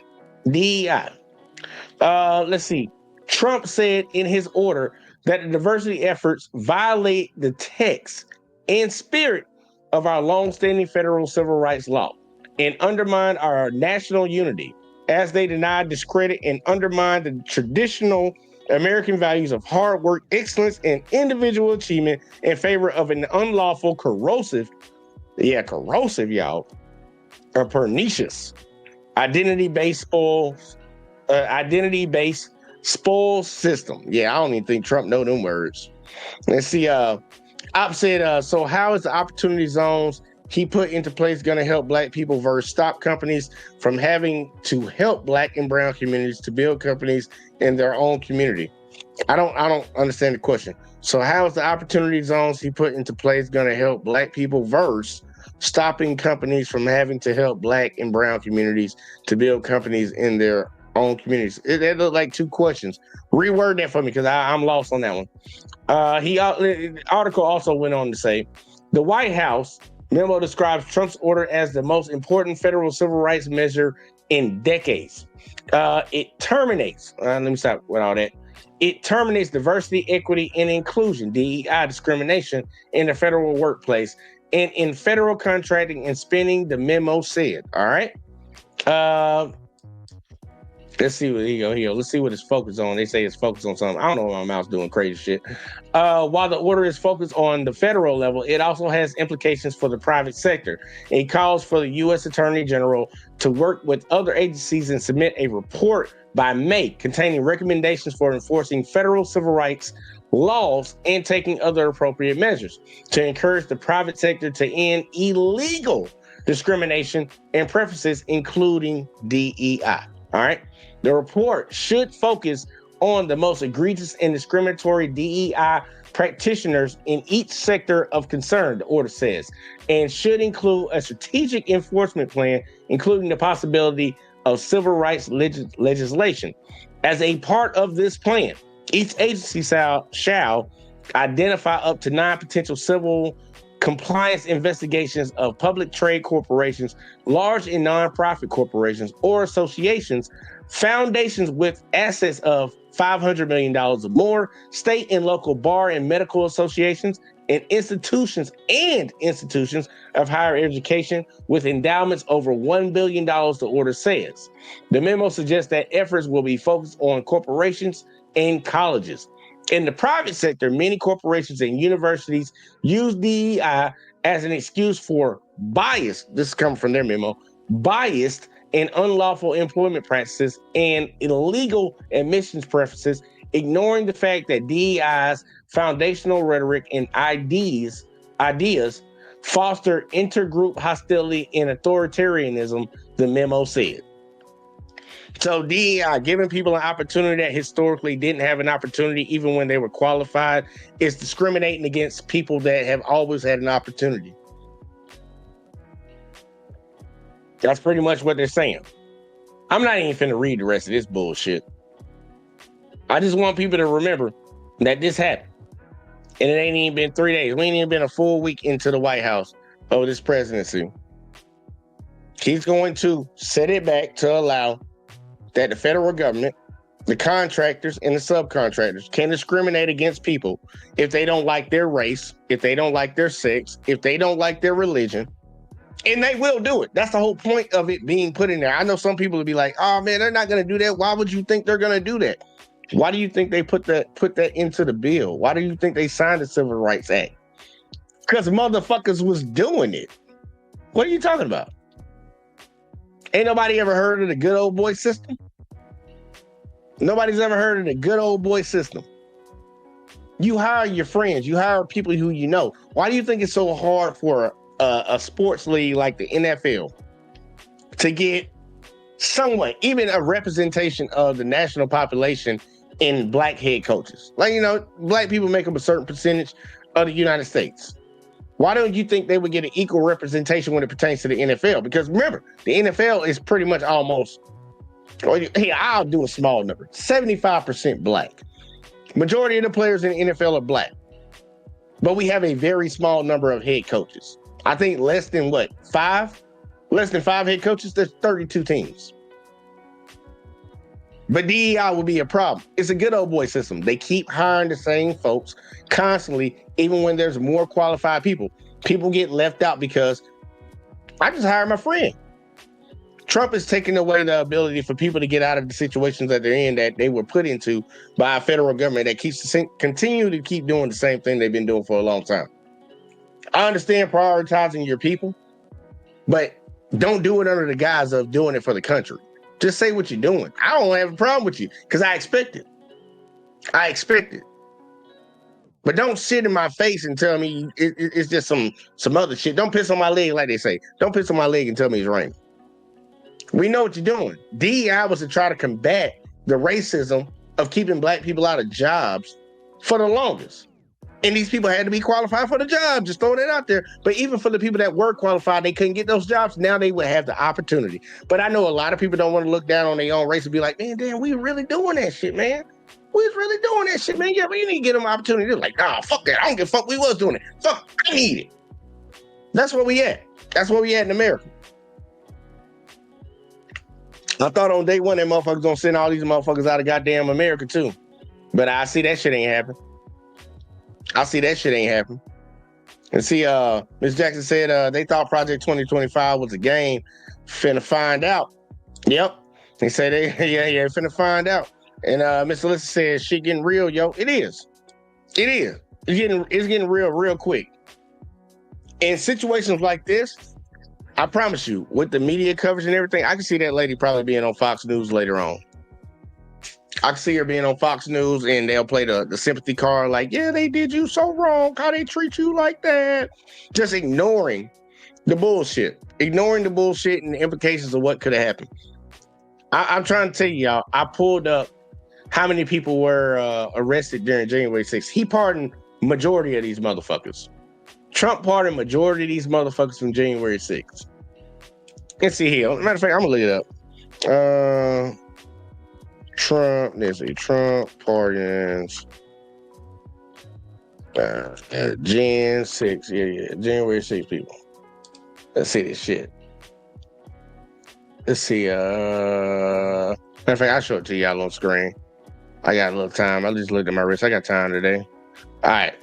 Let's see. Trump said in his order that the diversity efforts violate the text and spirit of our longstanding federal civil rights law and undermine our national unity, as they deny, discredit, and undermine the traditional American values of hard work, excellence, and individual achievement in favor of an unlawful, corrosive, y'all, or pernicious, identity-based spoil system. Yeah, I don't even think Trump know them words. Let's see, Op said, so how is the opportunity zones he put into place going to help black people versus stop companies from having to help black and brown communities to build companies in their own community? I don't understand the question. So how is the opportunity zones he put into place going to help black people versus stopping companies from having to help black and brown communities to build companies in their own communities? They look like two questions. Reword that for me because I'm lost on that one. The article also went on to say, the White House memo describes Trump's order as the most important federal civil rights measure in decades. It terminates, let me stop with all that. It terminates diversity, equity, and inclusion, DEI discrimination in the federal workplace and in federal contracting and spending, the memo said. All right. Let's see what here. Let's see what it's focused on. They say it's focused on something. I don't know why my mouth's doing crazy shit. While the order is focused on the federal level, it also has implications for the private sector. It calls for the U.S. Attorney General to work with other agencies and submit a report by May containing recommendations for enforcing federal civil rights laws and taking other appropriate measures to encourage the private sector to end illegal discrimination and preferences, including DEI. All right. The report should focus on the most egregious and discriminatory DEI practitioners in each sector of concern, the order says, and should include a strategic enforcement plan, including the possibility of civil rights legislation. As a part of this plan, each agency shall identify up to 9 potential civil compliance investigations of public trade corporations, large and nonprofit corporations or associations, foundations with assets of $500 million or more, state and local bar and medical associations, and institutions of higher education with endowments over $1 billion, the order says. The memo suggests that efforts will be focused on corporations and colleges. In the private sector, many corporations and universities use DEI as an excuse for biased, this is coming from their memo, biased and unlawful employment practices and illegal admissions preferences, ignoring the fact that DEI's foundational rhetoric and ideas foster intergroup hostility and authoritarianism, the memo said. So DEI, giving people an opportunity that historically didn't have an opportunity even when they were qualified, is discriminating against people that have always had an opportunity. That's pretty much what they're saying. I'm not even finna read the rest of this bullshit. I just want people to remember that this happened. And it ain't even been 3 days. We ain't even been a full week into the White House of this presidency. He's going to set it back to allow that the federal government, the contractors and the subcontractors can discriminate against people if they don't like their race, if they don't like their sex, if they don't like their religion, and they will do it. That's the whole point of it being put in there. I know some people will be like, oh man, they're not going to do that. Why would you think they're going to do that? Why do you think they put that into the bill? Why do you think they signed the Civil Rights Act? Because motherfuckers was doing it. What are you talking about? Ain't nobody ever heard of the good old boy system? Nobody's ever heard of the good old boy system. You hire your friends. You hire people who you know. Why do you think it's so hard for a sports league like the NFL to get someone, even a representation of the national population in black head coaches? Like, you know, black people make up a certain percentage of the United States. Why don't you think they would get an equal representation when it pertains to the NFL? Because remember, the NFL is pretty much almost, hey, I'll do a small number, 75% black. Majority of the players in the NFL are black. But we have a very small number of head coaches. I think less than 5? Less than 5 head coaches, there's 32 teams. But DEI will be a problem. It's a good old boy system. They keep hiring the same folks constantly, even when there's more qualified people. People get left out because I just hired my friend. Trump is taking away the ability for people to get out of the situations that they're in, that they were put into by a federal government that continue to keep doing the same thing they've been doing for a long time. I understand prioritizing your people, but don't do it under the guise of doing it for the country. Just say what you're doing. I don't have a problem with you because I expect it. But don't sit in my face and tell me it's just some other shit. Don't piss on my leg, like they say. Don't piss on my leg and tell me it's raining. We know what you're doing. DEI was to try to combat the racism of keeping black people out of jobs for the longest. And these people had to be qualified for the job. Just throw that out there. But even for the people that were qualified, they couldn't get those jobs. Now they would have the opportunity. But I know a lot of people don't want to look down on their own race and be like, man, damn, we really doing that shit, man. We was really doing that shit, man. Yeah, but you need to get them an opportunity. They're like, nah, fuck that. I don't give a fuck. We was doing it. Fuck, I need it. That's where we at. That's where we at in America. I thought on day one that motherfuckers gonna send all these motherfuckers out of goddamn America too. But I see that shit ain't happen. And see, Ms. Jackson said they thought Project 2025 was a game. Finna find out. Yep. They say they finna find out. And Mr. Alyssa says shit getting real, yo. It is. It's getting real quick. In situations like this, I promise you, with the media coverage and everything, I can see that lady probably being on Fox News later on. I can see her being on Fox News and they'll play the sympathy card like, yeah, they did you so wrong. How they treat you like that? Just ignoring the bullshit. Ignoring the bullshit and the implications of what could have happened. I'm trying to tell you, y'all, I pulled up how many people were arrested during January 6th. He pardoned majority of these motherfuckers. Trump pardoned majority of these motherfuckers from January 6th. Let's see here. Matter of fact, I'm going to look it up. Trump pardons Jan 6. Yeah. January 6 people. Let's see this shit. Let's see. Matter of fact, I'll show it to y'all on screen. I got a little time. I just looked at my wrist. I got time today. All right.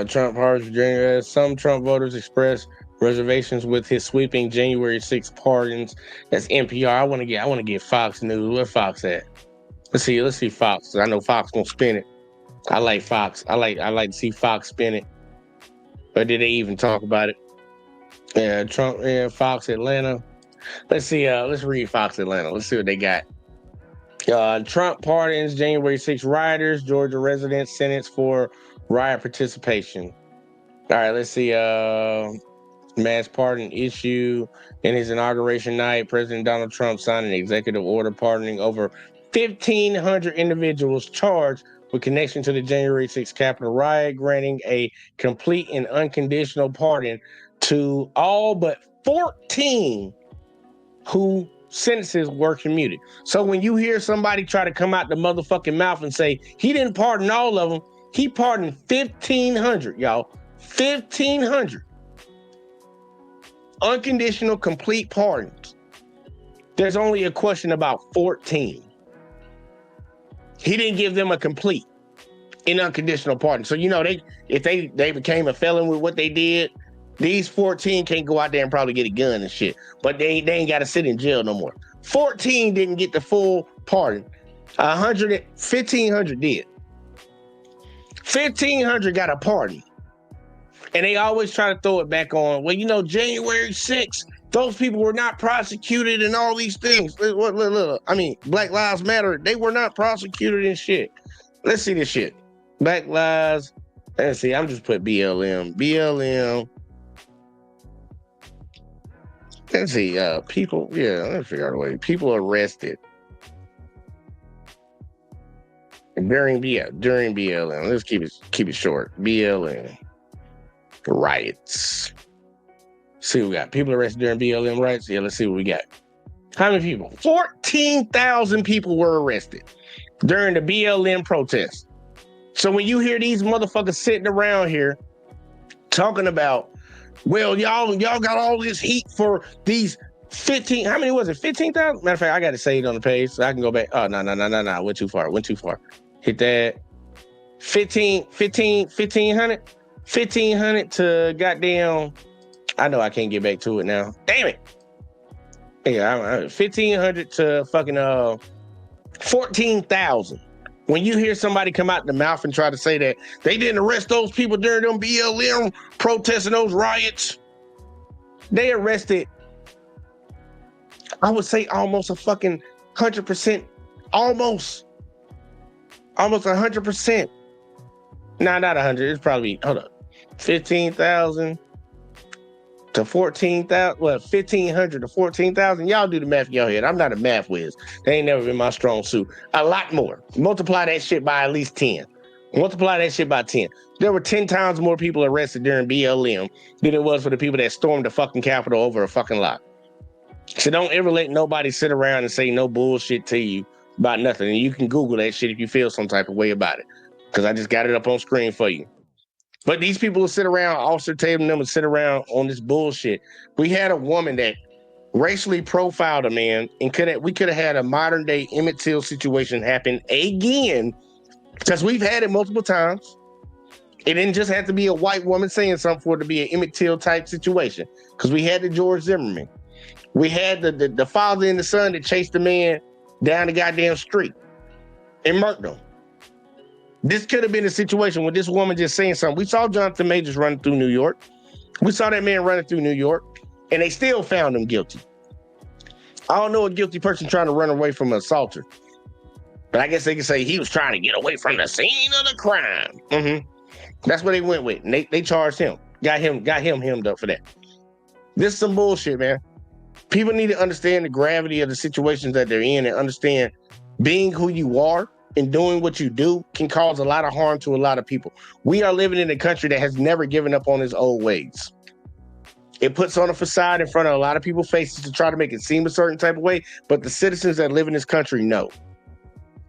Trump pardons January. Some Trump voters expressed reservations with his sweeping January 6 pardons. That's NPR. I want to get Fox News. Where Fox at? Let's see Fox. I know Fox gonna spin it. I like Fox. I like to see Fox spin it. But did they even talk about it? Yeah, Trump and Fox Atlanta. Let's see. Let's read Fox Atlanta. Let's see what they got. Trump pardons January 6 rioters. Georgia residents sentenced for riot participation. All right, let's see. Mass pardon issue. In his inauguration night, President Donald Trump signed an executive order pardoning over 1,500 individuals charged with connection to the January 6 Capitol riot, granting a complete and unconditional pardon to all but 14 who sentences were commuted. So when you hear somebody try to come out the motherfucking mouth and say he didn't pardon all of them, he pardoned 1,500, y'all. 1,500. Unconditional, complete pardons. There's only a question about 14. He didn't give them a complete and unconditional pardon. So, if they became a felon with what they did, these 14 can't go out there and probably get a gun and shit. But they ain't got to sit in jail no more. 14 didn't get the full pardon. 1,500 did. 1,500 got a pardon. And they always try to throw it back on, well, January 6th, those people were not prosecuted and all these things. Look. I mean, Black Lives Matter, they were not prosecuted and shit. Let's see this shit. Black Lives, let's see, I'm just put BLM. Let's see, people, let's figure out a way. People arrested during BLM. Let's keep it short. BLM. Riots. See what we got. People arrested during BLM riots. Yeah, let's see what we got. How many people? 14,000 people were arrested during the BLM protests. So when you hear these motherfuckers sitting around here talking about, well, y'all got all this heat for these 15. How many was it? 15,000? Matter of fact, I got it saved on the page so I can go back. Oh, no. Went too far. Hit that. 1,500? 1,500 to goddamn, I know I can't get back to it now. Damn it. Yeah, 1,500 to fucking 14,000. When you hear somebody come out the mouth and try to say that they didn't arrest those people during them BLM protests and those riots, they arrested, I would say almost a fucking 100%, almost 100%. Nah, not 100. It's probably, 15,000 to 14,000. Well, 1,500 to 14,000. Y'all do the math in your head. I'm not a math whiz. They ain't never been my strong suit. A lot more. Multiply that shit by at least 10. Multiply that shit by 10. There were 10 times more people arrested during BLM than it was for the people that stormed the fucking Capitol over a fucking lot. So don't ever let nobody sit around and say no bullshit to you about nothing. And you can Google that shit if you feel some type of way about it. Because I just got it up on screen for you. But these people will sit around, Officer Tatum and them will sit around on this bullshit. We had a woman that racially profiled a man, and we could have had a modern day Emmett Till situation happen again, because we've had it multiple times. It didn't just have to be a white woman saying something for it to be an Emmett Till type situation, because we had the George Zimmerman. We had the father and the son that chased the man down the goddamn street and murked him. This could have been a situation with this woman just saying something. We saw Jonathan Majors running through New York. We saw that man running through New York, and they still found him guilty. I don't know a guilty person trying to run away from an assaulter, but I guess they can say he was trying to get away from the scene of the crime. That's what they went with. And they charged him. Got him hemmed up for that. This is some bullshit, man. People need to understand the gravity of the situations that they're in and understand being who you are and doing what you do can cause a lot of harm to a lot of people. We are living in a country that has never given up on its old ways. It puts on a facade in front of a lot of people's faces to try to make it seem a certain type of way, but the citizens that live in this country know.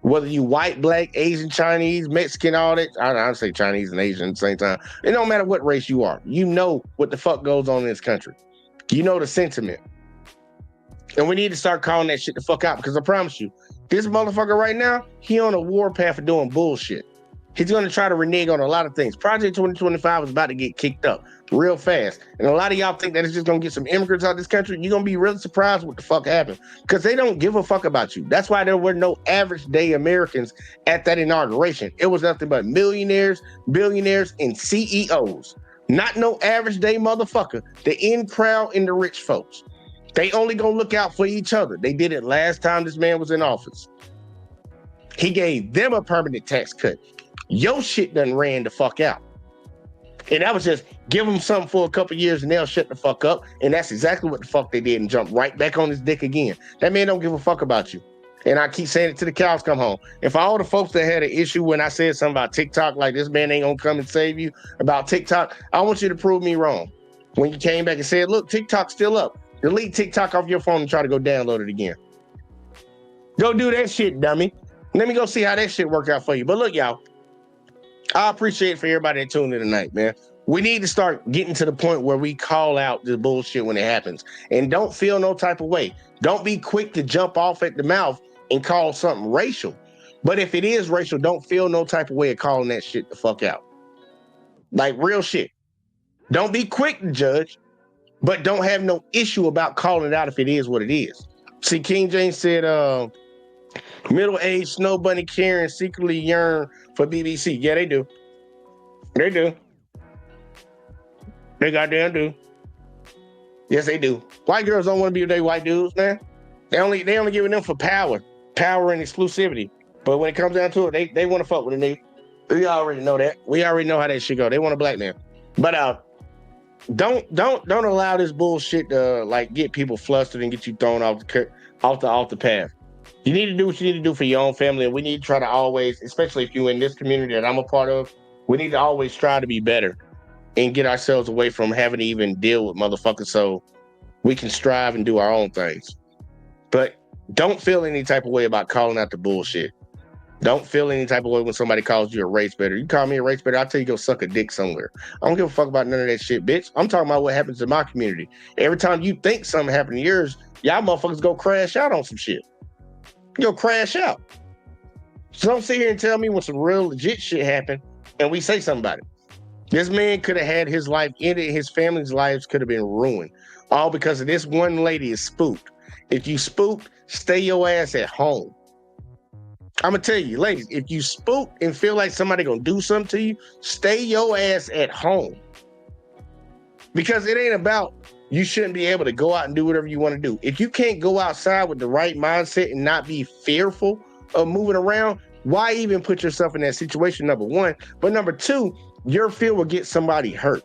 Whether you white, black, Asian, Chinese, Mexican, all that, I don't say Chinese and Asian at the same time. It don't matter what race you are. You know what the fuck goes on in this country. You know the sentiment. And we need to start calling that shit the fuck out, because I promise you, this motherfucker right now, he on a war path for doing bullshit. He's going to try to renege on a lot of things. Project 2025 is about to get kicked up real fast. And a lot of y'all think that it's just going to get some immigrants out of this country. You're going to be really surprised what the fuck happened, because they don't give a fuck about you. That's why there were no average day Americans at that inauguration. It was nothing but millionaires, billionaires, and CEOs. Not no average day motherfucker. The in crowd and the rich folks. They only gonna look out for each other. They did it last time this man was in office. He gave them a permanent tax cut. Your shit done ran the fuck out. And that was just give them something for a couple years and they'll shut the fuck up. And that's exactly what the fuck they did and jump right back on his dick again. That man don't give a fuck about you. And I keep saying it till the cows come home. And for all the folks that had an issue when I said something about TikTok, like this man ain't gonna come and save you about TikTok, I want you to prove me wrong. When you came back and said, look, TikTok's still up. Delete TikTok off your phone and try to go download it again. Go do that shit, dummy. Let me go see how that shit work out for you. But look, y'all, I appreciate it for everybody that tuned in tonight, man. We need to start getting to the point where we call out the bullshit when it happens. And don't feel no type of way. Don't be quick to jump off at the mouth and call something racial. But if it is racial, don't feel no type of way of calling that shit the fuck out. Like real shit. Don't be quick to judge, but don't have no issue about calling it out if it is what it is. See, King James said, middle-aged Snow Bunny Karen secretly yearn for BBC. Yeah, they do. They do. They goddamn do. Yes, they do. White girls don't want to be with their white dudes, man. They only giving them for power and exclusivity. But when it comes down to it, they want to fuck with a nigga. We already know that. We already know how that shit go. They want a black man. But don't allow this bullshit to like get people flustered and get you thrown off the path. You need to do what you need to do for your own family, and we need to try to always, especially if you're in this community that I'm a part of, we need to always try to be better and get ourselves away from having to even deal with motherfuckers so we can strive and do our own things. But don't feel any type of way about calling out the bullshit. Don't feel any type of way when somebody calls you a race baiter. You call me a race baiter, I'll tell you go suck a dick somewhere. I don't give a fuck about none of that shit, bitch. I'm talking about what happens in my community. Every time you think something happened to yours, y'all motherfuckers go crash out on some shit. You go crash out. So don't sit here and tell me when some real legit shit happened and we say something about it. This man could have had his life ended, his family's lives could have been ruined. All because of this one lady is spooked. If you spooked, stay your ass at home. I'm gonna tell you, ladies, if you spook and feel like somebody gonna do something to you, stay your ass at home. Because it ain't about you shouldn't be able to go out and do whatever you want to do. If you can't go outside with the right mindset and not be fearful of moving around, why even put yourself in that situation, number one? But number two, your fear will get somebody hurt.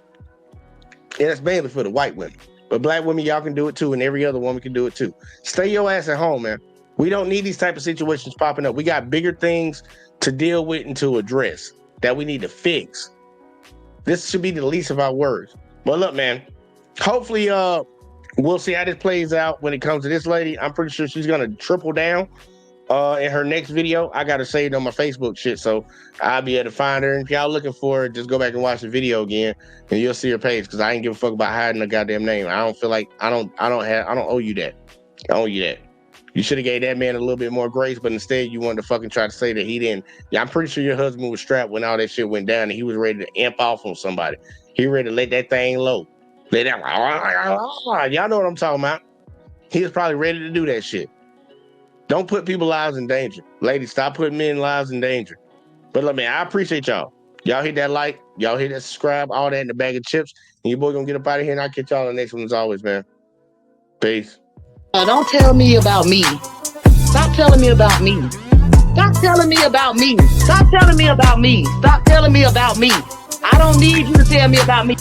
And that's mainly for the white women. But black women, y'all can do it too, and every other woman can do it too. Stay your ass at home, man. We don't need these type of situations popping up. We got bigger things to deal with and to address that we need to fix. This should be the least of our worries. But look, man, hopefully we'll see how this plays out when it comes to this lady. I'm pretty sure she's going to triple down in her next video. I got her saved on my Facebook shit, so I'll be able to find her. And if y'all looking for her, just go back and watch the video again, and you'll see her page, because I ain't give a fuck about hiding the goddamn name. I don't feel like I don't owe you that. I owe you that. You should have gave that man a little bit more grace, but instead you wanted to fucking try to say that he didn't. Yeah, I'm pretty sure your husband was strapped when all that shit went down, and he was ready to amp off on somebody. He ready to let that thing low. Let that, y'all know what I'm talking about. he was probably ready to do that shit. Don't put people's lives in danger. Ladies, stop putting men's lives in danger. But look, man, I appreciate y'all. Y'all hit that like, y'all hit that subscribe, all that in the bag of chips. And your boy gonna get up out of here, and I'll catch y'all on the next one as always, man. Peace. Don't tell me about me. Stop telling me about me. Stop telling me about me. Stop telling me about me. Stop telling me about me. I don't need you to tell me about me.